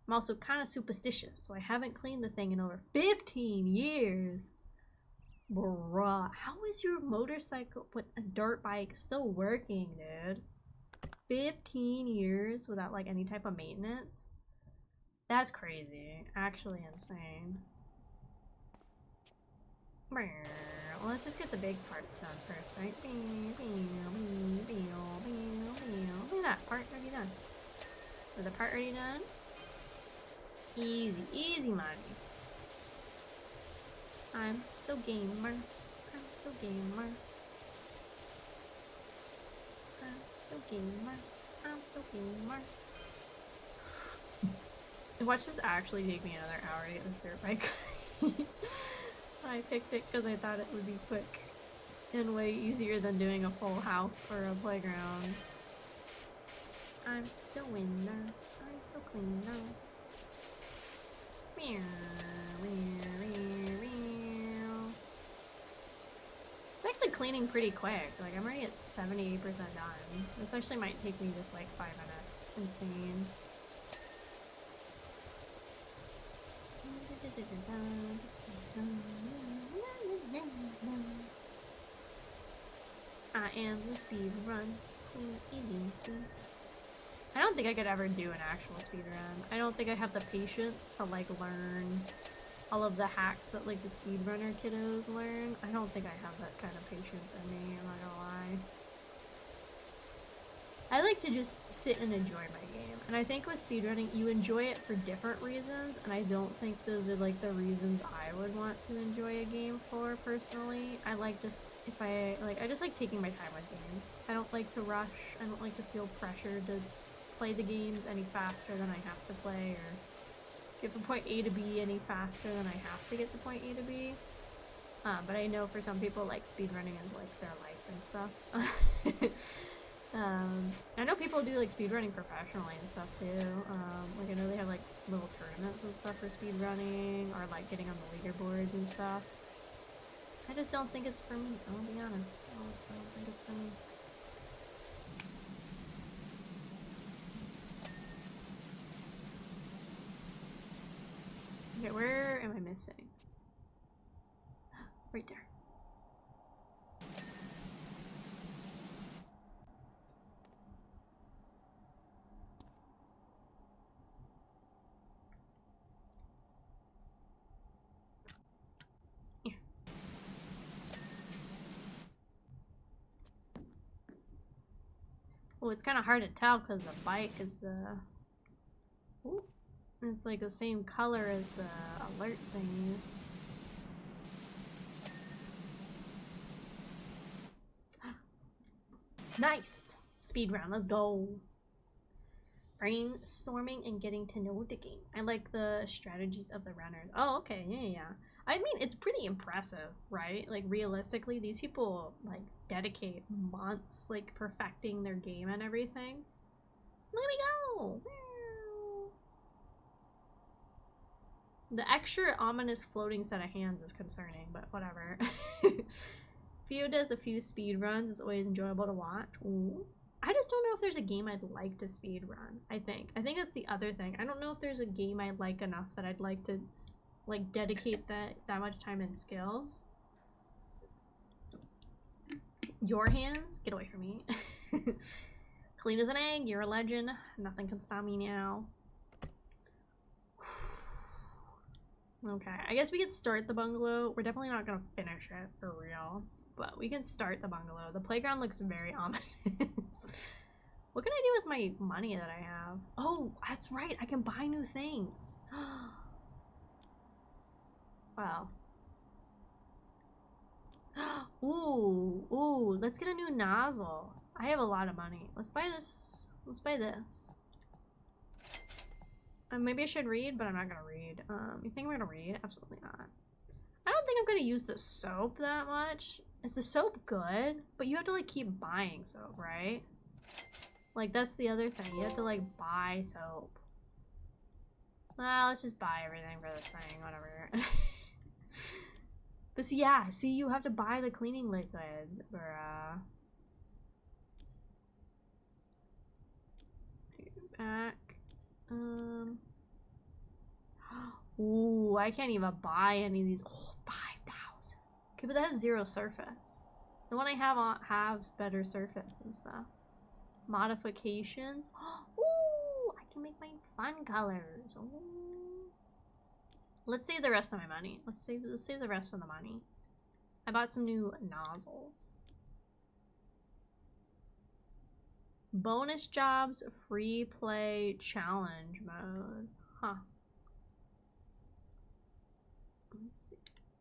I'm also kind of superstitious, so I haven't cleaned the thing in over 15 years. Bruh, how is your motorcycle with a dirt bike still working, dude? 15 years without like any type of maintenance? That's crazy. Actually insane. Well, let's just get the big parts done first, right? Look at that part already done. Is the part already done? Easy, easy money. I'm so gamer. I'm so gamer. I'm so gamer. I'm so gamer. Watch this actually take me another hour to get this dirt bike. I picked it because I thought it would be quick and way easier than doing a full house or a playground. I'm the winner. I'm so clean now. It's actually cleaning pretty quick. Like, I'm already at 78% done. This actually might take me just like 5 minutes. Insane. I am the speed run. I don't think I could ever do an actual speed run. I don't think I have the patience to like learn all of the hacks that like the speedrunner kiddos learn. I don't think I have that kind of patience in me, I'm not gonna lie. I like to just sit and enjoy my game. And I think with speedrunning, you enjoy it for different reasons, and I don't think those are like the reasons I would want to enjoy a game for personally. I like just, I just like taking my time with games. I don't like to rush. I don't like to feel pressured to play the games any faster than I have to play, or get from point A to B any faster than I have to get to point A to B. But I know for some people, like, speedrunning is like their life and stuff. I know people do like speedrunning professionally and stuff too. Like I know they have like little tournaments and stuff for speedrunning, or like getting on the leaderboards and stuff. I just don't think it's for me, I'll be honest. I don't think it's for me. Okay, where am I missing? missing? Right there. Oh, it's kind of hard to tell because the bike is the... Ooh. It's like the same color as the alert thing. Nice! Speed round, let's go. Brainstorming and getting to know the game. I like the strategies of the runners. Oh, okay, yeah. I mean, it's pretty impressive, right? Like, realistically, these people, like, dedicate months, like, perfecting their game and everything. Let me go! The extra ominous floating set of hands is concerning, but whatever. Theo does a few speed runs. It's always enjoyable to watch. Ooh. I just don't know if there's a game I'd like to speed run. I think that's the other thing. I don't know if there's a game I like enough that I'd like to, like, dedicate that much time and skills. Your hands? Get away from me. Clean as an egg. You're a legend. Nothing can stop me now. Okay, I guess we could start the bungalow. We're definitely not gonna finish it for real, but we can start the bungalow. The playground looks very ominous. What can I do with my money that I have? Oh, that's right, I can buy new things. Wow. Ooh, let's get a new nozzle. I have a lot of money. Let's buy this. Let's buy this. Maybe I should read, but I'm not gonna read. You think I'm gonna read? Absolutely not. I don't think I'm gonna use the soap that much. Is the soap good? But you have to, like, keep buying soap, right? Like, that's the other thing. You have to, like, buy soap. Well, let's just buy everything for this thing, whatever. But see, yeah, see, you have to buy the cleaning liquids, bruh. Back. Ooh, I can't even buy any of these. Oh, 5,000. Okay, but that has 0 surface. The one I have has better surface and stuff. Modifications. Ooh, I can make my fun colors. Ooh. Let's save the rest of my money. Let's save the rest of the money. I bought some new nozzles. Bonus jobs, free play, challenge mode. Huh. Let's see.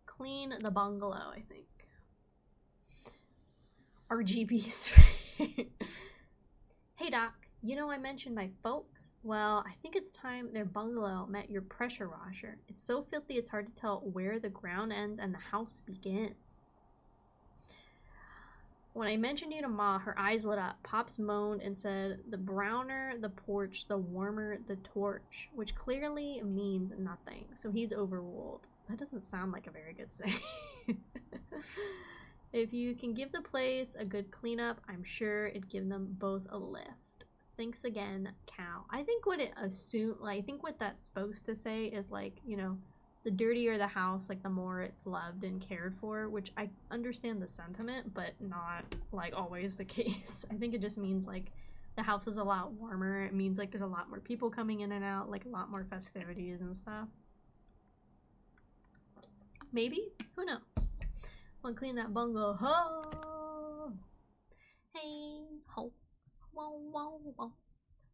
Clean the bungalow, I think. RGBs. Hey Doc, you know I mentioned my folks? Well, I think it's time their bungalow met your pressure washer. It's so filthy it's hard to tell where the ground ends and the house begins. When I mentioned you to Ma, her eyes lit up. Pops moaned and said, the browner the porch, the warmer the torch, which clearly means nothing, so he's overruled. That doesn't sound like a very good saying. If you can give the place a good cleanup, I'm sure it'd give them both a lift. Thanks again, Cal. I think what what that's supposed to say is, like, you know, the dirtier the house, like, the more it's loved and cared for, which I understand the sentiment, but not, like, always the case. I think it just means, like, the house is a lot warmer. It means, like, there's a lot more people coming in and out, like, a lot more festivities and stuff. Maybe? Who knows? Wanna clean that bungalow. Ho! Hey, ho. Whoa, whoa, whoa.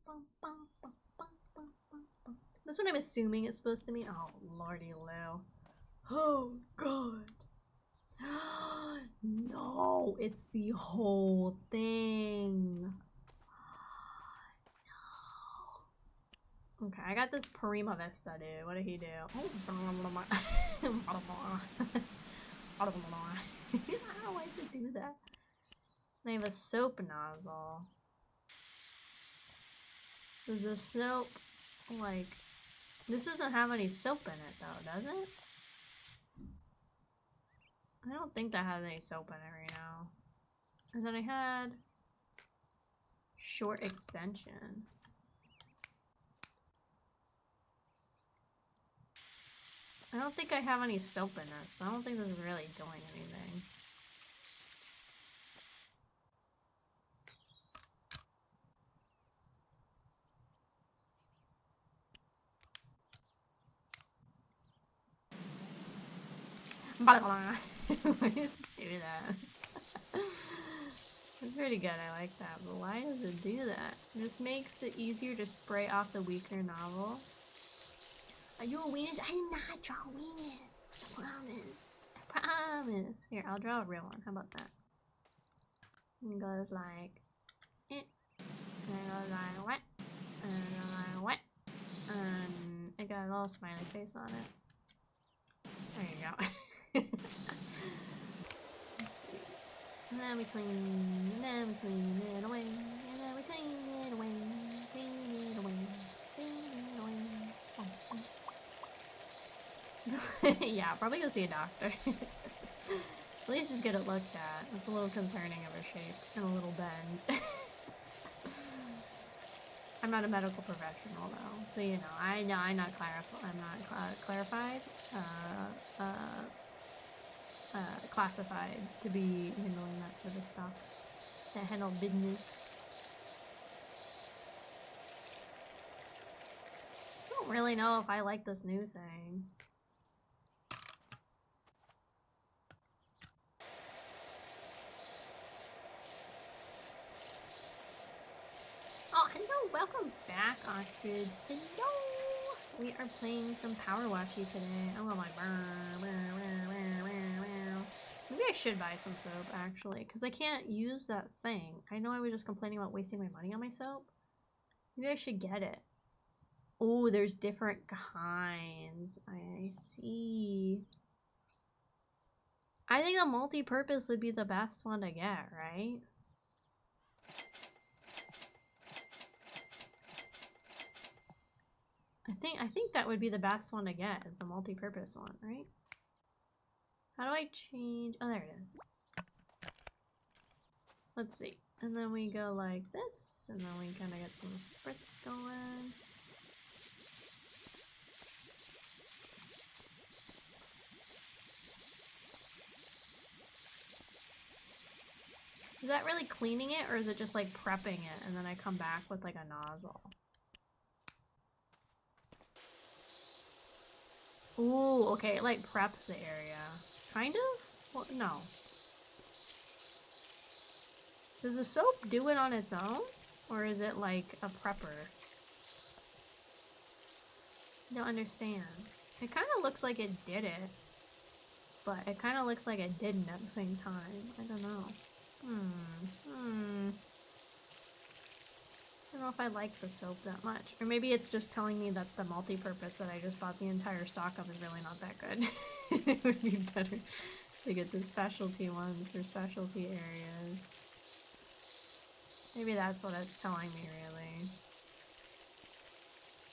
Bum, bum, bum, bum, bum, bum, bum. That's what I'm assuming it's supposed to mean. Oh, lordy Lou. Oh, God. No, it's the whole thing. No. Okay, I got this Prima Vista, dude. What did he do? I don't like to do that. I have a soap nozzle. Does the soap, like, this doesn't have any soap in it though, does it? I don't think that has any soap in it right now. And then I had short extension. I don't think I have any soap in this, so I don't think this is really doing anything. Blah, blah. Why does it do that? It's pretty good, I like that, but why does it do that? It just makes it easier to spray off the weaker novels. Are you a weenus? I did not draw a weenus. I promise. I promise. Here, I'll draw a real one. How about that? It goes like it. And it goes like what? And it goes like what? And it got a little smiley face on it. There you go. And then we clean it away, and then we clean it away, clean it away, clean it away. Yeah, probably go see a doctor. At least just get it looked at. It's a little concerning of her shape and a little bend. I'm not a medical professional though, so you know, I'm not clarified. Classified to be handling that sort of stuff. To handle business. I don't really know if I like this new thing. Oh, hello! Welcome back, Ostrich. Hello! We are playing some Powerwashy today. I want my Maybe I should buy some soap, actually, because I can't use that thing. I know I was just complaining about wasting my money on my soap. Maybe I should get it. Oh, there's different kinds. I see. I think the multi-purpose would be the best one to get, right? I think that would be the best one to get, is the multi-purpose one, right? How do I change? Oh, there it is. Let's see. And then we go like this, and then we kind of get some spritz going. Is that really cleaning it, or is it just like prepping it, and then I come back with like a nozzle? Ooh, okay, it like preps the area. Kind of? Well, no. Does the soap do it on its own? Or is it like a prepper? I don't understand. It kind of looks like it did it. But it kind of looks like it didn't at the same time. I don't know. I don't know if I like the soap that much. Or maybe it's just telling me that the multi-purpose that I just bought the entire stock of is really not that good. It would be better to get the specialty ones for specialty areas. Maybe that's what it's telling me, really.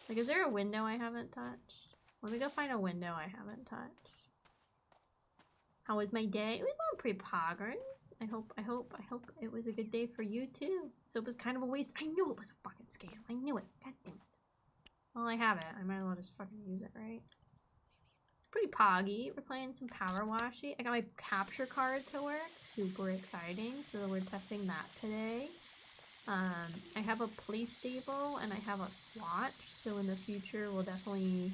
Like, is there a window I haven't touched? Let me go find a window I haven't touched. How was my day? It was going pretty progress. I hope it was a good day for you too. Soap was kind of a waste. I knew it was a fucking scam. I knew it. God damn it. Well, I have it. I might as well just fucking use it, right? It's pretty poggy. We're playing some Powerwashy. I got my capture card to work. Super exciting. So we're testing that today. I have a play stable and I have a swatch. So in the future, we'll definitely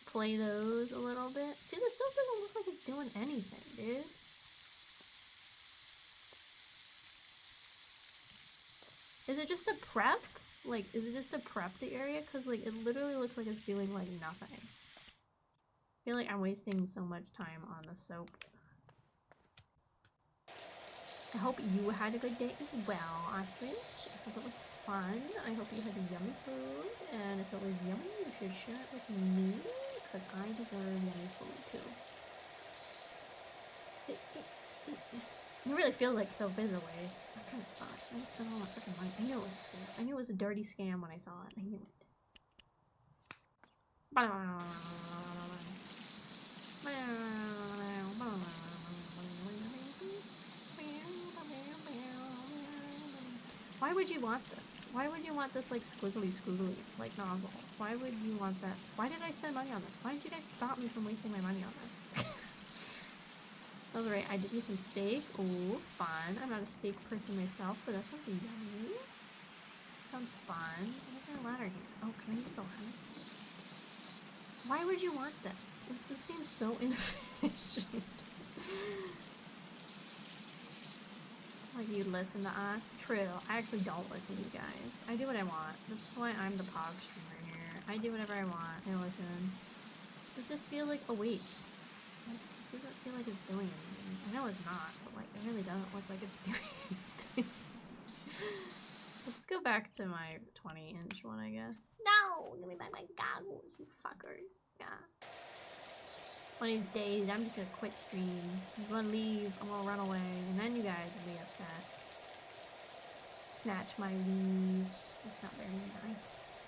play those a little bit. See, the soap doesn't look like it's doing anything, dude. Is it just a prep? Like, is it just to prep the area? Because, like, it literally looks like it's doing, like, nothing. I feel like I'm wasting so much time on the soap. I hope you had a good day as well, Ostrich. I hope it was fun. I hope you had yummy food. And if it was yummy, you should share it with me. Because I deserve yummy food, too. You really feel like so big a waste. That kind of sucks. I just spent all my freaking money. I knew it was a scam. I knew it was a dirty scam when I saw it. I knew it. Why would you want this? Why would you want this like squiggly like nozzle? Why would you want that? Why did I spend money on this? Why did you guys stop me from wasting my money on this? That was right, I did eat some steak. Ooh, fun. I'm not a steak person myself, but that sounds yummy. Sounds fun. Where's our ladder here? Oh, can I use the ladder? Why would you want this? This seems so inefficient. Like you listen to us? True. I actually don't listen to you guys. I do what I want. That's why I'm the POG streamer here. I do whatever I want. I listen. This just feels like a waste. Like, it doesn't feel like it's doing anything. I know it's not, but like it really doesn't look like it's doing anything. Let's go back to my 20-inch one, I guess. No! Let me buy my goggles, you fuckers. Yeah. One of these days, I'm just gonna quit stream. I'm gonna leave, I'm gonna run away, and then you guys will be upset. Snatch my leave. That's not very nice.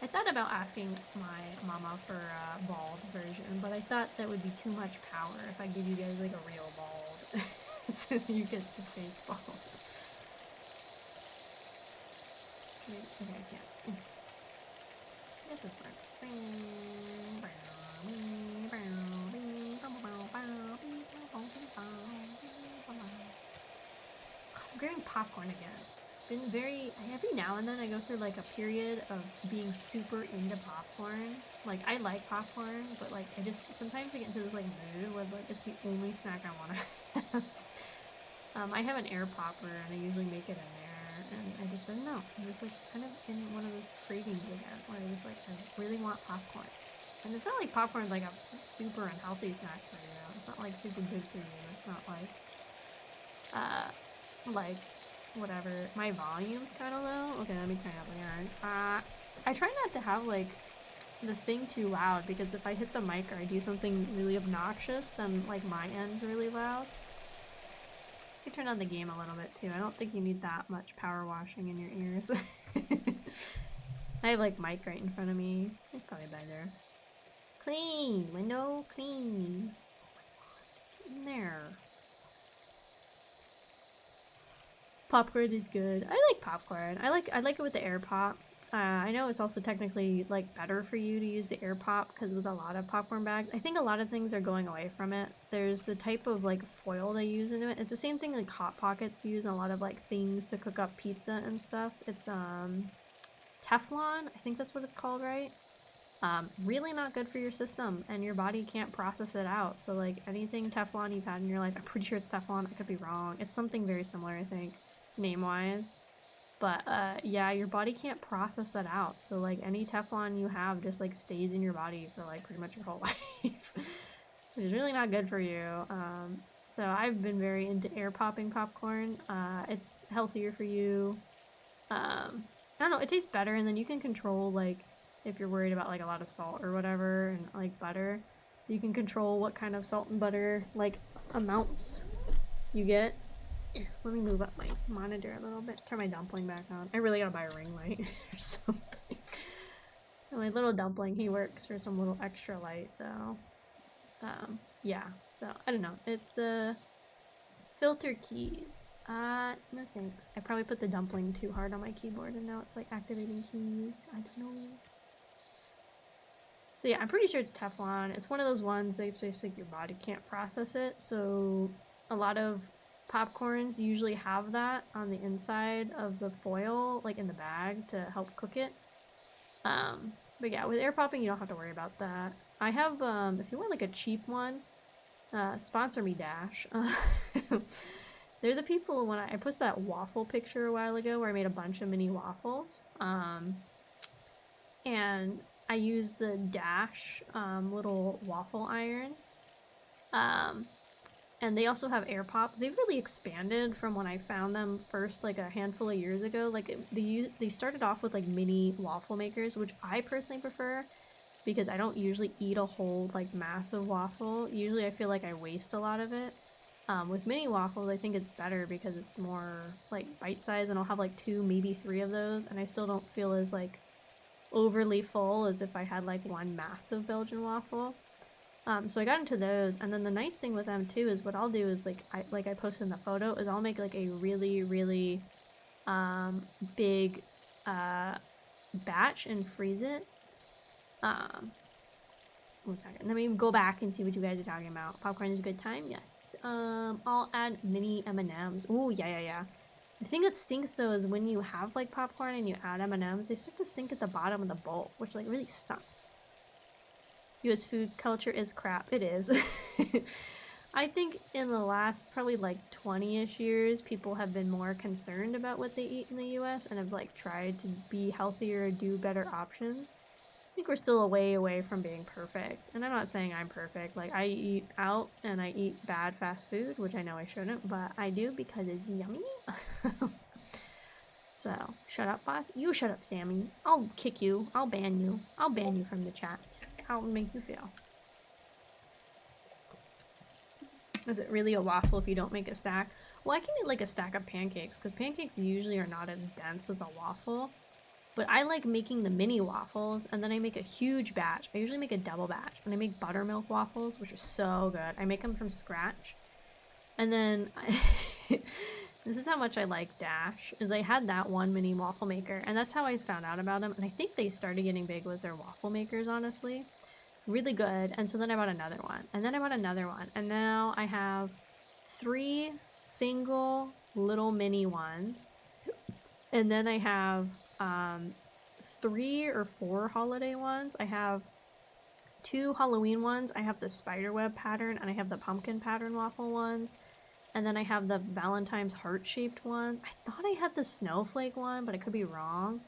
I thought about asking my mama for a bald version, but I thought that would be too much power if I give you guys like a real bald. So you get the fake bald. Okay, I can't. I guess this works. I'm grabbing popcorn again. Been very every now and then I go through like a period of being super into popcorn. Like I like popcorn, but like I just sometimes I get into this like mood where like it's the only snack I want to have. I have an air popper and I usually make it in there, and I just don't know. I'm just like kind of in one of those cravings again where I just like I really want popcorn. And it's not like popcorn's like a super unhealthy snack for you. It's not like super good for you. It's not like whatever. My volume's kind of low. Okay, let me turn it up again. I try not to have like the thing too loud because if I hit the mic or I do something really obnoxious, then like my end's really loud. I turn on the game a little bit too. I don't think you need that much power washing in your ears. I have like mic right in front of me. It's probably better. Clean window, clean. Get in there. Popcorn is good. I like popcorn. I like it with the air pop. I know it's also technically like better for you to use the air pop because with a lot of popcorn bags, I think a lot of things are going away from it. There's the type of like foil they use into it. It's the same thing like Hot Pockets use in a lot of like things to cook up pizza and stuff. It's Teflon. I think that's what it's called, right? Really not good for your system and your body can't process it out. So like anything Teflon you've had in your life, I'm pretty sure it's Teflon. I could be wrong. It's something very similar, I think, name-wise. But yeah, your body can't process that out. So like any Teflon you have just like stays in your body for like pretty much your whole life, which is really not good for you. So I've been very into air popping popcorn. It's healthier for you. I don't know, it tastes better, and then you can control like if you're worried about like a lot of salt or whatever and like butter, you can control what kind of salt and butter like amounts you get. Let me move up my monitor a little bit. Turn my dumpling back on. I really gotta buy a ring light or something. And my little dumpling, he works for some little extra light though. Yeah, so I don't know. It's filter keys. No thanks. I probably put the dumpling too hard on my keyboard and now it's like activating keys. I don't know. So yeah, I'm pretty sure it's Teflon. It's one of those ones that just like your body can't process it. So a lot of popcorns usually have that on the inside of the foil, like in the bag to help cook it. But yeah, with air popping, you don't have to worry about that. I have, if you want like a cheap one, sponsor me, Dash. They're the people when I posted that waffle picture a while ago where I made a bunch of mini waffles. And I used the Dash little waffle irons. And they also have air pop. They've really expanded from when I found them first like a handful of years ago. Like they started off with like mini waffle makers, which I personally prefer because I don't usually eat a whole like massive waffle. Usually I feel like I waste a lot of it. With mini waffles, I think it's better because it's more like bite size, and I'll have like 2, maybe 3 of those, and I still don't feel as like overly full as if I had like one massive Belgian waffle. So I got into those, and then the nice thing with them too is what I'll do is like I posted in the photo is I'll make like a really big batch and freeze it. 1 second. Let me go back and see what you guys are talking about. Popcorn is a good time? Yes. I'll add mini M&Ms. Ooh, yeah. The thing that stinks though is when you have like popcorn and you add M&Ms, they start to sink at the bottom of the bowl, which like really sucks. US food culture is crap. It is. I think in the last probably like 20-ish years, people have been more concerned about what they eat in the US and have like tried to be healthier, do better options. I think we're still a way away from being perfect. And I'm not saying I'm perfect. Like, I eat out and I eat bad fast food, which I know I shouldn't, but I do because it's yummy. So, shut up, boss. You shut up, Sammy. I'll kick you. I'll ban you. I'll ban you from the chat. How it would make you feel. Is it really a waffle if you don't make a stack? Well, I can eat like a stack of pancakes, because pancakes usually are not as dense as a waffle. But I like making the mini waffles, and then I make a huge batch. I usually make a double batch, and I make buttermilk waffles, which are so good. I make them from scratch. And then, this is how much I like Dash, is I had that one mini waffle maker, and that's how I found out about them. And I think they started getting big was their waffle makers, honestly. Really good. And so then I bought another one, and then I bought another one, and now I have 3 single little mini ones, and then I have 3 or 4 holiday ones. I have 2 Halloween ones. I have the spiderweb pattern, and I have the pumpkin pattern waffle ones, and then I have the Valentine's heart-shaped ones. I thought I had the snowflake one, but I could be wrong.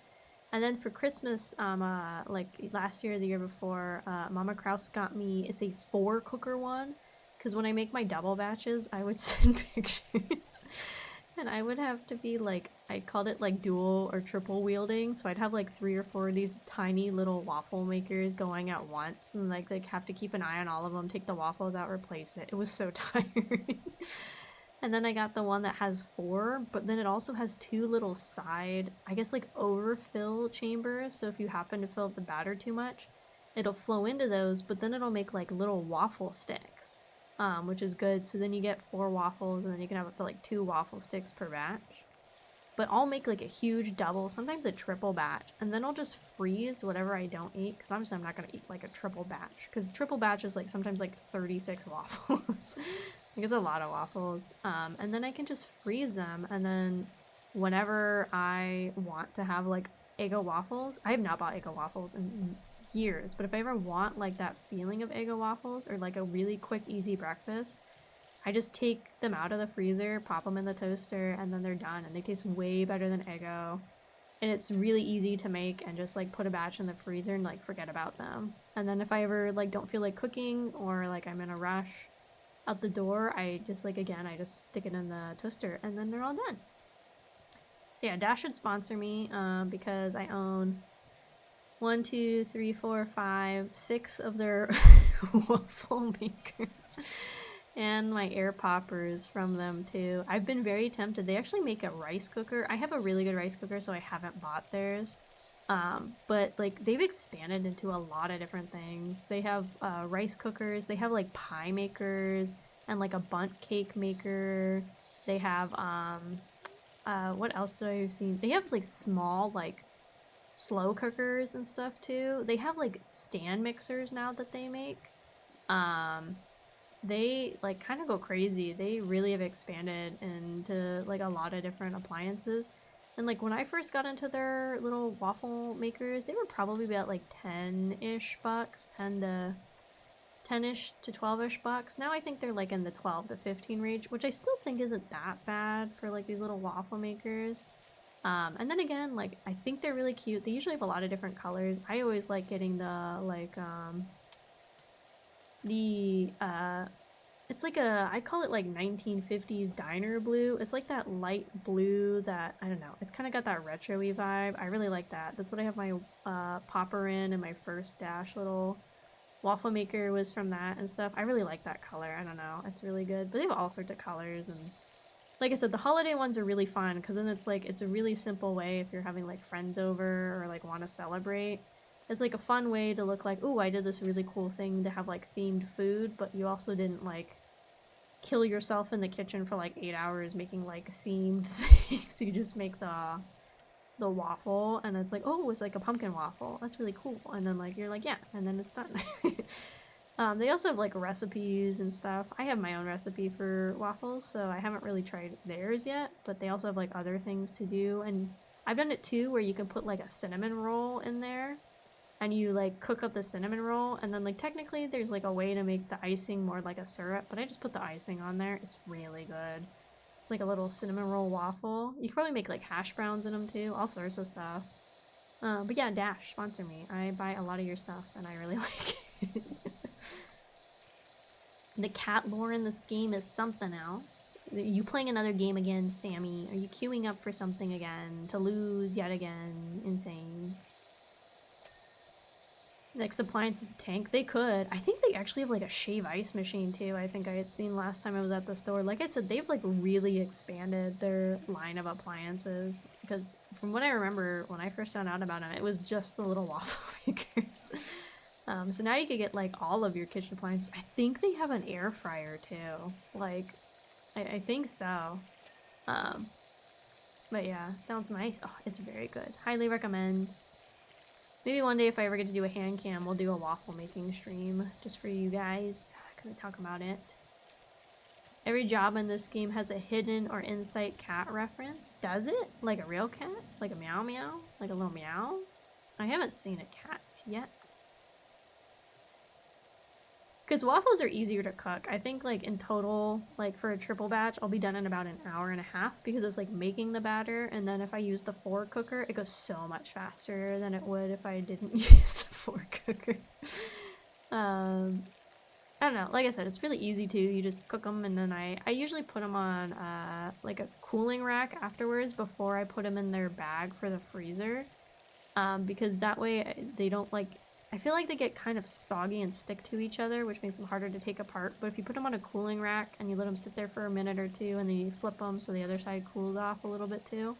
And then for Christmas, like last year or the year before, Mama Kraus got me, it's a 4-cooker one, because when I make my double batches, I would send pictures, and I would have to be like, I called it like dual or triple wielding, so I'd have like 3 or 4 of these tiny little waffle makers going at once, and like have to keep an eye on all of them, take the waffles out, replace it. It was so tiring. And then I got the one that has 4, but then it also has 2 little side, I guess like overfill chambers, so if you happen to fill up the batter too much, it'll flow into those, but then it'll make like little waffle sticks, which is good. So then you get 4 waffles, and then you can have up to like 2 waffle sticks per batch. But I'll make like a huge double, sometimes a triple batch, and then I'll just freeze whatever I don't eat, because obviously I'm not going to eat like a triple batch, because triple batch is like sometimes like 36 waffles. Like it's a lot of waffles. And then I can just freeze them, and then whenever I want to have like Eggo waffles, I have not bought Eggo waffles in years, but if I ever want like that feeling of Eggo waffles, or like a really quick easy breakfast, I just take them out of the freezer, pop them in the toaster, and then they're done, and they taste way better than Eggo. And it's really easy to make, and just like put a batch in the freezer and like forget about them. And then if I ever like don't feel like cooking, or like I'm in a rush out the door, I just like, again, I just stick it in the toaster, and then they're all done. So yeah, Dash should sponsor me, because I own 1, 2, 3, 4, 5, 6 of their waffle makers. And my air poppers from them too. I've been very tempted. They actually make a rice cooker. I have a really good rice cooker, so I haven't bought theirs. But like they've expanded into a lot of different things. They have rice cookers. They have like pie makers and like a bundt cake maker. They have what else do I have seen? They have like small like slow cookers and stuff too. They have like stand mixers now that they make. They like kind of go crazy. They really have expanded into like a lot of different appliances. And like when I first got into their little waffle makers, they were probably about like 10-ish bucks, 10-ish to 12-ish bucks. Now I think they're like in the 12 to 15 range, which I still think isn't that bad for like these little waffle makers. And then again, like I think they're really cute. They usually have a lot of different colors. I always like getting the like it's like a, I call it like 1950s diner blue. It's like that light blue that, I don't know, it's kind of got that retro-y vibe. I really like that. That's what I have my popper in, and my first Dash little waffle maker was from that and stuff. I really like that color. I don't know, it's really good. But they have all sorts of colors, and like I said, the holiday ones are really fun, because then it's like, it's a really simple way if you're having like friends over or like want to celebrate. It's like a fun way to look like, ooh, I did this really cool thing to have like themed food, but you also didn't like kill yourself in the kitchen for like 8 hours making like themed things. You just make the waffle and it's like, oh, it's like a pumpkin waffle. That's really cool. And then like you're like, yeah, and then it's done. They also have like recipes and stuff. I have my own recipe for waffles, so I haven't really tried theirs yet, but they also have like other things to do. And I've done it too where you can put like a cinnamon roll in there and you like cook up the cinnamon roll, and then like technically there's like a way to make the icing more like a syrup, but I just put the icing on there. It's really good. It's like a little cinnamon roll waffle. You can probably make like hash browns in them too, all sorts of stuff. But yeah, Dash, sponsor me. I buy a lot of your stuff and I really like it. The cat lore in this game is something else. Are you playing another game again, Sammy? Are you queuing up for something again? To lose yet again? Insane. Next appliance is a tank. They could. I think they actually have like a shave ice machine too. I think I had seen last time I was at the store. Like I said, they've like really expanded their line of appliances. Because from what I remember when I first found out about them, it was just the little waffle makers. So now you could get like all of your kitchen appliances. I think they have an air fryer too. Like, I think so. But yeah, sounds nice. Oh, it's very good. Highly recommend. Maybe one day if I ever get to do a hand cam, we'll do a waffle making stream just for you guys. Kind of talk about it. Every job in this game has a hidden or insight cat reference. Does it? Like a real cat? Like a meow meow? Like a little meow? I haven't seen a cat yet. Because waffles are easier to cook. I think like in total, like for a triple batch, I'll be done in about an hour and a half because it's like making the batter. And then if I use the 4-cooker, it goes so much faster than it would if I didn't use the 4-cooker. I don't know. Like I said, it's really easy too. You just cook them and then I usually put them on like a cooling rack afterwards before I put them in their bag for the freezer. Because that way they don't like... I feel like they get kind of soggy and stick to each other, which makes them harder to take apart. But if you put them on a cooling rack and you let them sit there for a minute or two and then you flip them so the other side cools off a little bit too,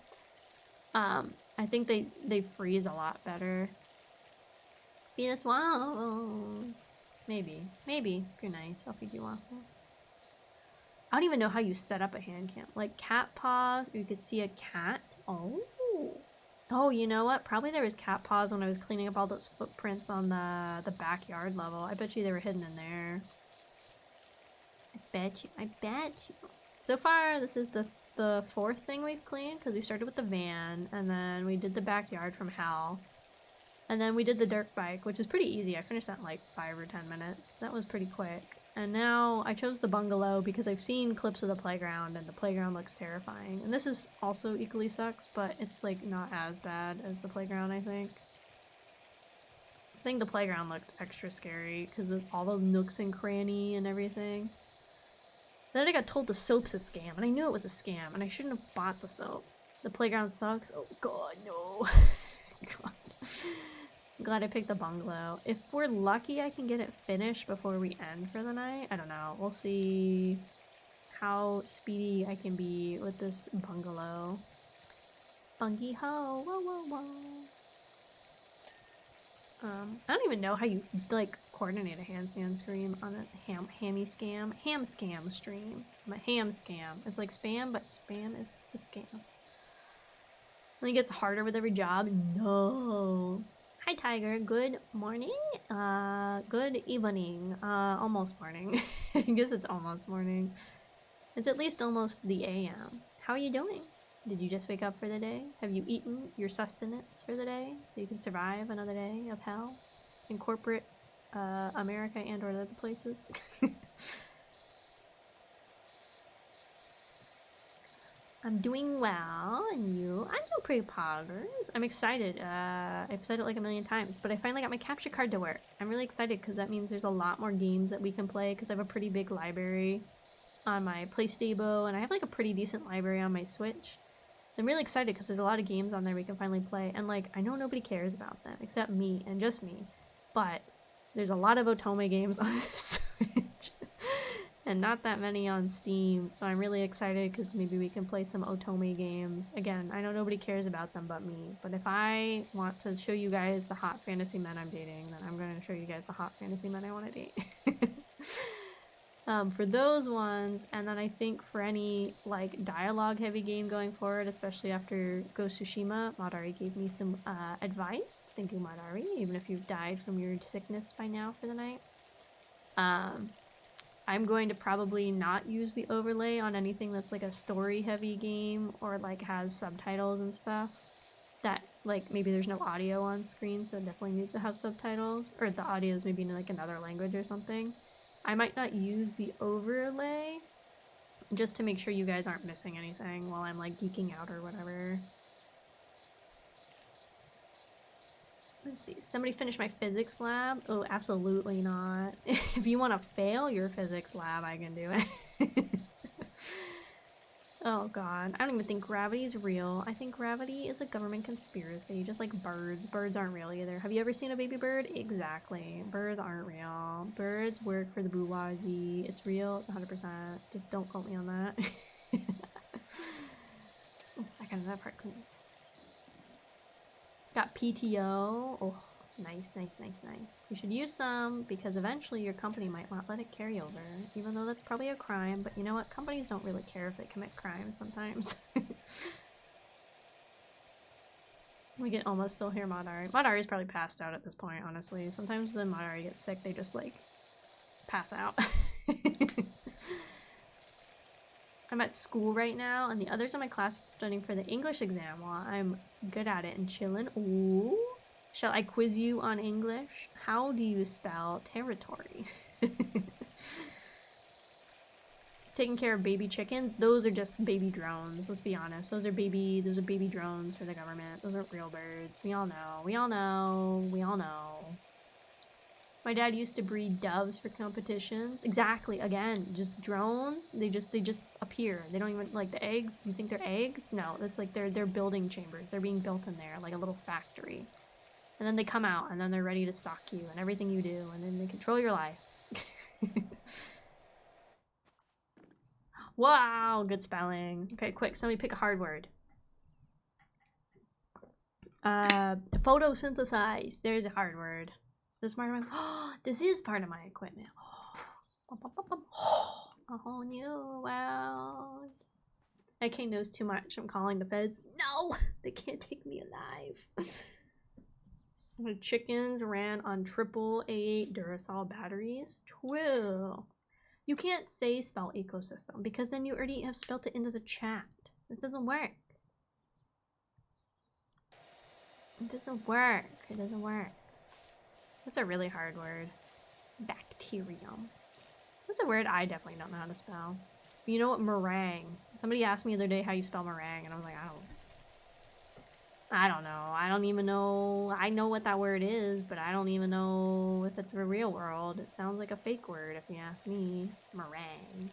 I think they freeze a lot better. Feed us waffles. Maybe. Maybe. If you're nice, I'll feed you waffles. I don't even know how you set up a hand cam. Like cat paws, or you could see a cat. Oh. Oh, you know what? Probably there was cat paws when I was cleaning up all those footprints on the backyard level. I bet you they were hidden in there. I bet you. I bet you. So far, this is the 4th thing we've cleaned, because we started with the van, and then we did the backyard from hell. And then we did the dirt bike, which is pretty easy. I finished that in like 5 or 10 minutes. That was pretty quick. And now I chose the bungalow because I've seen clips of the playground and the playground looks terrifying. And this is also equally sucks, but it's like not as bad as the playground, I think. I think the playground looked extra scary because of all the nooks and cranny and everything. Then I got told the soap's a scam, and I knew it was a scam, and I shouldn't have bought the soap. The playground sucks. Oh god, no. God. I'm glad I picked the bungalow. If we're lucky, I can get it finished before we end for the night. I don't know. We'll see how speedy I can be with this bungalow. Bungy ho, whoa, whoa, whoa. I don't even know how you like coordinate a handstand stream on a ham scam stream. I'm a ham scam. It's like spam, but spam is a scam. I think it gets harder with every job. No. Hi Tiger, good morning? Good evening. Almost morning. I guess it's almost morning. It's at least almost the AM. How are you doing? Did you just wake up for the day? Have you eaten your sustenance for the day so you can survive another day of hell in corporate America and or other places? I'm doing well, and you? I'm doing pretty poggers. I'm excited. I've said it like a million times, but I finally got my capture card to work. I'm really excited because that means there's a lot more games that we can play because I have a pretty big library on my PlayStation, and I have like a pretty decent library on my Switch. So I'm really excited because there's a lot of games on there we can finally play, and like, I know nobody cares about them except me and just me, but there's a lot of Otome games on the Switch. And not that many on Steam, so I'm really excited because maybe we can play some Otome games. Again, I know nobody cares about them but me, but if I want to show you guys the hot fantasy men I'm dating, then I'm going to show you guys the hot fantasy men I want to date. For those ones, and then I think for any like dialogue heavy game going forward, especially after Ghost Tsushima, Madari gave me some advice. Thank you, Madari, even if you've died from your sickness by now for the night. I'm going to probably not use the overlay on anything that's like a story heavy game or like has subtitles and stuff. That like maybe there's no audio on screen, so it definitely needs to have subtitles, or the audio is maybe in like another language or something. I might not use the overlay just to make sure you guys aren't missing anything while I'm like geeking out or whatever. Let's see, somebody finish my physics lab? Oh, absolutely not. If you want to fail your physics lab, I can do it. Oh god, I don't even think gravity is real. I think gravity is a government conspiracy, just like birds. Birds aren't real either. Have you ever seen a baby bird? Exactly. Birds aren't real. Birds work for the bourgeoisie. It's real, it's 100%. Just don't quote me on that. Oh, I got another part clean. Got PTO. Oh, nice, nice, nice, nice. You should use some because eventually your company might not let it carry over, even though that's probably a crime. But you know what? Companies don't really care if they commit crimes sometimes. We can almost still hear Madari. Madari's probably passed out at this point, honestly. Sometimes when Madari gets sick, they just like pass out. I'm at school right now, and the others in my class are studying for the English exam while I'm good at it and chilling. Ooh. Shall I quiz you on English? How do you spell territory? Taking care of baby chickens? Those are just baby drones, let's be honest. Those are baby drones for the government. Those aren't real birds. We all know. We all know. We all know. My dad used to breed doves for competitions. Exactly. Again, just drones. They just appear. They don't even like the eggs. You think they're eggs? No, it's like they're building chambers. They're being built in there like a little factory. And then they come out and then they're ready to stalk you and everything you do, and then they control your life. Wow, good spelling. Okay, quick, somebody pick a hard word. Photosynthesize. There's a hard word. This part of my this is part of my equipment. A whole new world. AK knows too much. I'm calling the feds. No, they can't take me alive. The chickens ran on AAA Duracell batteries. True. You can't spell ecosystem because then you already have spelled it into the chat. It doesn't work. It doesn't work. It doesn't work. That's a really hard word. Bacterium. That's a word I definitely don't know how to spell. But you know what? Meringue. Somebody asked me the other day how you spell meringue, and I was like, I don't know. I don't even know. I know what that word is, but I don't even know if it's a real world. It sounds like a fake word if you ask me. Meringue.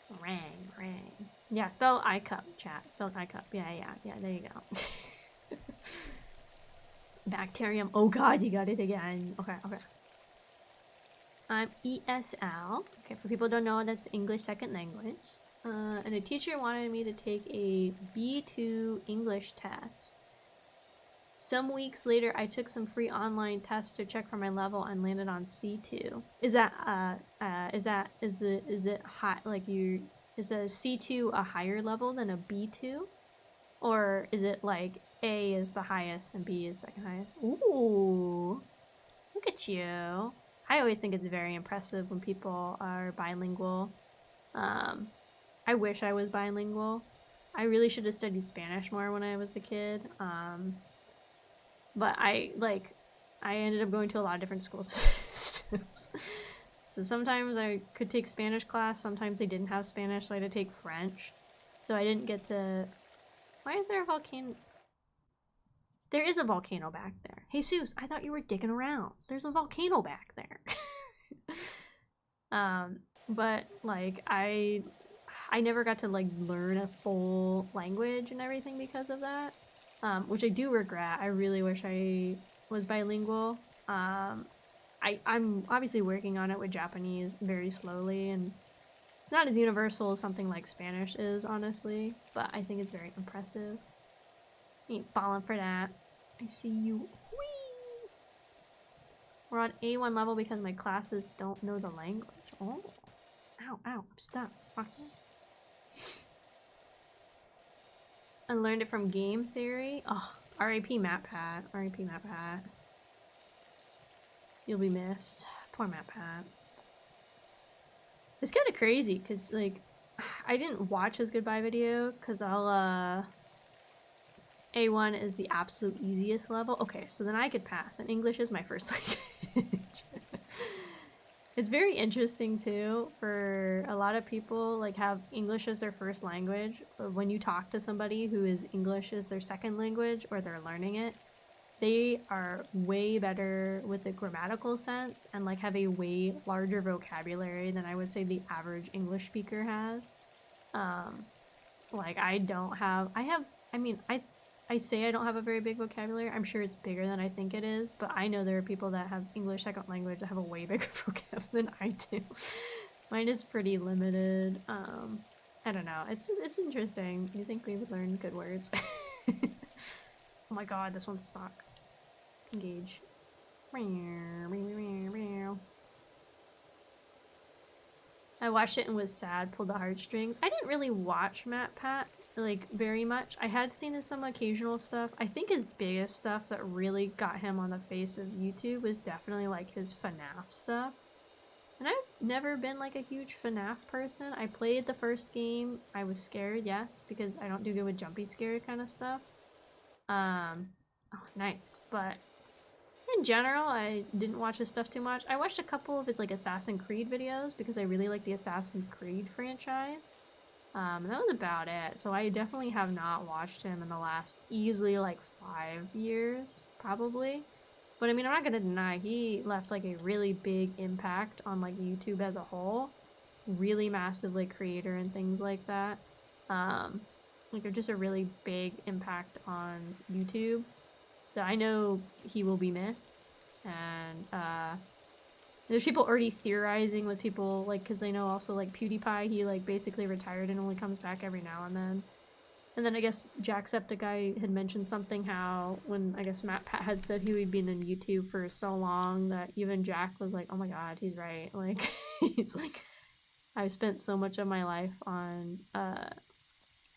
Meringue, meringue. Yeah, spell I-cup, chat. Spell I-cup. Yeah, there you go. Bacterium. Oh god, you got it again. Okay. I'm ESL. Okay, for people who don't know, that's English second language. And a teacher wanted me to take a B2 English test. Some weeks later, I took some free online tests to check for my level and landed on C2. Is it high, like is a C2 a higher level than a B2? Or is it like A is the highest and B is second highest? Ooh, look at you. I always think it's very impressive when people are bilingual. I wish I was bilingual. I really should have studied Spanish more when I was a kid. But I ended up going to a lot of different school systems. So sometimes I could take Spanish class, sometimes they didn't have Spanish, so I had to take French. So I didn't get to... Why is there a volcano? There is a volcano back there. Jesus, I thought you were digging around. There's a volcano back there. But like I never got to like learn a full language and everything because of that, which I do regret. I really wish I was bilingual. I'm obviously working on it with Japanese very slowly, and it's not as universal as something like Spanish is, honestly, but I think it's very impressive. You ain't falling for that. I see you. Whee! We're on A1 level because my classes don't know the language. Oh. Ow, ow, I'm stuck. Fucking. I learned it from game theory. Oh, R.I.P. MatPat. R.I.P. MatPat. You'll be missed. Poor MatPat. It's kind of crazy because, like, I didn't watch his goodbye video because A1 is the absolute easiest level. Okay, so then I could pass, and English is my first language. It's very interesting too for a lot of people, like, have English as their first language. When you talk to somebody who is English as their second language or they're learning it, they are way better with the grammatical sense and like have a way larger vocabulary than I would say the average English speaker has. Like I say I don't have a very big vocabulary. I'm sure it's bigger than I think it is, but I know there are people that have English second language that have a way bigger vocab than I do. Mine is pretty limited. I don't know. It's interesting. You think we would learn good words? Oh my god, this one sucks. Engage. I watched it and was sad, pulled the heartstrings. I didn't really watch MatPat like very much. I had seen some occasional stuff. I think his biggest stuff that really got him on the face of YouTube was definitely like his FNAF stuff. And I've never been like a huge FNAF person. I played the first game. I was scared, yes, because I don't do good with jumpy scare kind of stuff. Oh, nice. But in general, I didn't watch his stuff too much. I watched a couple of his like Assassin's Creed videos because I really like the Assassin's Creed franchise. And that was about it. So I definitely have not watched him in the last easily like 5 years, probably. But I mean, I'm not gonna deny he left like a really big impact on like YouTube as a whole. Really massive like creator and things like that. Like just a really big impact on YouTube. So I know he will be missed, and there's people already theorizing with people, like, because I know also, like, PewDiePie, he, like, basically retired and only comes back every now and then. And then I guess Jacksepticeye had mentioned something how, when I guess MatPat had said he would be in YouTube for so long, that even Jack was like, oh my god, he's right. Like, he's like, I've spent so much of my life on,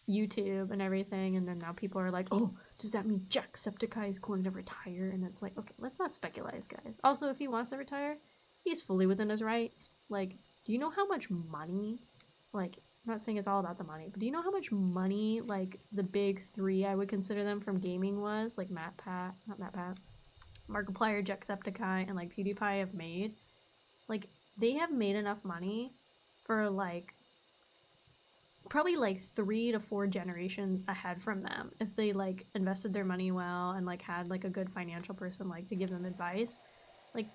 YouTube and everything, and then now people are like, oh, does that mean Jacksepticeye is going to retire? And it's like, okay, let's not speculate, guys. Also, if he wants to retire, he's fully within his rights. Like, do you know how much money, like, I'm not saying it's all about the money, but do you know how much money, like, the big three, I would consider them, from gaming was? Like, Markiplier, Jacksepticeye, and, like, PewDiePie have made? Like, they have made enough money for, like, probably like 3 to 4 generations ahead from them if they like invested their money well and like had like a good financial person like to give them advice. Like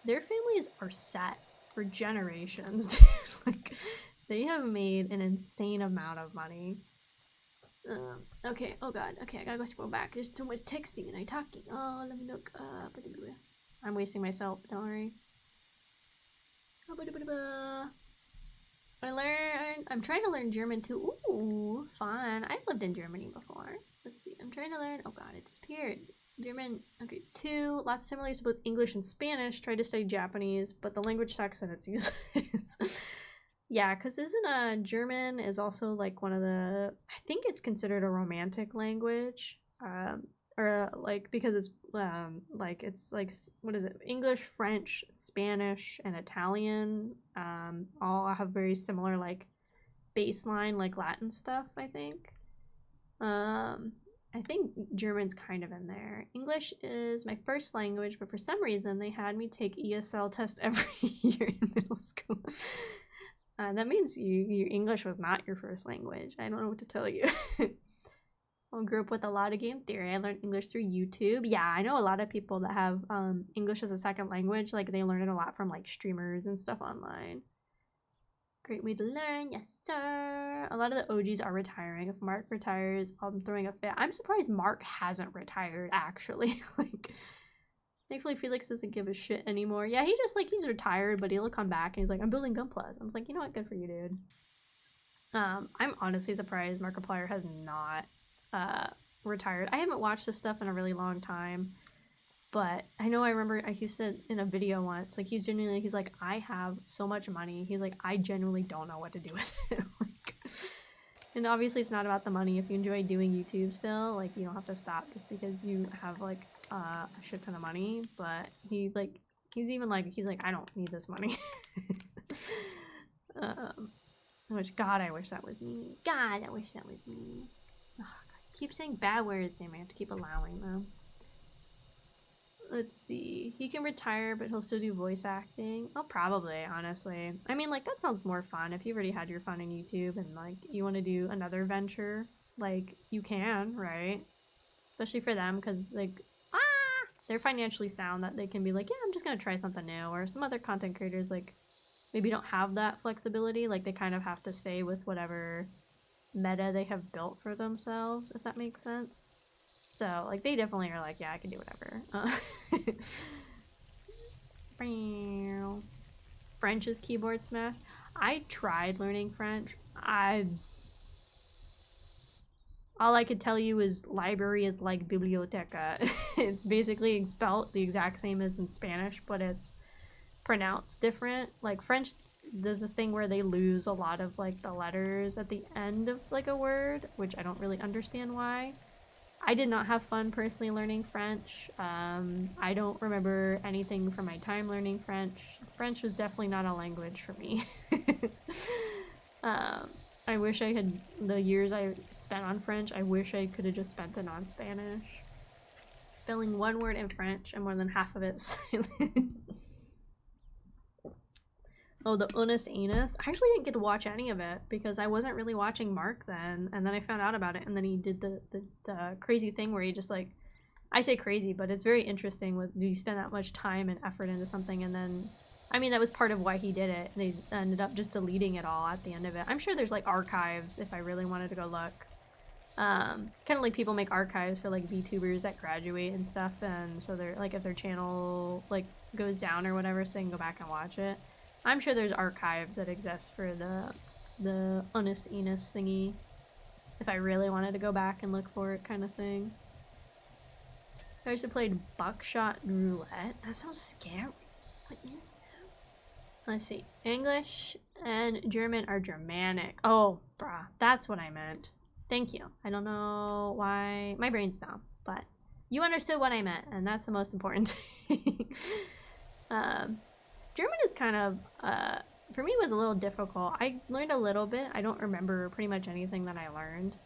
their families are set for generations. Like they have made an insane amount of money. Okay, oh god, okay, I gotta go scroll back. There's so much texting and I talking. Oh, let me look. I'm wasting myself, don't worry. I'm trying to learn German too. Ooh, fun. I've lived in Germany before. Let's see. I'm trying to learn. Oh god, it disappeared. German. Okay, 2. Lots of similarities to both English and Spanish. Tried to study Japanese, but the language sucks and it's useless. Yeah, because isn't German is also like one of the. I think it's considered a romantic language. Or like because it's like it's like what is it, English, French, Spanish, and Italian all have very similar like baseline like Latin stuff. I think German's kind of in there. English is my first language, but for some reason they had me take ESL test every year in middle school. That means your English was not your first language. I don't know what to tell you. I grew up with a lot of game theory. I learned English through YouTube. Yeah, I know a lot of people that have English as a second language. Like, they learn it a lot from, like, streamers and stuff online. Great way to learn. Yes, sir. A lot of the OGs are retiring. If Mark retires, I'm throwing a fit. I'm surprised Mark hasn't retired, actually. Like, thankfully Felix doesn't give a shit anymore. Yeah, he's retired, but he'll come back and he's like, I'm building Gunpla. I was like, you know what? Good for you, dude. I'm honestly surprised Markiplier has not retired. I haven't watched this stuff in a really long time. But I know I remember he said in a video once, like he's genuinely, he's like, I have so much money. He's like, I genuinely don't know what to do with it. Like, and obviously it's not about the money. If you enjoy doing YouTube still, like you don't have to stop just because you have like a shit ton of money. But he's like, I don't need this money. Which, God, I wish that was me. God, I wish that was me. Oh, God, I keep saying bad words, and I have to keep allowing them. Let's see. He can retire, but he'll still do voice acting. Oh, probably, honestly. I mean, like, that sounds more fun. If you've already had your fun in YouTube and, like, you want to do another venture, like, you can, right? Especially for them, because, like, they're financially sound that they can be like, yeah, I'm just going to try something new. Or some other content creators, like, maybe don't have that flexibility. Like, they kind of have to stay with whatever meta they have built for themselves, if that makes sense. So, like, they definitely are like, yeah, I can do whatever. French is keyboard smash. I tried learning French. All I could tell you is library is like biblioteca. It's basically spelled the exact same as in Spanish, but it's pronounced different. Like, French does a thing where they lose a lot of, like, the letters at the end of, like, a word, which I don't really understand why. I did not have fun personally learning French. I don't remember anything from my time learning French. French was definitely not a language for me. I wish I had, the years I spent on French, I wish I could have just spent it on Spanish. Spelling one word in French and more than half of it silent. Oh, the Unus Anus. I actually didn't get to watch any of it because I wasn't really watching Mark then, and then I found out about it, and then he did the crazy thing where he just, like, I say crazy, but it's very interesting with, you spend that much time and effort into something, and then, I mean, that was part of why he did it. They ended up just deleting it all at the end of it. I'm sure there's, like, archives if I really wanted to go look. Kind of like people make archives for, like, VTubers that graduate and stuff, and so they're, like, if their channel, like, goes down or whatever, so they can go back and watch it. I'm sure there's archives that exist for the Unus Anus thingy, if I really wanted to go back and look for it, kind of thing. I also played Buckshot Roulette. That sounds scary. What is that? Let's see. English and German are Germanic. Oh, brah. That's what I meant. Thank you. I don't know why. My brain's dumb, but you understood what I meant, and that's the most important thing. German is kind of, for me, was a little difficult. I learned a little bit. I don't remember pretty much anything that I learned,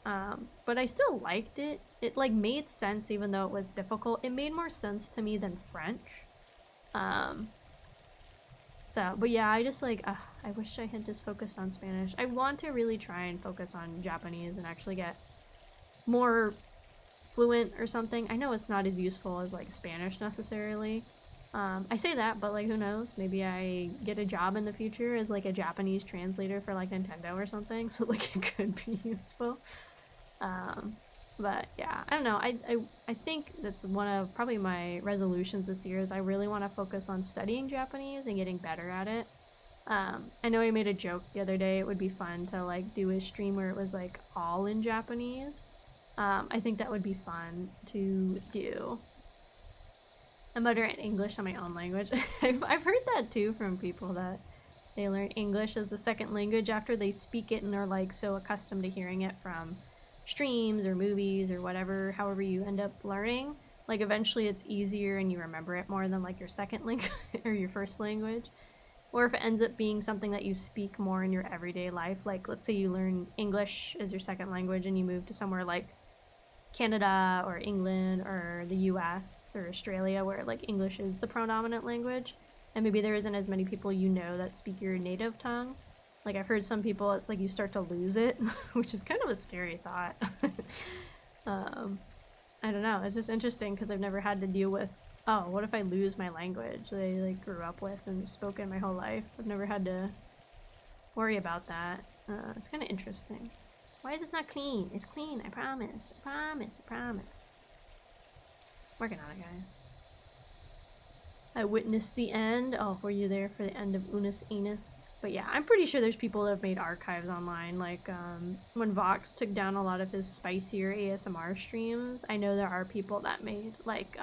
but I still liked it. It, like, made sense even though it was difficult. It made more sense to me than French. But yeah, I just, like, I wish I had just focused on Spanish. I want to really try and focus on Japanese and actually get more fluent or something. I know it's not as useful as, like, Spanish necessarily. I say that, but, like, who knows? Maybe I get a job in the future as, like, a Japanese translator for, like, Nintendo or something, so, like, it could be useful. But, yeah, I don't know. I think that's one of probably my resolutions this year is I really want to focus on studying Japanese and getting better at it. I know I made a joke the other day. It would be fun to, like, do a stream where it was, like, all in Japanese. I think that would be fun to do. I'm better at English on my own language. I've heard that too from people that they learn English as the second language after they speak it and are, like, so accustomed to hearing it from streams or movies or whatever, however you end up learning. Like, eventually it's easier and you remember it more than, like, your second language or your first language. Or if it ends up being something that you speak more in your everyday life, like, let's say you learn English as your second language and you move to somewhere like Canada or England or the US or Australia where, like, English is the predominant language, and maybe there isn't as many people you know that speak your native tongue. Like, I've heard some people, it's like you start to lose it, which is kind of a scary thought. I don't know, it's just interesting because I've never had to deal with, oh, what if I lose my language that I, like, grew up with and spoken my whole life? I've never had to worry about that. It's kind of interesting. Why is this not clean? It's clean, I promise. I promise, I promise. Working on it, guys. I witnessed the end. Oh, were you there for the end of Unus Anus? But yeah, I'm pretty sure there's people that have made archives online. Like, when Vox took down a lot of his spicier ASMR streams, I know there are people that made, like,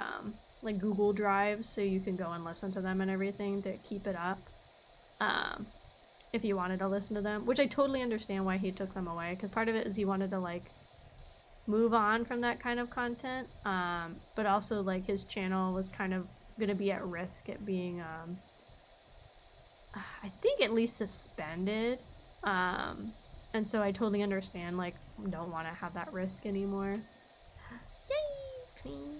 like Google Drives, so you can go and listen to them and everything to keep it up. If you wanted to listen to them, which I totally understand why he took them away, because part of it is he wanted to like move on from that kind of content, but also like his channel was kind of gonna be at risk at being I think at least suspended, and so I totally understand, like, don't want to have that risk anymore. Yay! Clean.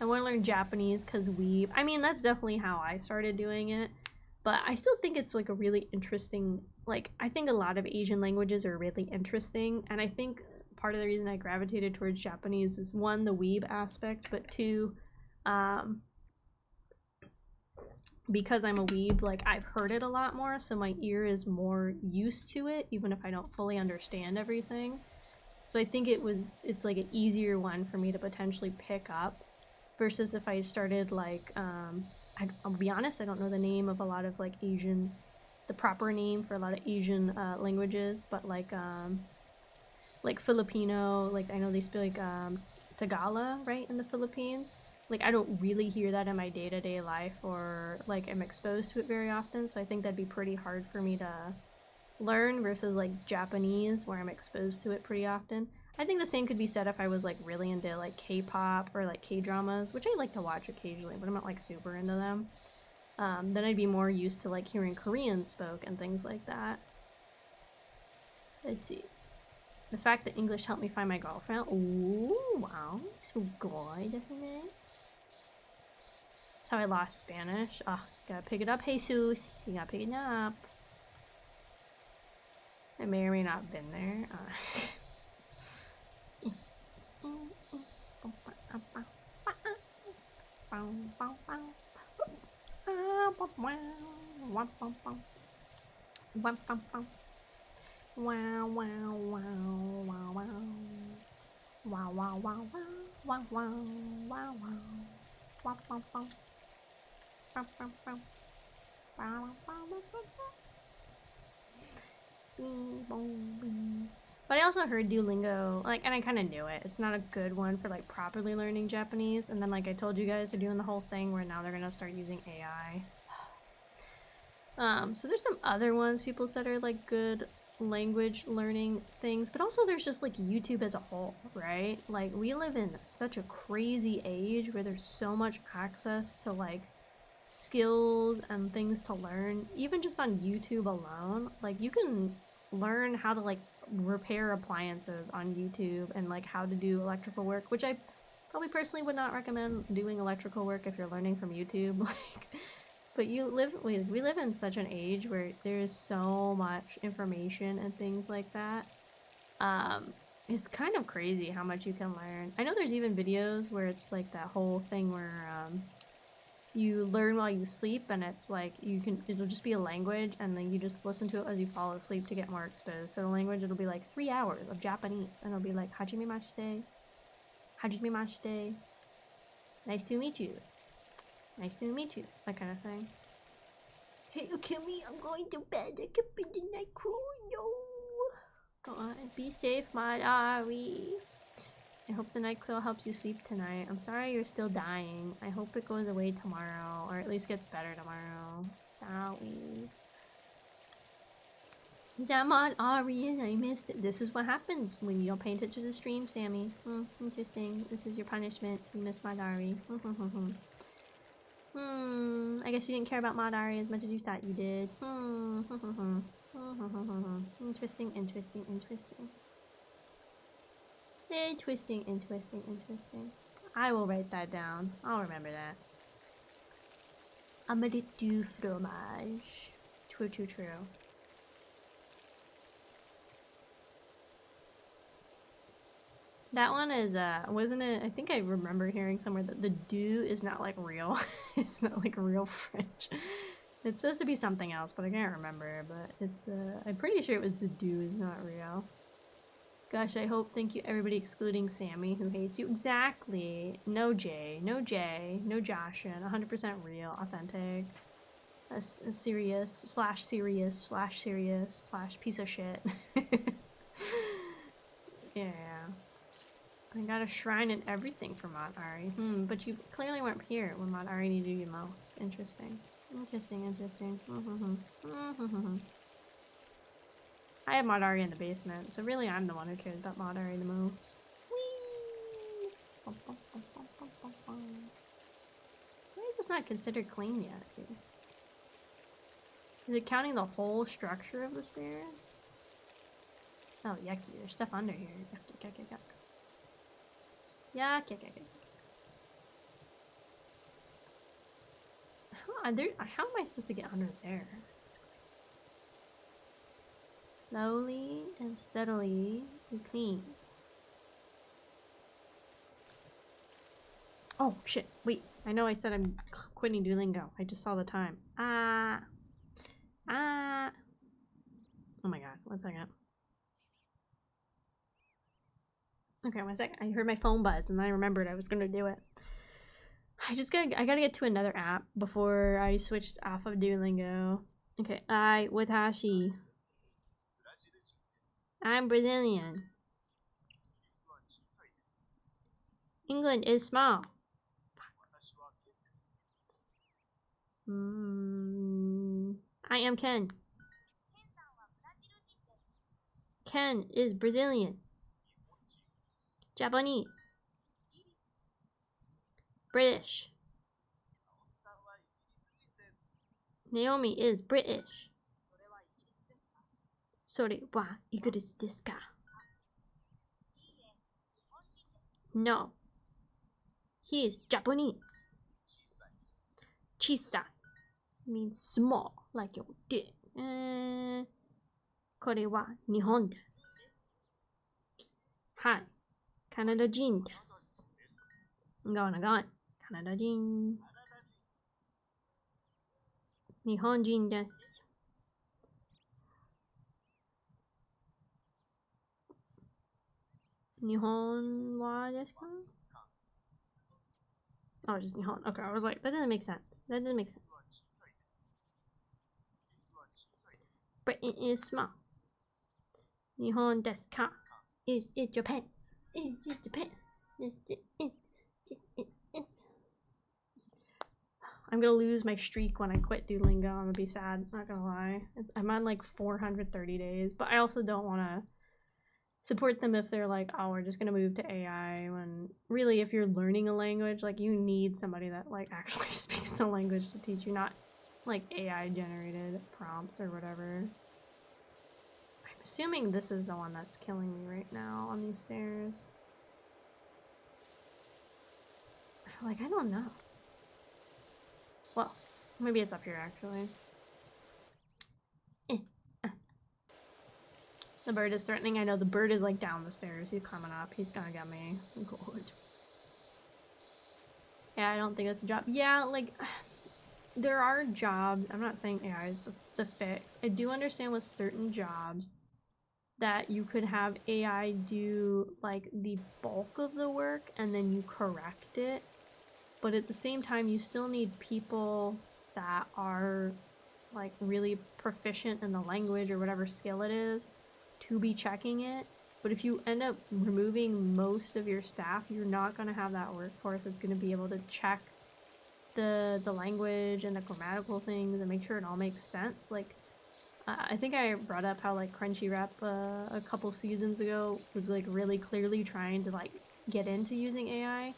I want to learn Japanese because I mean, that's definitely how I started doing it, but I still think it's like a really interesting, like, I think a lot of Asian languages are really interesting, and I think part of the reason I gravitated towards Japanese is one, the weeb aspect, but two, because I'm a weeb, like, I've heard it a lot more, so my ear is more used to it, even if I don't fully understand everything. So I think it's like an easier one for me to potentially pick up, versus if I started like, I'll be honest, I don't know the name of a lot of like Asian, the proper name for a lot of Asian languages, but like Filipino, like I know they speak Tagalog, right, in the Philippines. Like I don't really hear that in my day-to-day life, or like I'm exposed to it very often, so I think that'd be pretty hard for me to learn, versus like Japanese, where I'm exposed to it pretty often. I think the same could be said if I was like really into like K-pop or like K-dramas, which I like to watch occasionally, but I'm not like super into them. Then I'd be more used to like hearing Korean spoke and things like that. Let's see. The fact that English helped me find my girlfriend. Ooh, wow. So good, isn't it? That's how I lost Spanish. Ah, gotta pick it up, Jesus. You gotta pick it up. I may or may not have been there. But I also heard Duolingo, like, and I kind of knew it. It's not a good one for like properly learning Japanese. And then, like I told you guys, they're doing the whole thing where now they're gonna start using AI. So there's some other ones people said are like good language learning things, but also there's just like YouTube as a whole, right? Like we live in such a crazy age where there's so much access to like skills and things to learn, even just on YouTube alone. Like you can learn how to like repair appliances on YouTube, and like how to do electrical work, which I probably personally would not recommend doing electrical work if you're learning from YouTube. Like, but we live in such an age where there's so much information and things like that. It's kind of crazy how much you can learn. I know there's even videos where it's like that whole thing where you learn while you sleep, and it's like it'll just be a language, and then you just listen to it as you fall asleep to get more exposed to the language. It'll be like 3 hours of Japanese, and it'll be like hajime mashite, hajime mashite, nice to meet you, nice to meet you, that kind of thing. Hey Akemi, I'm going to bed. I can be the night crew. No, go on, be safe, Madari. I hope the NyQuil helps you sleep tonight. I'm sorry you're still dying. I hope it goes away tomorrow, or at least gets better tomorrow. Sorries. Zaman Arian, I missed it. This is what happens when you don't pay attention to the stream, Sammy. Interesting. This is your punishment. You missed Madari. I guess you didn't care about Madari as much as you thought you did. Interesting, interesting, interesting. Interesting, interesting, interesting. I will write that down. I'll remember that. Amadou du fromage. True, true, true. That one is, wasn't it? I think I remember hearing somewhere that the do is not like real. It's not like real French. It's supposed to be something else, but I can't remember. But it's, I'm pretty sure it was the do is not real. Gosh, I hope, thank you everybody excluding Sammy who hates you. Exactly. No Jay, no Jay, no Joshin. 100% real, authentic. A serious slash piece of shit. Yeah. I got a shrine and everything for Mod Ari. But you clearly weren't here when Mod Ari needed you most. Interesting. Interesting. I have Mod Ari in the basement, so really I'm the one who cares about Mod Ari the most. Whee! Why is this not considered clean yet, dude? Is it counting the whole structure of the stairs? Oh, yucky. There's stuff under here. Yuck. Yuck. How am I supposed to get under there? Slowly and steadily, we clean. Oh, shit. Wait. I know I said I'm quitting Duolingo. I just saw the time. Oh my god. 1 second. Okay, 1 second. I heard my phone buzz and then I remembered I was gonna do it. I gotta get to another app before I switched off of Duolingo. Okay, Watashi. I'm Brazilian. England is small. I am Ken. Ken is Brazilian. Japanese. British. Naomi is British. それはイギリスですか? No. He is Japanese. 小さい means small, like your dick. これは日本です。はい。カナダ人です。カナダ人。日本人です。日本はですか? Oh, just Nihon. Okay, I was like, that doesn't make sense. Britain is small. Nihon desu ka? Is it Japan? Is it Japan? It's. I'm gonna lose my streak when I quit Duolingo. I'm gonna be sad, not gonna lie. I'm on like 430 days, but I also don't want to support them if they're like, oh, we're just gonna move to AI, when really if you're learning a language, like you need somebody that like actually speaks the language to teach you, not like AI generated prompts or whatever. I'm assuming this is the one that's killing me right now on these stairs. Like, I don't know. Well, maybe it's up here actually. The bird is threatening. I know the bird is like down the stairs. He's coming up. He's gonna get me. Good. Yeah, I don't think it's a job. Yeah, like there are jobs. I'm not saying AI is the fix. I do understand with certain jobs that you could have AI do like the bulk of the work and then you correct it. But at the same time, you still need people that are like really proficient in the language or whatever skill it is to be checking it. But if you end up removing most of your staff, you're not going to have that workforce that's going to be able to check the language and the grammatical things and make sure it all makes sense. Like, I think I brought up how like Crunchyroll a couple seasons ago was like really clearly trying to like get into using AI.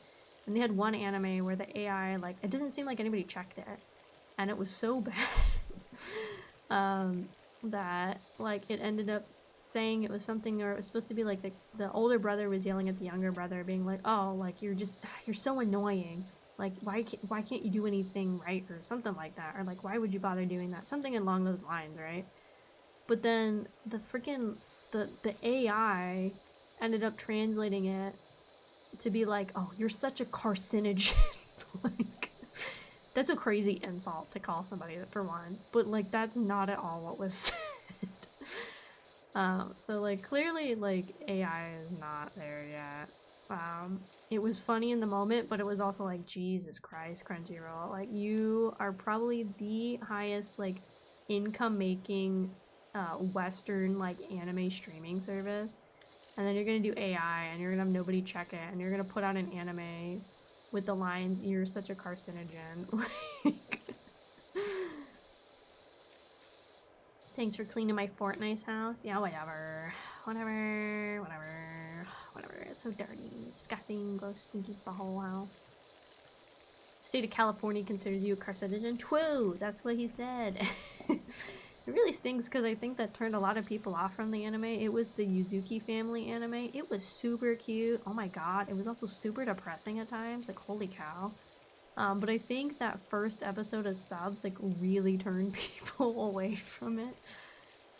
And they had one anime where the AI, like, it didn't seem like anybody checked it. And it was so bad that, like, it ended up saying it was something, or it was supposed to be like the older brother was yelling at the younger brother, being like, oh, like, you're so annoying. Like, why can't you do anything right, or something like that. Or, like, why would you bother doing that? Something along those lines, right? But then the freaking, the AI ended up translating it to be like, oh, you're such a carcinogen. Like, that's a crazy insult to call somebody that, for one, but like that's not at all what was said. So like clearly like AI is not there yet. It was funny in the moment, but it was also like, Jesus Christ, Crunchyroll, like you are probably the highest like income making Western like anime streaming service. And then you're gonna do AI, and you're gonna have nobody check it, and you're gonna put out an anime with the lines, "You're such a carcinogen." Thanks for cleaning my Fortnite house. Yeah, whatever. Whatever. It's so dirty, disgusting, gross, stinky, the whole house. State of California considers you a carcinogen. True, that's what he said. It really stings because I think that turned a lot of people off from the anime. It was the Yuzuki family anime. It was super cute. Oh my god. It was also super depressing at times. Like, holy cow. But I think that first episode of subs, like, really turned people away from it.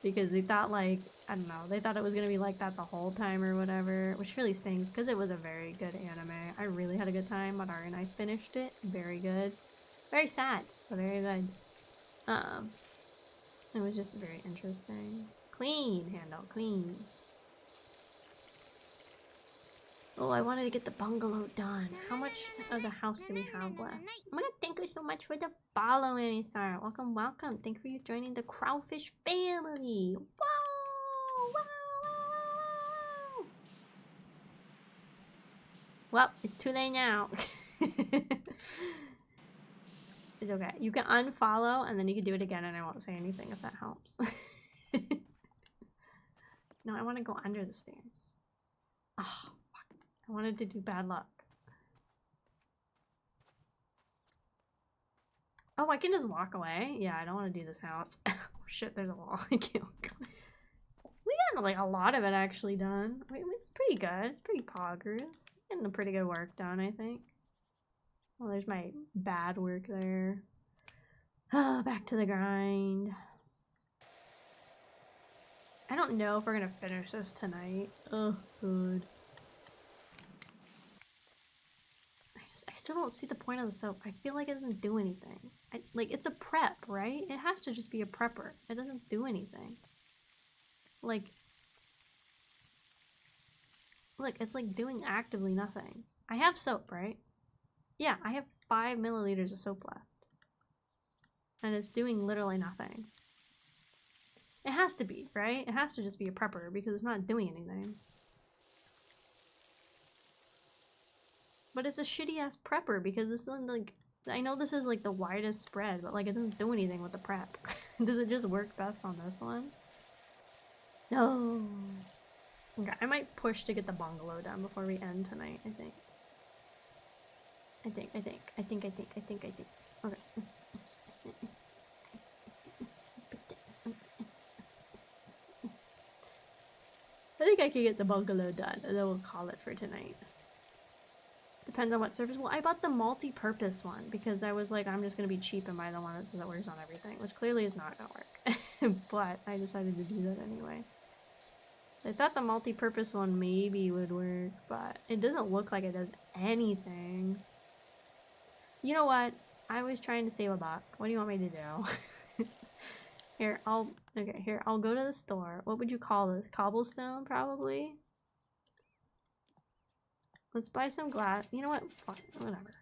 Because they thought, like, I don't know, they thought it was gonna be like that the whole time or whatever. Which really stings because it was a very good anime. I really had a good time. Madara and I finished it. Very good. Very sad, but very good. It was just very interesting. Clean, handle, clean. Oh, I wanted to get the bungalow done. How much of the house do we have left? Oh my god, thank you so much for the follow, Anistar. Welcome, welcome. Thank you for you joining the Kraufish family. Whoa! Wow! Well, it's too late now. It's okay. You can unfollow and then you can do it again and I won't say anything if that helps. No, I want to go under the stairs. Oh, fuck. I wanted to do bad luck. Oh, I can just walk away? Yeah, I don't want to do this house. Oh shit, there's a wall. I can't go. We got like a lot of it actually done. I mean, it's pretty good. It's pretty progress. Getting a pretty good work done, I think. Well, there's my bad work there. Ah, back to the grind. I don't know if we're gonna finish this tonight. Oh, good. I still don't see the point of the soap. I feel like it doesn't do anything. Like, it's a prep, right? It has to just be a prepper. It doesn't do anything. Like, look, it's like doing actively nothing. I have soap, right? Yeah, I have 5 milliliters of soap left. And it's doing literally nothing. It has to be, right? It has to just be a prepper because it's not doing anything. But it's a shitty ass prepper because this is like, I know this is like the widest spread, but like it doesn't do anything with the prep. Does it just work best on this one? No. Okay, I might push to get the bungalow done before we end tonight, I think. I think. Okay. I think I can get the bungalow done, and then we'll call it for tonight. Depends on what surface. Well, I bought the multi-purpose one because I was like, I'm just gonna be cheap and buy the one that says it works on everything, which clearly is not gonna work. But I decided to do that anyway. I thought the multi-purpose one maybe would work, but it doesn't look like it does anything. You know what? I was trying to save a buck. What do you want me to do? Here, I'll go to the store. What would you call this? Cobblestone, probably? Let's buy some glass. You know what? Fuck, whatever.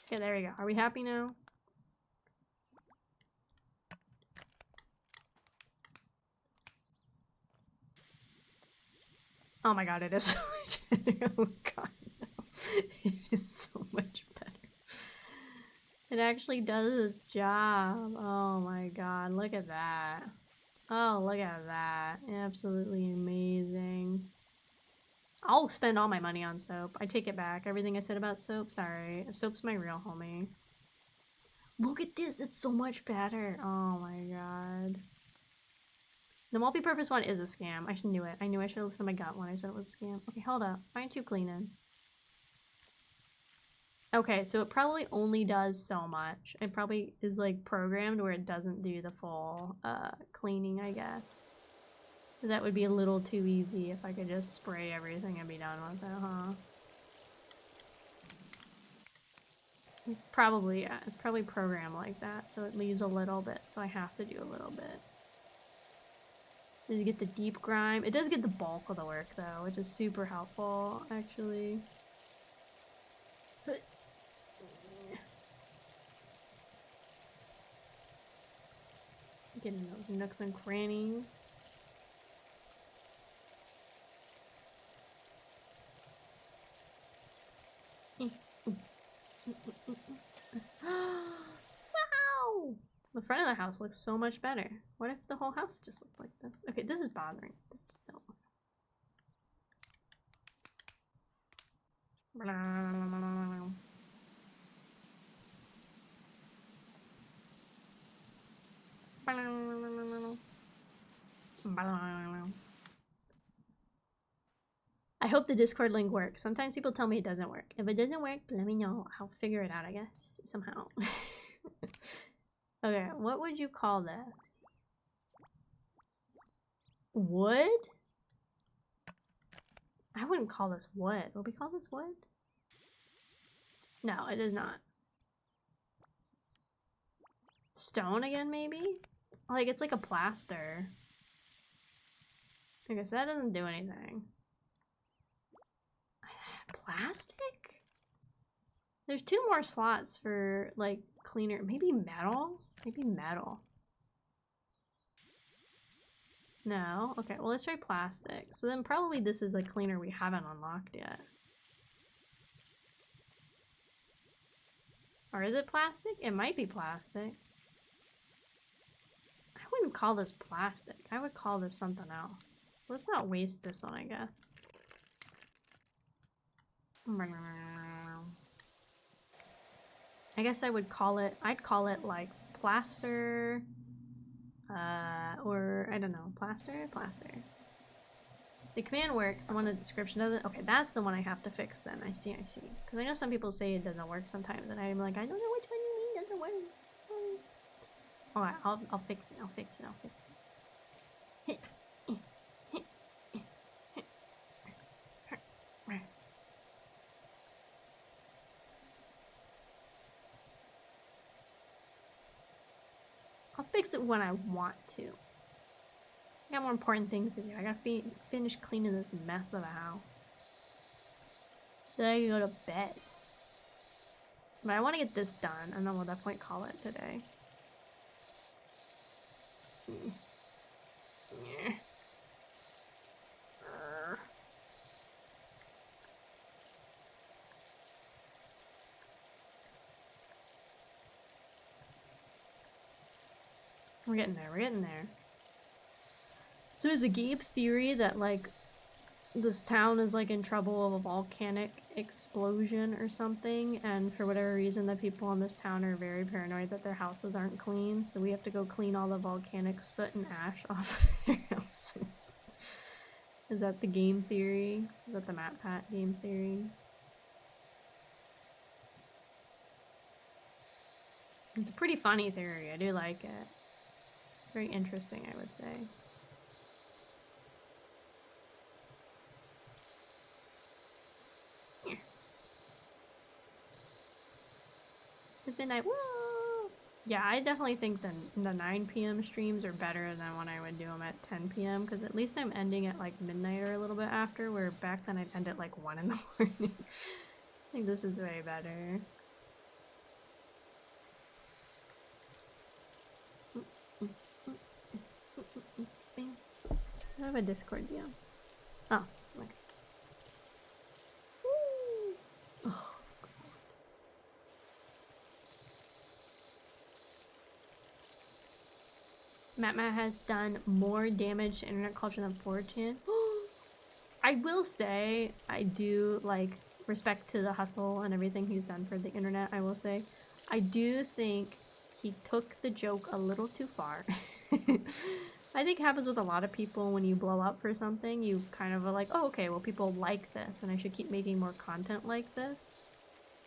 Okay, there we go. Are we happy now? Oh my god, it is so much better. Oh god, no. It is so much better. It actually does its job. Oh my god, look at that. Oh, look at that. Absolutely amazing. I'll spend all my money on soap. I take it back. Everything I said about soap, sorry. Soap's my real homie. Look at this, it's so much better. Oh my god. The multi-purpose one is a scam. I knew it. I knew I should have listened to my gut when I said it was a scam. Okay, hold up. Why aren't you cleaning? Okay, so it probably only does so much. It probably is like programmed where it doesn't do the full cleaning, I guess. That would be a little too easy if I could just spray everything and be done with it, huh? It's probably, yeah, it's probably programmed like that, so it leaves a little bit, so I have to do a little bit. Does it get the deep grime? It does get the bulk of the work though, which is super helpful, actually. Getting those nooks and crannies. Wow! The front of the house looks so much better. What if the whole house just looked like this? Okay, this is bothering. This is still. I hope the Discord link works. Sometimes people tell me it doesn't work. If it doesn't work, let me know. I'll figure it out, I guess, somehow. Okay, what would you call this? Wood? I wouldn't call this wood. Would we call this wood? No, it is not. Stone again, maybe? Like, it's like a plaster. I guess that doesn't do anything. Plastic? There's 2 more slots for, like, cleaner. Maybe metal? Maybe metal. No? Okay, well, let's try plastic. So then probably this is a cleaner we haven't unlocked yet. Or is it plastic? It might be plastic. I wouldn't call this plastic. I would call this something else. Let's not waste this one, I guess. I guess I would call it, I'd call it like plaster, or I don't know, plaster? The command works, I want a description of it. Okay, that's the one I have to fix then. I see. Because I know some people say it doesn't work sometimes, and I'm like, I don't know which one you mean doesn't work. Alright, I'll fix it. I'll fix it when I want to. I got more important things to do. I gotta finish cleaning this mess of a house. Then I can go to bed. But I want to get this done, and then we'll definitely call it today. We're getting there. So there's a game theory that, like, this town is, like, in trouble of a volcanic explosion or something, and for whatever reason the people in this town are very paranoid that their houses aren't clean, so we have to go clean all the volcanic soot and ash off of their houses. Is that the game theory? Is that the MatPat game theory? It's a pretty funny theory. I do like it. Very interesting, I would say. It's midnight. Woo! Yeah, I definitely think the 9 p.m. streams are better than when I would do them at 10 p.m. because at least I'm ending at like midnight or a little bit after, where back then I'd end at like 1 in the morning. I think this is way better. I have a Discord, yeah. Oh, okay. Oh. Matt has done more damage to internet culture than 4chan. I will say, I do, like, respect to the hustle and everything he's done for the internet, I will say. I do think he took the joke a little too far. I think it happens with a lot of people when you blow up for something. You kind of are like, oh, okay, well, people like this, and I should keep making more content like this.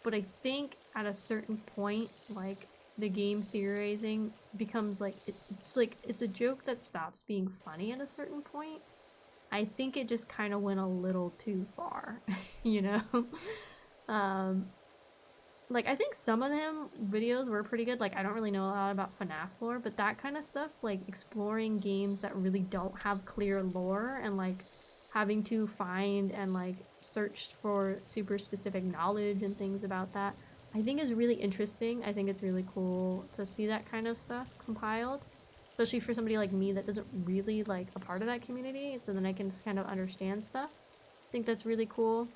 But I think at a certain point, like, the game theorizing becomes like, it's a joke that stops being funny at a certain point. I think it just kind of went a little too far, you know? Like, I think some of them videos were pretty good. Like, I don't really know a lot about FNAF lore, but that kind of stuff, like exploring games that really don't have clear lore and like having to find and like search for super specific knowledge and things about that, I think is really interesting. I think it's really cool to see that kind of stuff compiled. especially for somebody like me that doesn't really like a part of that community, so then I can kind of understand stuff. I think that's really cool.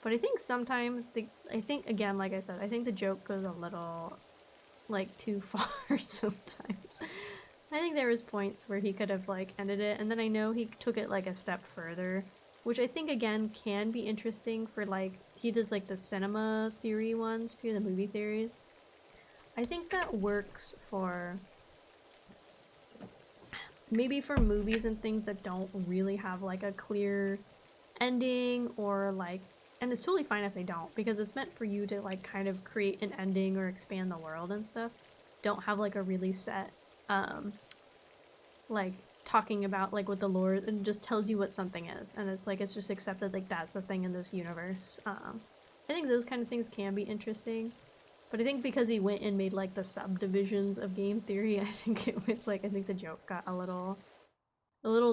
But I think sometimes I think again, like I said, I think the joke goes a little like too far sometimes. I think there was points where he could have like ended it, and then I know he took it like a step further, which I think again can be interesting for like he does like the cinema theory ones too, the movie theories. I think that works for maybe for movies and things that don't really have like a clear ending, or like, and it's totally fine if they don't, because it's meant for you to like kind of create an ending or expand the world and stuff. Don't have like a really set like talking about like what the lore, and just tells you what something is, and it's like it's just accepted like that's a thing in this universe. I think those kind of things can be interesting, but I think because he went and made like the subdivisions of game theory, I think it was like, I think the joke got a little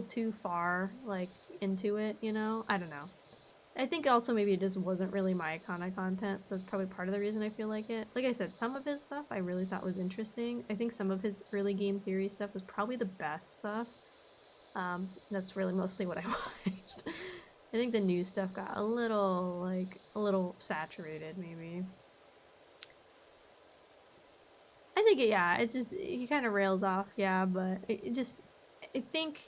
too far like into it, you know? I don't know. I think also maybe it just wasn't really my kind of content, so it's probably part of the reason I feel like it. Like I said, some of his stuff I really thought was interesting. I think some of his early game theory stuff was probably the best stuff. That's really mostly what I watched. I think the new stuff got a little saturated, maybe. I think, yeah, it just, he kind of rails off, yeah, but it just, I think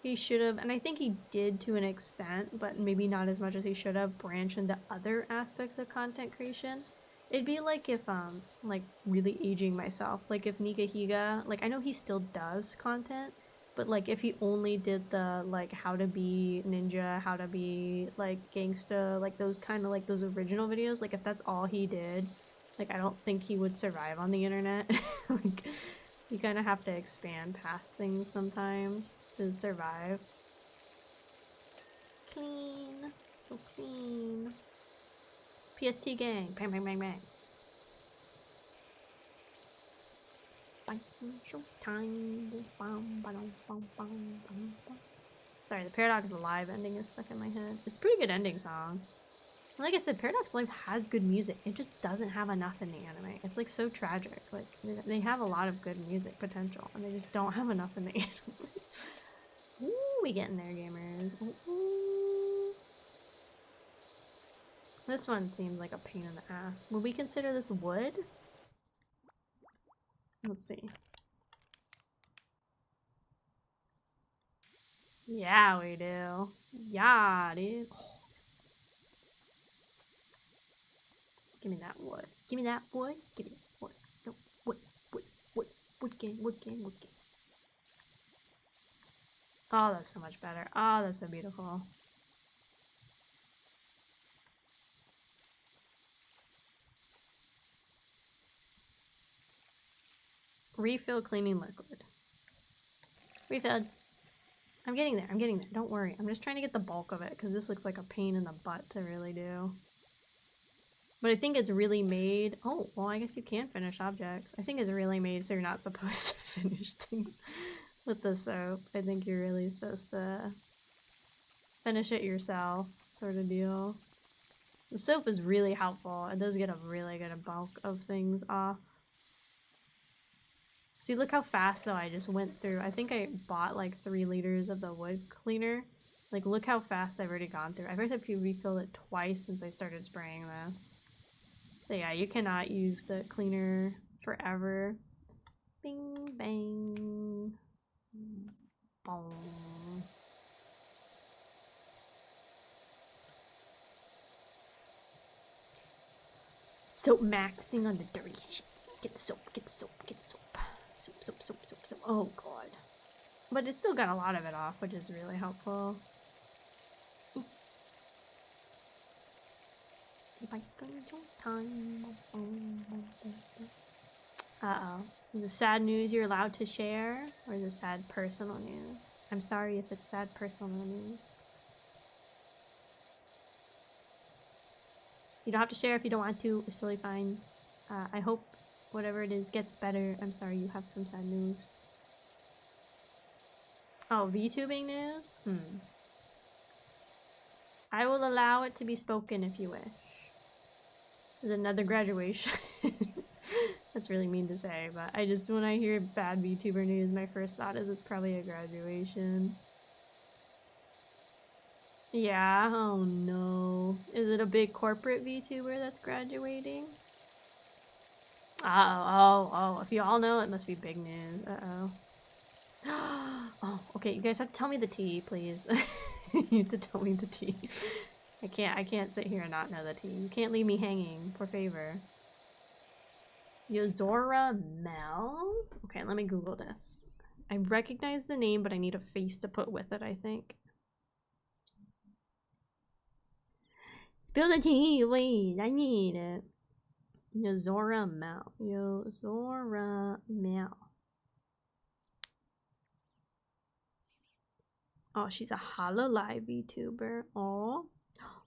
he should have, and I think he did to an extent, but maybe not as much as he should have, branch into other aspects of content creation. It'd be like if, like, really aging myself, like if Nika Higa, like, I know he still does content, but like if he only did the, like, how to be ninja, how to be, like, gangsta, like those kind of, like, those original videos, like if that's all he did, like, I don't think he would survive on the internet. Like, you kind of have to expand past things sometimes to survive. Clean. So clean. PST gang. Bang, bang, bang, bang. Sorry, the Paradox Alive ending is stuck in my head. It's a pretty good ending song. Like I said, Paradox Life has good music. It just doesn't have enough in the anime. It's like so tragic. Like they have a lot of good music potential, and they just don't have enough in the anime. Ooh, we getting there, gamers. Ooh. This one seems like a pain in the ass. Would we consider this wood? Let's see. Yeah, we do. Yeah, dude. Give me that wood. Give me that wood. Give me that wood. No, wood, wood, wood, wood game, wood game, wood game. Oh, that's so much better. Oh, that's so beautiful. Refill cleaning liquid. Refilled. I'm getting there. I'm getting there. Don't worry. I'm just trying to get the bulk of it because this looks like a pain in the butt to really do. But I think it's really made... Oh, well, I guess you can finish objects. I think it's really made so you're not supposed to finish things with the soap. I think you're really supposed to finish it yourself, sort of deal. The soap is really helpful. It does get a really good bulk of things off. See, look how fast, though, I just went through. I think I bought like 3 liters of the wood cleaner. Like, look how fast I've already gone through. I've already refilled it twice since I started spraying this. So yeah, you cannot use the cleaner forever. Bing, bang. Boom. Soap maxing on the dirty sheets. Get the soap, get the soap, get the soap. Soap, soap, soap, soap, soap. Oh god. But it's still got a lot of it off, which is really helpful. Uh-oh. Is it sad news you're allowed to share? Or is it sad personal news? I'm sorry if it's sad personal news. You don't have to share if you don't want to. It's totally fine. I hope whatever it is gets better. I'm sorry you have some sad news. Oh, VTubing news? I will allow it to be spoken if you wish. There's another graduation. That's really mean to say, but I just, when I hear bad VTuber news, my first thought is it's probably a graduation. Yeah, oh no. Is it a big corporate VTuber that's graduating? Oh, if you all know, it must be big news. Uh-oh. Oh, okay, you guys have to tell me the tea, please. You have to tell me the tea. I can't sit here and not know the tea. You can't leave me hanging, por favor. Yozora Mel? Okay, let me Google this. I recognize the name, but I need a face to put with it, I think. Spill the tea, wait, I need it. Yozora Mel. Yozora Mel. Oh, she's a Hololive VTuber. Oh.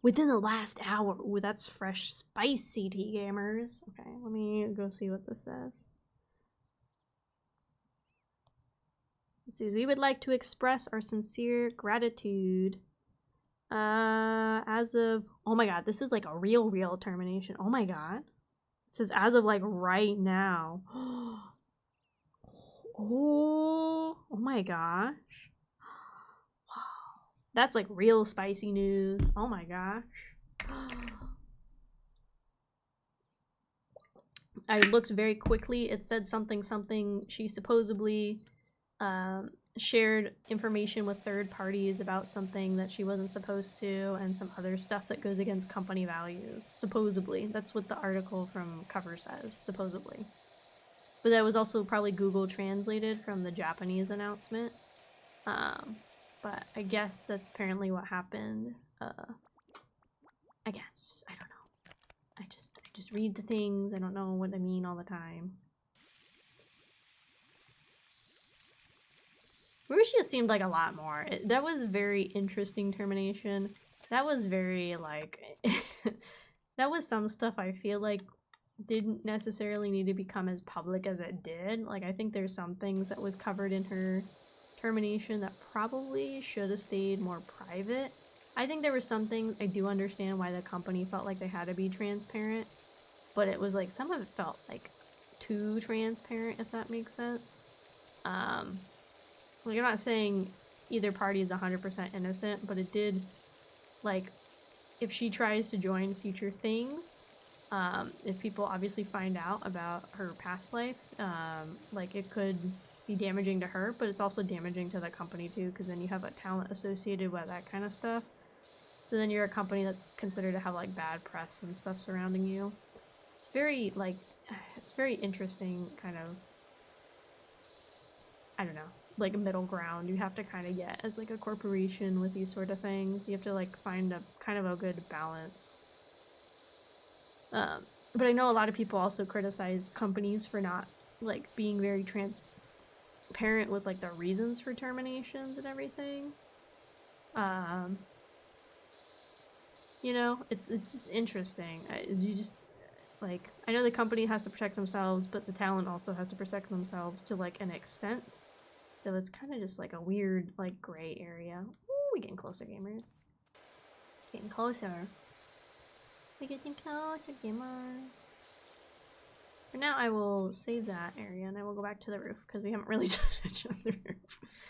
Within the last hour. Ooh, that's fresh, spicy tea, gamers. Okay, let me go see what this says. It says, we would like to express our sincere gratitude. As of, oh my god, this is like a real termination. Oh my god. It says as of like right now. Oh my gosh. Wow. That's like real spicy news. Oh my gosh. I looked very quickly. It said something. She supposedly shared information with third parties about something that she wasn't supposed to, and some other stuff that goes against company values. Supposedly. That's what the article from Cover says. Supposedly. But that was also probably Google translated from the Japanese announcement. But I guess that's apparently what happened. I guess. I don't know. I just read the things. I don't know what I mean all the time. Mauricio seemed like a lot more. That was a very interesting termination. That was very, like... that was some stuff I feel like didn't necessarily need to become as public as it did. Like, I think there's some things that was covered in her termination that probably should have stayed more private. I think there were some things I do understand why the company felt like they had to be transparent, but it was like some of it felt like too transparent, if that makes sense. Like, I'm not saying either party is 100% innocent, but it did, like, if she tries to join future things, if people obviously find out about her past life, like, it could be damaging to her, but it's also damaging to the company too, because then you have a talent associated with that kind of stuff. So then you're a company that's considered to have like bad press and stuff surrounding you. It's very like, it's very interesting kind of, I don't know, like a middle ground you have to kind of get as like a corporation with these sort of things. You have to like find a kind of a good balance. But I know a lot of people also criticize companies for not like being very transparent with like the reasons for terminations and everything. You know, it's just interesting. You just like, I know the company has to protect themselves, but the talent also has to protect themselves to like an extent. So it's kind of just like a weird like gray area. Ooh, we're getting closer, gamers. Getting closer. We're getting closer, gamers. For now, I will save that area and I will go back to the roof because we haven't really touched on the roof.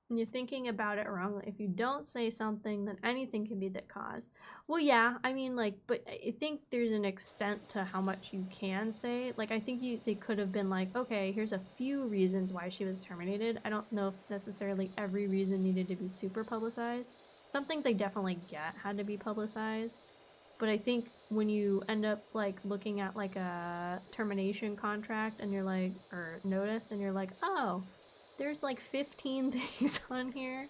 And you're thinking about it wrongly. If you don't say something, then anything can be the cause. Well, yeah, I mean, like, but I think there's an extent to how much you can say. Like, I think they could have been like, okay, here's a few reasons why she was terminated. I don't know if necessarily every reason needed to be super publicized. Some things I definitely get had to be publicized. But I think when you end up, like, looking at, like, a termination contract and you're like, or notice, and you're like, oh, there's like 15 things on here.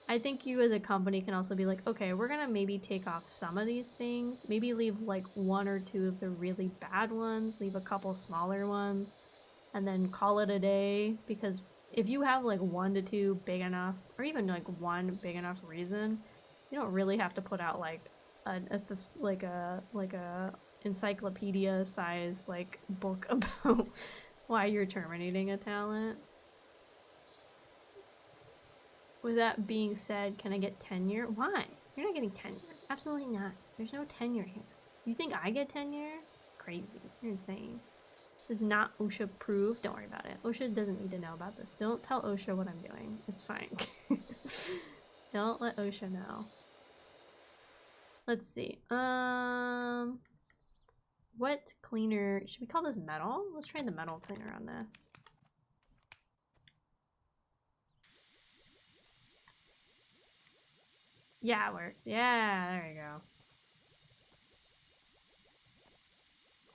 I think you as a company can also be like, okay, we're gonna maybe take off some of these things, maybe leave like 1 or 2 of the really bad ones, leave a couple smaller ones, and then call it a day. Because if you have like 1 to 2 big enough, or even like 1 big enough reason, you don't really have to put out like a encyclopedia size like book about why you're terminating a talent. With that being said, can I get tenure? Why? You're not getting tenure. Absolutely not. There's no tenure here. You think I get tenure? crazy. You're insane. This is not OSHA approved. Don't worry about it. OSHA doesn't need to know about this. Don't tell OSHA what I'm doing. It's fine. Don't let OSHA know. Let's see. What cleaner? Should we call this metal? Let's try the metal cleaner on this. Yeah, it works. Yeah, there you go.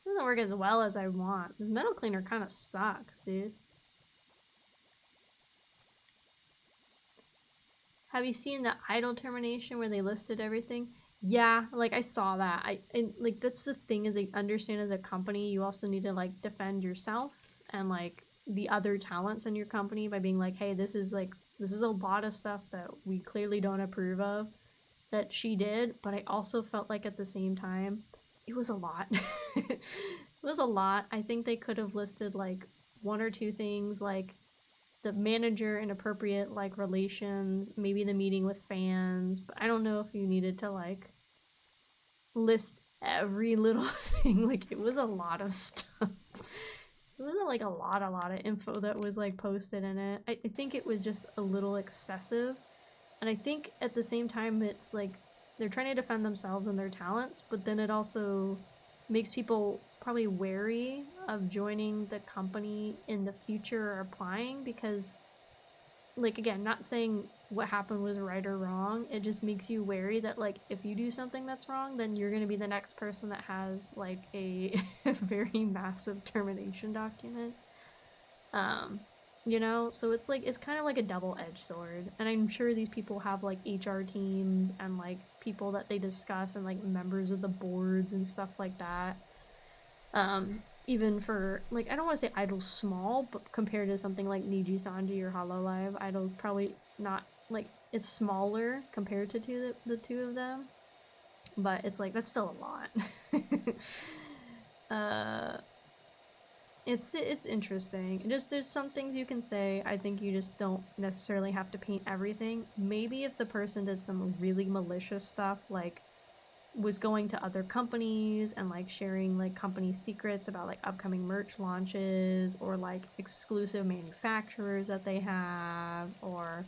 Doesn't work as well as I want. This metal cleaner kind of sucks, dude. Have you seen the idle termination where they listed everything? Yeah, like I saw that. And like that's the thing is I understand as a company you also need to like defend yourself and like the other talents in your company by being like, hey, this is a lot of stuff that we clearly don't approve of that she did, but I also felt like at the same time it was a lot. It was a lot. I think they could have listed like one or two things like the manager inappropriate like relations, maybe the meeting with fans, but I don't know if you needed to like list every little thing. Like it was a lot of stuff. It was like a lot of info that was like posted in it. I think it was just a little excessive. And I think at the same time it's like they're trying to defend themselves and their talents, but then it also makes people probably wary of joining the company in the future or applying because, like, again, not saying what happened was right or wrong, it just makes you wary that, like, if you do something that's wrong, then you're going to be the next person that has, like, a very massive termination document. You know, so it's like it's kind of like a double-edged sword, and I'm sure these people have like HR teams and like people that they discuss and like members of the boards and stuff like that. Even for like I don't want to say Idol's small, but compared to something like Niji Sanji or Hololive, Idol's probably not like it's smaller compared to the two of them, but it's like that's still a lot. It's interesting. There's some things you can say. I think you just don't necessarily have to paint everything. Maybe if the person did some really malicious stuff, like was going to other companies and like sharing like company secrets about like upcoming merch launches or like exclusive manufacturers that they have or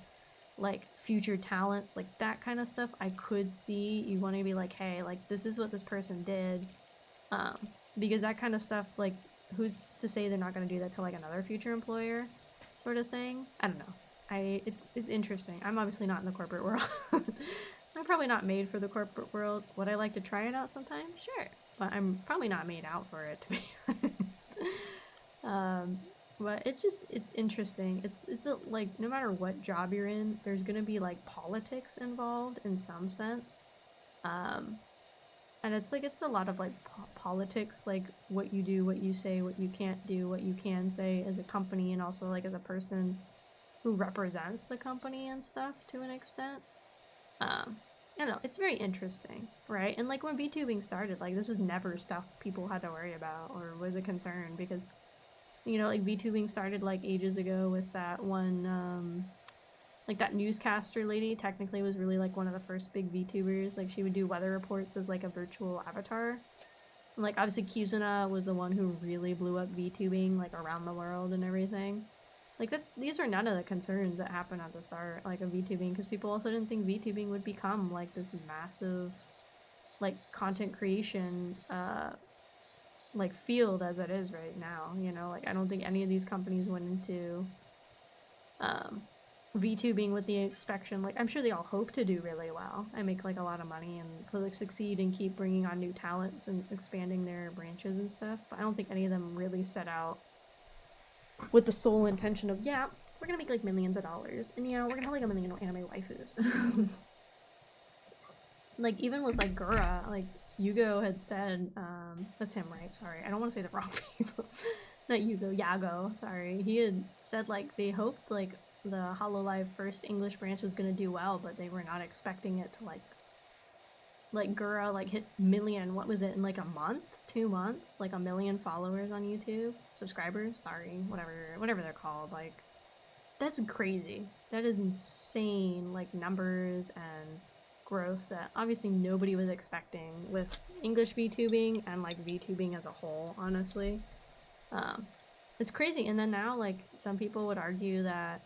like future talents, like that kind of stuff, I could see you want to be like, hey, like this is what this person did. Because that kind of stuff, like who's to say they're not going to do that to like another future employer sort of thing. I don't know. It's interesting. I'm obviously not in the corporate world. I'm probably not made for the corporate world. Would I like to try it out sometime? Sure, but I'm probably not made out for it, to be honest. But it's interesting. It's like no matter what job you're in, there's gonna be like politics involved in some sense. And it's like it's a lot of like politics, like what you do, what you say, what you can't do, what you can say as a company, and also like as a person who represents the company and stuff to an extent. I don't know, it's very interesting, right? And like when VTubing started, like this was never stuff people had to worry about or was a concern because, you know, like VTubing started like ages ago with that one, like that newscaster lady technically was really like one of the first big VTubers. Like she would do weather reports as like a virtual avatar. And like obviously Kizuna was the one who really blew up VTubing like around the world and everything. Like these are none of the concerns that happened at the start like of VTubing because people also didn't think VTubing would become like this massive like content creation like field as it is right now, you know? Like I don't think any of these companies went into VTubing with the expectation, like I'm sure they all hope to do really well and make like a lot of money and to like succeed and keep bringing on new talents and expanding their branches and stuff, but I don't think any of them really set out with the sole intention of, yeah, we're gonna make like millions of dollars and yeah, we're gonna have like a million anime waifus. Like even with like Gura, like Yugo had said, that's him, right? Sorry, I don't want to say the wrong people. Not Yugo, Yago, sorry. He had said like they hoped like the Hololive first English branch was gonna do well, but they were not expecting it to like Gura like hit million, what was it, in like a month? 2 months? Like 1 million followers on YouTube? Subscribers? Sorry, whatever they're called. Like, that's crazy. That is insane, like, numbers and growth that obviously nobody was expecting with English VTubing and like VTubing as a whole, honestly. It's crazy. And then now, like, some people would argue that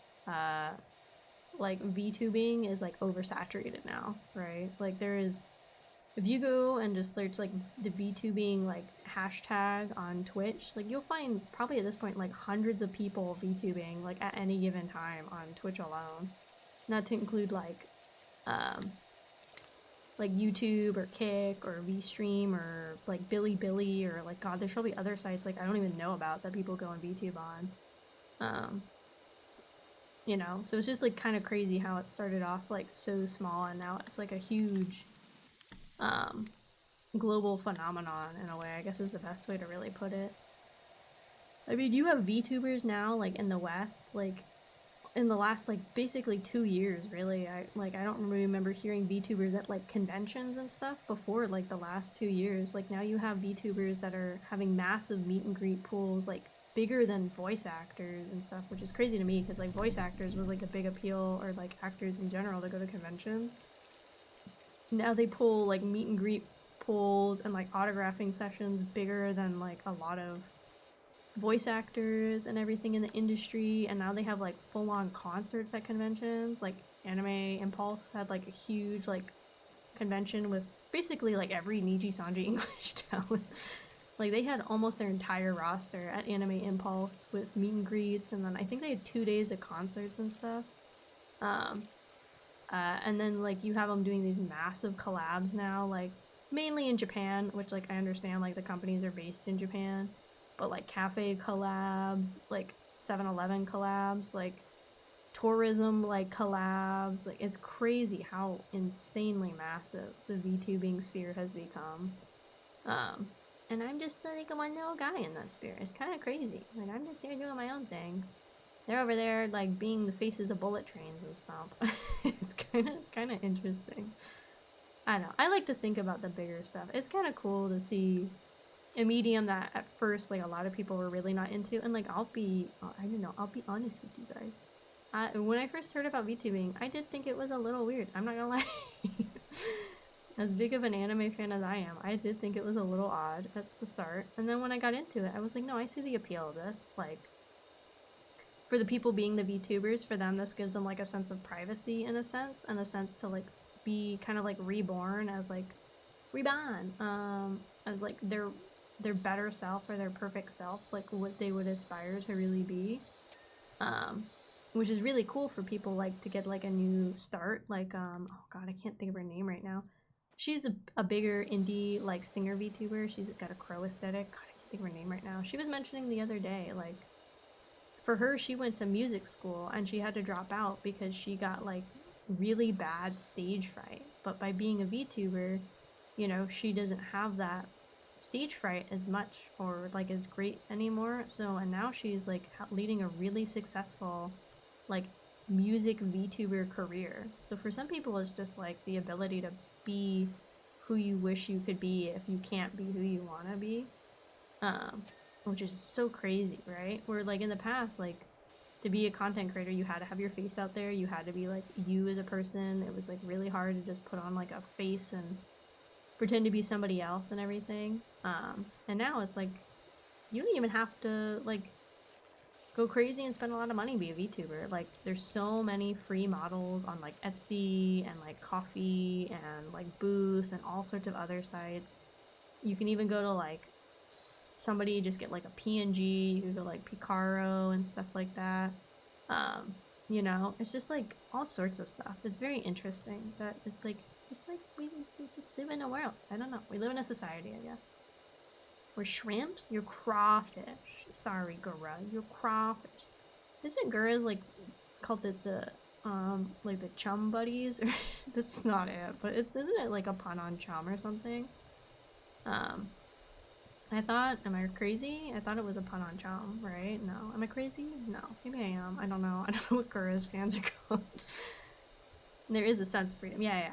like VTubing is like oversaturated now, right? Like there is, if you go and just search like the VTubing like hashtag on Twitch, like you'll find probably at this point like hundreds of people VTubing like at any given time on Twitch alone. Not to include like YouTube or Kick or VStream or like Bilibili or like, God, there's probably other sites like I don't even know about that people go and VTube on. You know, so it's just like kind of crazy how it started off like so small and now it's like a huge global phenomenon in a way, I guess is the best way to really put it. I mean, you have VTubers now like in the West, like in the last like basically 2 years, really. I don't remember hearing VTubers at like conventions and stuff before like the last 2 years. Like now you have VTubers that are having massive meet and greet pools, like bigger than voice actors and stuff, which is crazy to me because like voice actors was like a big appeal, or like actors in general, to go to conventions. Now they pull like meet and greet pools and like autographing sessions bigger than like a lot of voice actors and everything in the industry, and now they have like full-on concerts at conventions. Like Anime Impulse had like a huge like convention with basically like every Niji Sanji English talent. Like they had almost their entire roster at Anime Impulse with meet and greets, and then I think they had 2 days of concerts and stuff. And then like you have them doing these massive collabs now, like mainly in Japan, which like I understand like the companies are based in Japan, but like cafe collabs, like 7-Eleven collabs, like tourism like collabs. Like it's crazy how insanely massive the VTubing sphere has become. And I'm just like a one little guy in that sphere. It's kind of crazy. Like I'm just here doing my own thing. They're over there like being the faces of bullet trains and stuff. It's kind of interesting. I don't know. I like to think about the bigger stuff. It's kind of cool to see a medium that at first like a lot of people were really not into, and like I'll be honest with you guys. When I first heard about VTubing, I did think it was a little weird. I'm not gonna lie. As big of an anime fan as I am, I did think it was a little odd. That's the start. And then when I got into it, I was like, no, I see the appeal of this. Like, for the people being the VTubers, for them, this gives them like a sense of privacy in a sense, and a sense to like be kind of like reborn as like as like their better self or their perfect self, like what they would aspire to really be. Which is really cool for people like to get like a new start. Like oh god, I can't think of her name right now. She's a bigger indie like singer VTuber. She's got a crow aesthetic. God, I can't think of her name right now. She was mentioning the other day, like for her, she went to music school and she had to drop out because she got like really bad stage fright. But by being a VTuber, you know, she doesn't have that stage fright as much or like as great anymore. So, and now she's like leading a really successful like music VTuber career. So for some people, it's just like the ability to be who you wish you could be if you can't be who you want to be, which is so crazy, right? Where like in the past, like to be a content creator, you had to have your face out there, you had to be like you as a person. It was like really hard to just put on like a face and pretend to be somebody else and everything. And now it's like you don't even have to like go crazy and spend a lot of money to be a VTuber. Like there's so many free models on like Etsy and like Coffee and like Boost and all sorts of other sites. You can even go to like somebody just get like a PNG, you can go like Picaro and stuff like that. You know, it's just like all sorts of stuff. It's very interesting that it's like just like we just live in a world. I don't know. We live in a society, I guess. We're shrimps? You're crawfish. Sorry, Gura. You're crawfish. Isn't Gura's like called it the like the chum buddies? Or that's not it, but isn't it like a pun on chum or something? I thought, am I crazy? I thought it was a pun on chum, right? No. Am I crazy? No. Maybe I am. I don't know. I don't know what Gura's fans are called. There is a sense of freedom. Yeah.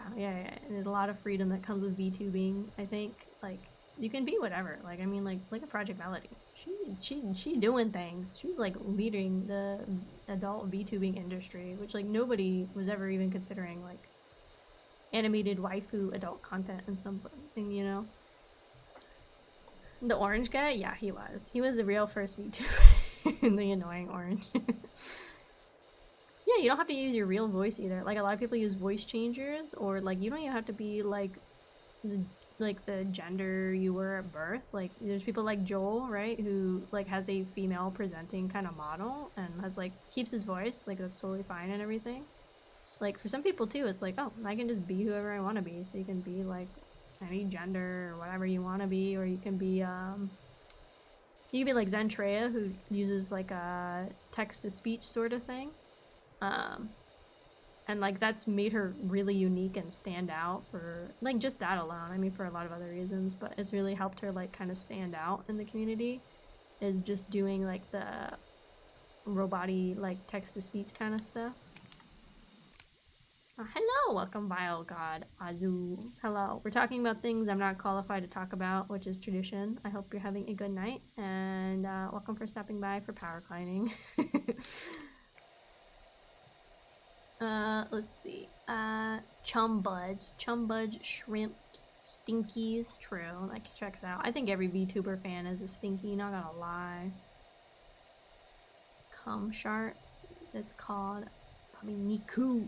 There's a lot of freedom that comes with VTubing, I think. Like, you can be whatever. Like, I mean, like a Project Melody. She doing things. She's, like, leading the adult VTubing industry, which, like, nobody was ever even considering, like, animated waifu adult content and something, you know? The orange guy? Yeah, he was. He was the real first VTuber. The annoying orange. Yeah, you don't have to use your real voice either. Like, a lot of people use voice changers, or, like, you don't even have to be, like the gender you were at birth. Like, there's people like Joel, right, who, like, has a female presenting kind of model and has, like, keeps his voice. Like, that's totally fine and everything. Like, for some people, too, it's like, oh, I can just be whoever I want to be. So you can be, like, any gender or whatever you want to be, or you can be, you can be like Zentreya, who uses, like, a text-to-speech sort of thing. And, like, that's made her really unique and stand out for, like, just that alone. I mean, for a lot of other reasons, but it's really helped her, like, kind of stand out in the community, is just doing, like, the robot-y, like, text-to-speech kind of stuff. Hello! Welcome, Vile God Azu. Hello. We're talking about things I'm not qualified to talk about, which is tradition. I hope you're having a good night, and welcome for stopping by for power climbing. Let's see. Chumbudge, shrimps, stinkies. True. I can check it out. I think every VTuber fan is a stinky, not gonna lie. Cum sharts. It's called probably Niku.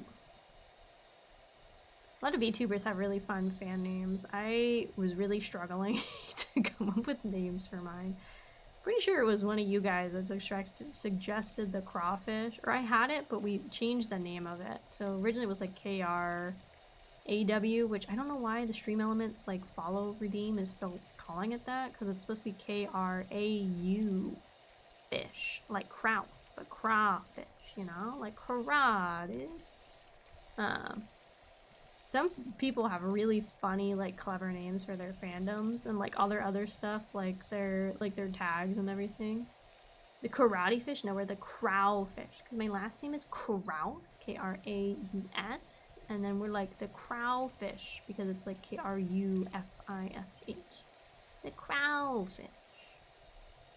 A lot of VTubers have really fun fan names. I was really struggling to come up with names for mine. Pretty sure it was one of you guys that suggested the Kraufish, or I had it, but we changed the name of it. So originally it was like KRAW, which I don't know why the Stream Elements like follow redeem is still calling it that, because it's supposed to be KRAU fish, like Kraus, but crawfish, you know, like karate. Some people have really funny, like, clever names for their fandoms and, like, all their other stuff, like their tags and everything. The karate fish? No, we're the Kraufish. Because my last name is Kraus, Kraus, and then we're, like, the Kraufish, because it's, like, Krufish. The Kraufish.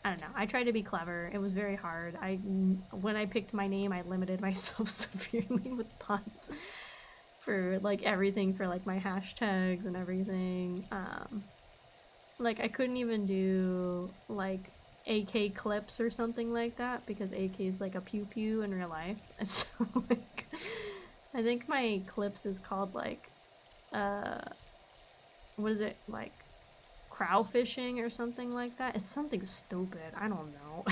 I don't know. I tried to be clever. It was very hard. When I picked my name, I limited myself severely with puns. For, like, everything, for, like, my hashtags and everything. Like, I couldn't even do, like, AK clips or something like that, because AK is, like, a pew-pew in real life. And so, like, I think my clips is called, like, what is it, like, Kraufishing or something like that? It's something stupid. I don't know.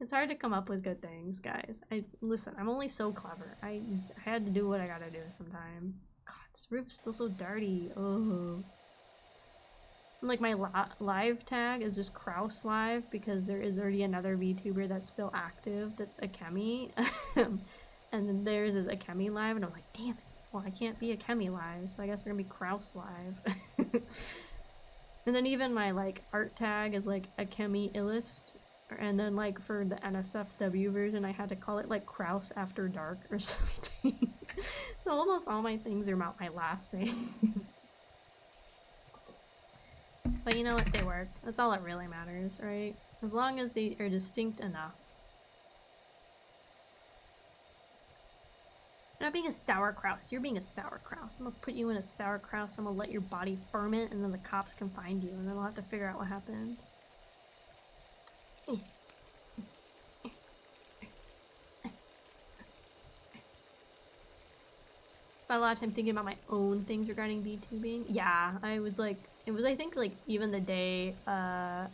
It's hard to come up with good things, guys. Listen, I'm only so clever. I had to do what I gotta do sometime. God, this roof's still so dirty. Oh. Like, my live tag is just Kraus Live, because there is already another VTuber that's still active, that's Akemi. And then theirs is Akemi Live, and I'm like, damn it. Well, I can't be Akemi Live, so I guess we're gonna be Kraus Live. And then even my, like, art tag is, like, Akemi Illust. And then, like, for the NSFW version, I had to call it, like, Kraus After Dark or something. So almost all my things are about my last name. But you know what? They work. That's all that really matters, right? As long as they are distinct enough. You're not being a sauerkraut. You're being a sauerkraut. I'm gonna put you in a sauerkraut. I'm gonna let your body ferment, and then the cops can find you, and then we'll have to figure out what happened. Spent a lot of time thinking about my own things regarding VTubing. Yeah, I was like, it was, I think, like, even the day of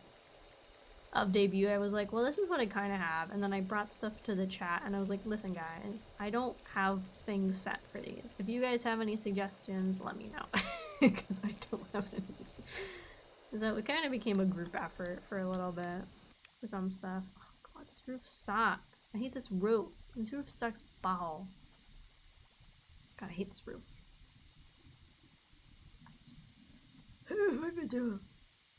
debut, I was like, well, this is what I kind of have. And then I brought stuff to the chat, and I was like, listen, guys, I don't have things set for these. If you guys have any suggestions, let me know. Because I don't have any. So it kind of became a group effort for a little bit for some stuff. Oh god, this roof sucks. I hate this roof. This roof sucks ball. God, I hate this roof.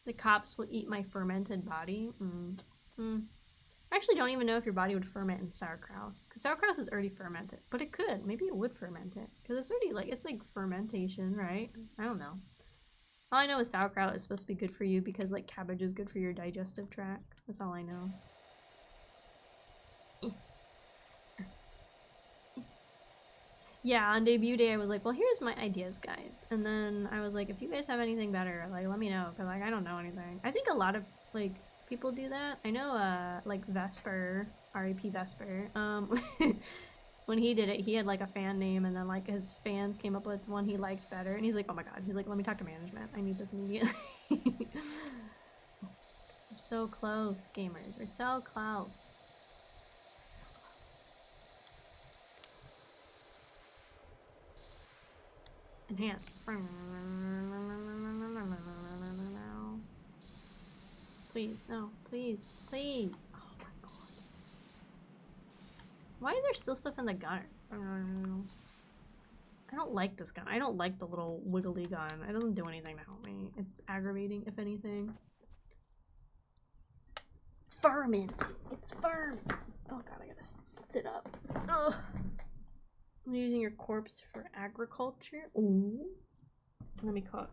The cops will eat my fermented body. I actually don't even know if your body would ferment in sauerkraut, because sauerkraut is already fermented, but it could. Maybe it would ferment it, because it's already, like, it's like fermentation, right? I don't know. All I know is sauerkraut is supposed to be good for you because, like, cabbage is good for your digestive tract. That's all I know. Yeah, on debut day I was like, well, here's my ideas, guys. And then I was like, if you guys have anything better, like, let me know, because like I don't know anything. I think a lot of like people do that. I know like Vesper, RAP Vesper, when he did it, he had like a fan name, and then like his fans came up with one he liked better, and he's like, oh my god, he's like, let me talk to management, I need this immediately. We're so close, gamers, we're so close. Enhance. Please, no, please, please. Oh my god. Why is there still stuff in the gun? I don't like this gun. I don't like the little wiggly gun. It doesn't do anything to help me. It's aggravating, if anything. It's vermin. It's vermin. Oh god, I gotta sit up. Ugh. I'm using your corpse for agriculture. Ooh. Let me cook.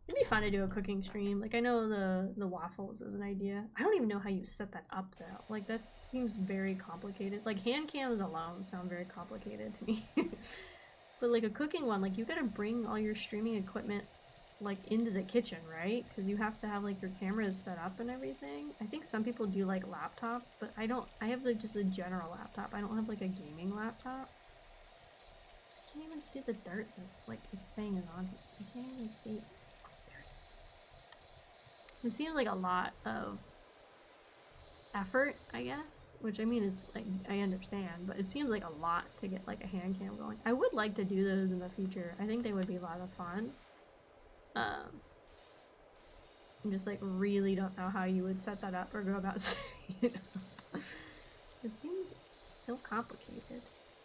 It'd be fun to do a cooking stream. Like, I know the waffles is an idea. I don't even know how you set that up though. Like, that seems very complicated. Like, hand cams alone sound very complicated to me. But like a cooking one, like you gotta bring all your streaming equipment like into the kitchen, right? Because you have to have like your cameras set up and everything. I think some people do like laptops, but I don't. I have like just a general laptop. I don't have like a gaming laptop. I can't even see the dirt that's like it's saying is on here. I can't even see it. It seems like a lot of effort, I guess, which I mean, it's like, I understand, but it seems like a lot to get like a hand cam going. I would like to do those in the future. I think they would be a lot of fun. I just like really don't know how you would set that up or go about setting it up. It seems so complicated.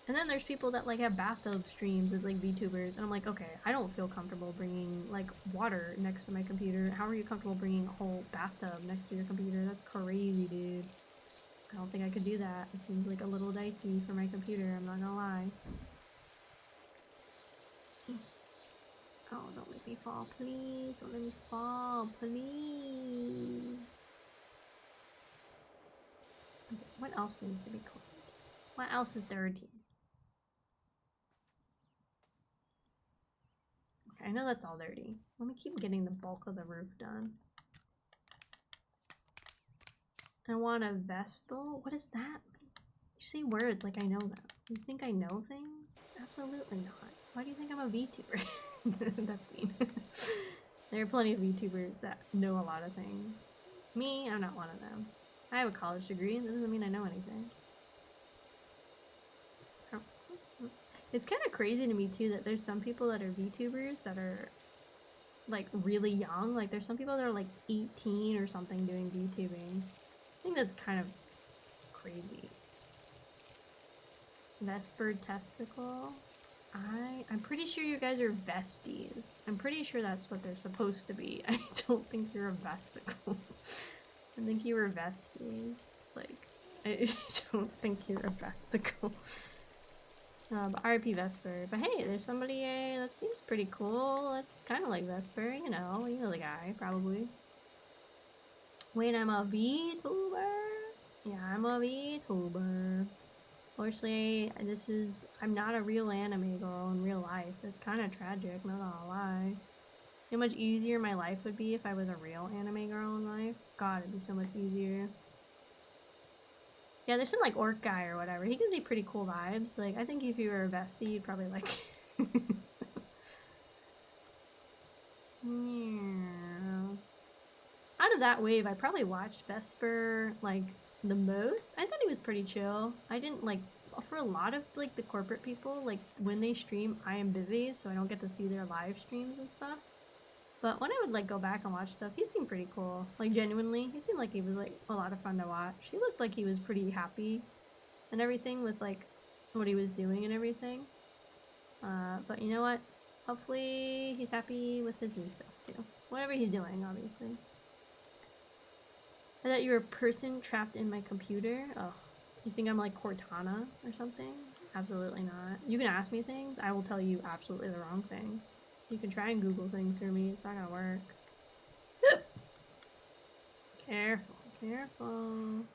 And then there's people that like have bathtub streams as like VTubers, and I'm like, okay, I don't feel comfortable bringing like water next to my computer. How are you comfortable bringing a whole bathtub next to your computer? That's crazy, dude. I don't think I could do that. It seems like a little dicey for my computer, I'm not gonna lie. Oh, don't make me fall, please. Don't let me fall, please. Okay, what else needs to be cleaned? What else is dirty? I know that's all dirty. Let me keep getting the bulk of the roof done. I want a Vestal? What is that? You say words like I know them. You think I know things? Absolutely not. Why do you think I'm a VTuber? That's mean. There are plenty of VTubers that know a lot of things. Me, I'm not one of them. I have a college degree, that doesn't mean I know anything. It's kind of crazy to me too that there's some people that are VTubers that are like really young. Like there's some people that are like 18 or something doing VTubing. I think that's kind of crazy. Vesper testicle. I'm pretty sure you guys are vesties. I'm pretty sure that's what they're supposed to be. I don't think you're a vesticle. I think you were vesties. Like, I don't think you're a vesticle. But RIP Vesper. But hey, there's somebody that seems pretty cool. That's kind of like Vesper, you know the guy, probably. Wait, I'm a VTuber? Yeah, I'm a VTuber. Fortunately, I'm not a real anime girl in real life. It's kind of tragic, not gonna lie. How much easier my life would be if I was a real anime girl in life. God, it'd be so much easier. Yeah, there's some like orc guy or whatever. He gives me pretty cool vibes. Like, I think if you were a vestie, you'd probably like yeah. Out of that wave, I probably watched Vesper like the most. I thought he was pretty chill. I didn't like, for a lot of like the corporate people, like when they stream, I am busy, so I don't get to see their live streams and stuff. But when I would like go back and watch stuff, he seemed pretty cool. Like genuinely, he seemed like he was like a lot of fun to watch. He looked like he was pretty happy and everything with like what he was doing and everything. But you know what? Hopefully he's happy with his new stuff too. Whatever he's doing, obviously. I thought you were a person trapped in my computer. Oh, you think I'm like Cortana or something? Absolutely not. You can ask me things, I will tell you absolutely the wrong things. You can try and Google things for me, it's not gonna work. Careful, careful.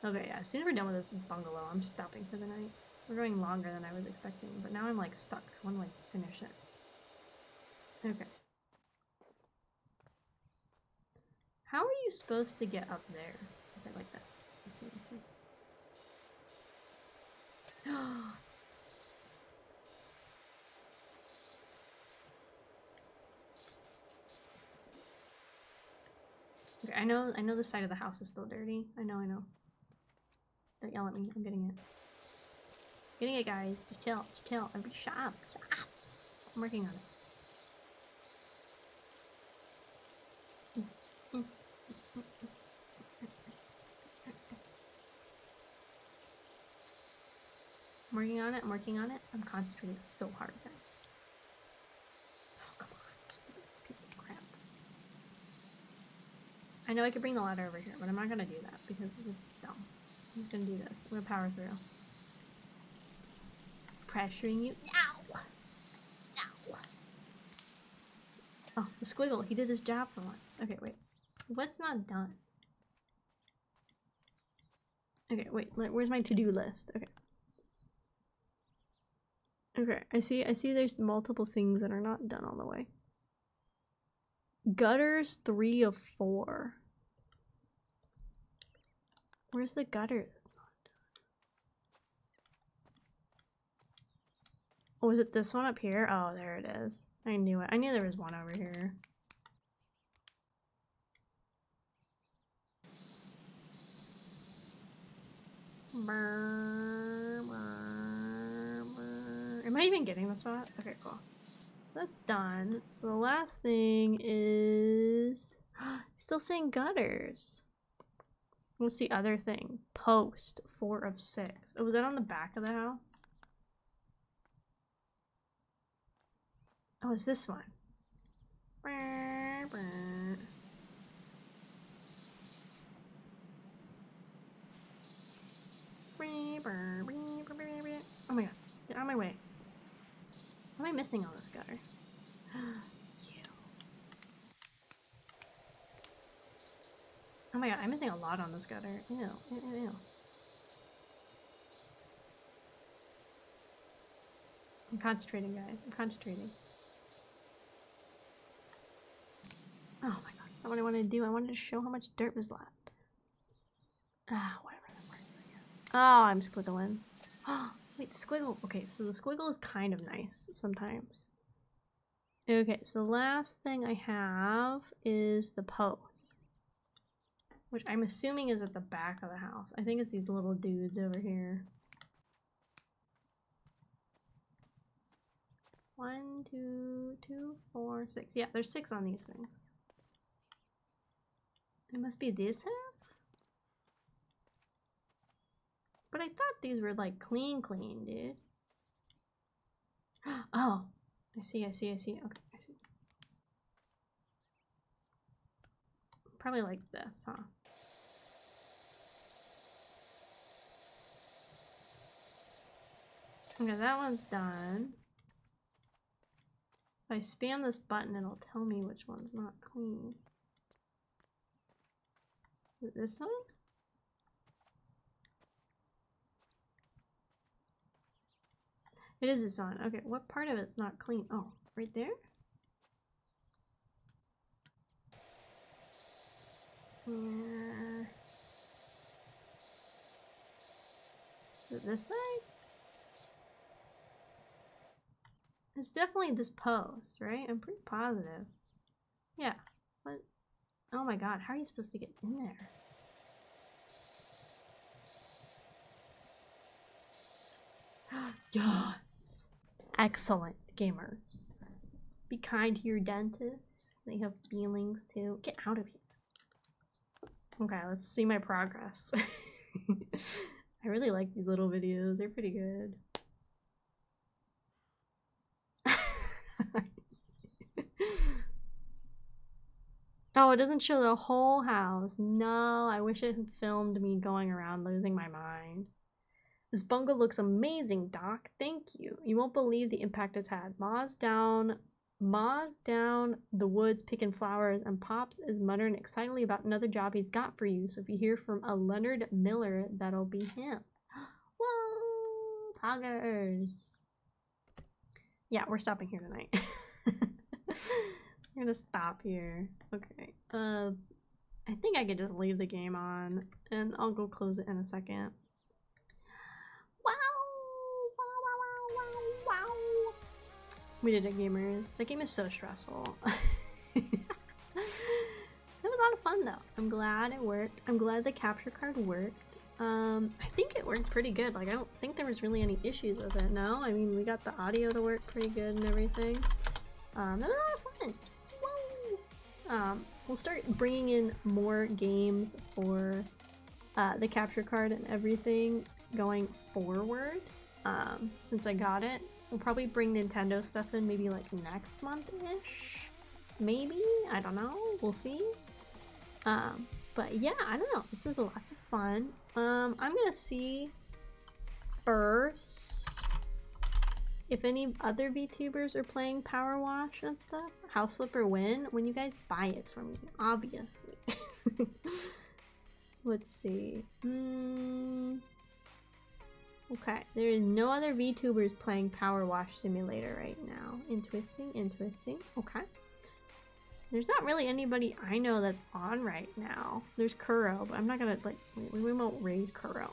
Okay, yeah, as soon as we're done with this bungalow, I'm stopping for the night. We're going longer than I was expecting, but now I'm like stuck. I want to like finish it. Okay. How are you supposed to get up there? Okay, like that. Let's see, let's see. Okay, I know this side of the house is still dirty. I know. Don't yell at me, I'm getting it. Getting it, guys. Just chill, everybody shut up. I'm working on it. I'm working on it. I'm concentrating so hard, guys. Oh, come on. Stupid piece of crap. I know I could bring the ladder over here, but I'm not gonna do that because it's dumb. I'm just gonna do this. I'm gonna power through. Pressuring you. Ow! Ow! Oh, the squiggle. He did his job for once. Okay, wait. So what's not done? Okay, wait. Where's my to-do list? Okay. Okay, I see there's multiple things that are not done all the way. Gutters 3 of 4. Where's the gutter that's not done? Oh, is it this one up here? Oh, there it is. I knew it. I knew there was one over here. Am I even getting the spot? Okay, cool. That's done. So the last thing is still saying gutters. What's the other thing? Post 4 of 6. Oh, was that on the back of the house? Oh, it's this one. Oh my god, get out of my way. What am I missing on this gutter? You. Oh my god, I'm missing a lot on this gutter. Ew, ew, ew. I'm concentrating, guys. I'm concentrating. Oh my god, that's not what I wanted to do. I wanted to show how much dirt was left. Ah, whatever that works, I guess. Oh, I'm squiggling. Oh, wait, squiggle. Okay, so the squiggle is kind of nice sometimes. Okay, so the last thing I have is the post. Which I'm assuming is at the back of the house. I think it's these little dudes over here. 1, 2, 2, 4, 6. Yeah, there's 6 on these things. It must be this half? But I thought these were like clean, dude. Oh, I see. Okay, I see. Probably like this, huh? Okay, that one's done. If I spam this button, it'll tell me which one's not clean. Is it this one? It is this one. Okay, what part of it's not clean? Oh, right there? Yeah. Is it this side? It's definitely this post, right? I'm pretty positive. Yeah. What? Oh my god, how are you supposed to get in there? Yes! Excellent, gamers. Be kind to your dentists. They have feelings too. Get out of here. Okay, let's see my progress. I really like these little videos. They're pretty good. Oh, it doesn't show the whole house. No, I wish it had filmed me going around losing my mind. This bungalow looks amazing, Doc. Thank you. You won't believe the impact it's had. Ma's down the woods picking flowers, and Pops is muttering excitedly about another job he's got for you. So if you hear from a Leonard Miller, that'll be him. Whoa! Poggers. Yeah, we're stopping here tonight. We're gonna stop here. Okay. I think I could just leave the game on and I'll go close it in a second. Wow! Wow, wow, wow, wow, wow. We did it, gamers. The game is so stressful. It was a lot of fun though. I'm glad it worked. I'm glad the capture card worked. I think it worked pretty good. Like, I don't think there was really any issues with it, no? I mean, we got the audio to work pretty good and everything. It was a lot of fun. Whoa! We'll start bringing in more games for the capture card and everything going forward. Since I got it, we'll probably bring Nintendo stuff in maybe like next month-ish. Maybe? I don't know. We'll see. But yeah, I don't know. This is lots of fun. I'm gonna see first if any other VTubers are playing Powerwash and stuff. House Flipper win when you guys buy it from me, obviously. Let's see. Okay, there is no other VTubers playing Powerwash Simulator right now. Interesting, interesting. Okay. There's not really anybody I know that's on right now. There's Kuro, but I'm not gonna, like, we won't raid Kuro.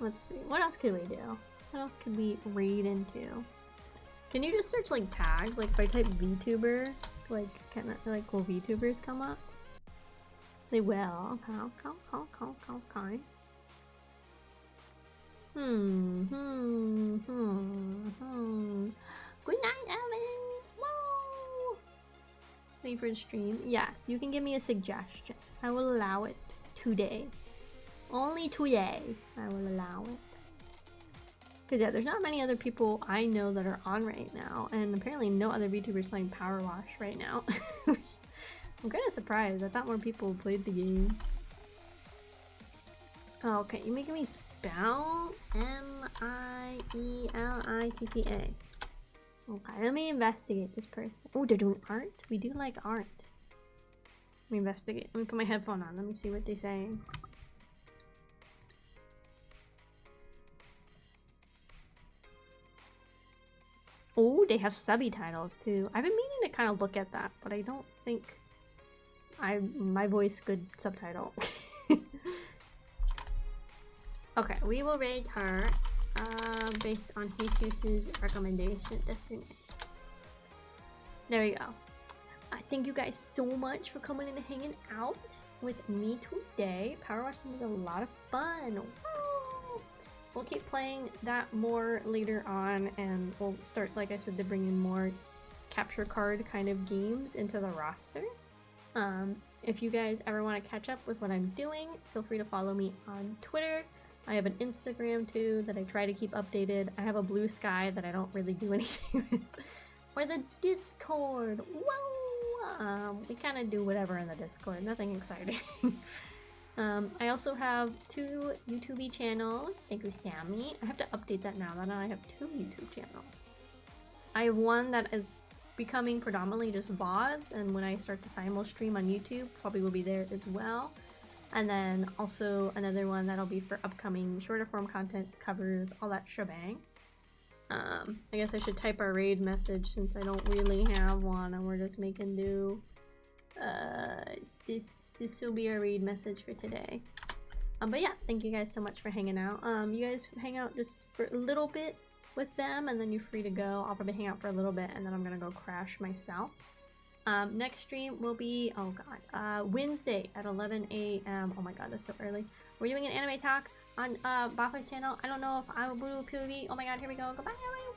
Let's see, what else could we do? What else could we raid into? Can you just search, like, tags? Like, if I type VTuber, like, will VTubers come up? They will. Okay. Good night, Evan! Whoa! Wait for the stream. Yes, you can give me a suggestion. I will allow it today. Only today, I will allow it. Because yeah, there's not many other people I know that are on right now, and apparently no other VTubers playing Powerwash right now. I'm kind of surprised. I thought more people played the game. Oh, okay, you're making me spell M-I-E-L-I-T-T-A. Okay, let me investigate this person. Oh, they're doing art? We do like art. Let me investigate. Let me put my headphone on. Let me see what they're saying. Oh, they have subtitles too. I've been meaning to kind of look at that, but I don't think my voice could subtitle. Okay, we will rate her based on Jesus's recommendation. There we go. I thank you guys so much for coming in and hanging out with me today. Powerwash is a lot of fun. Woo! We'll keep playing that more later on, and we'll start, like I said, to bring in more capture card kind of games into the roster. If you guys ever want to catch up with what I'm doing, feel free to follow me on Twitter. I have an Instagram too that I try to keep updated. I have a Blue Sky that I don't really do anything with. Or the Discord. Whoa! We kind of do whatever in the Discord. Nothing exciting. I also have 2 YouTube channels. Thank you, Sammy. I have to update that now that I have 2 YouTube channels. I have one that is becoming predominantly just VODs, and when I start to simul stream on YouTube, probably will be there as well. And then also another one that'll be for upcoming shorter form content, covers, all that shebang. I guess I should type our raid message since I don't really have one and we're just making do. This will be our raid message for today. But yeah, thank you guys so much for hanging out. You guys hang out just for a little bit with them and then you're free to go. I'll probably hang out for a little bit and then I'm gonna go crash myself. Next stream will be, oh god, Wednesday at 11 a.m. Oh my god, that's so early. We're doing an anime talk on Bafa's channel. I don't know if I will do POV. Oh my god, here we go. Goodbye, everyone.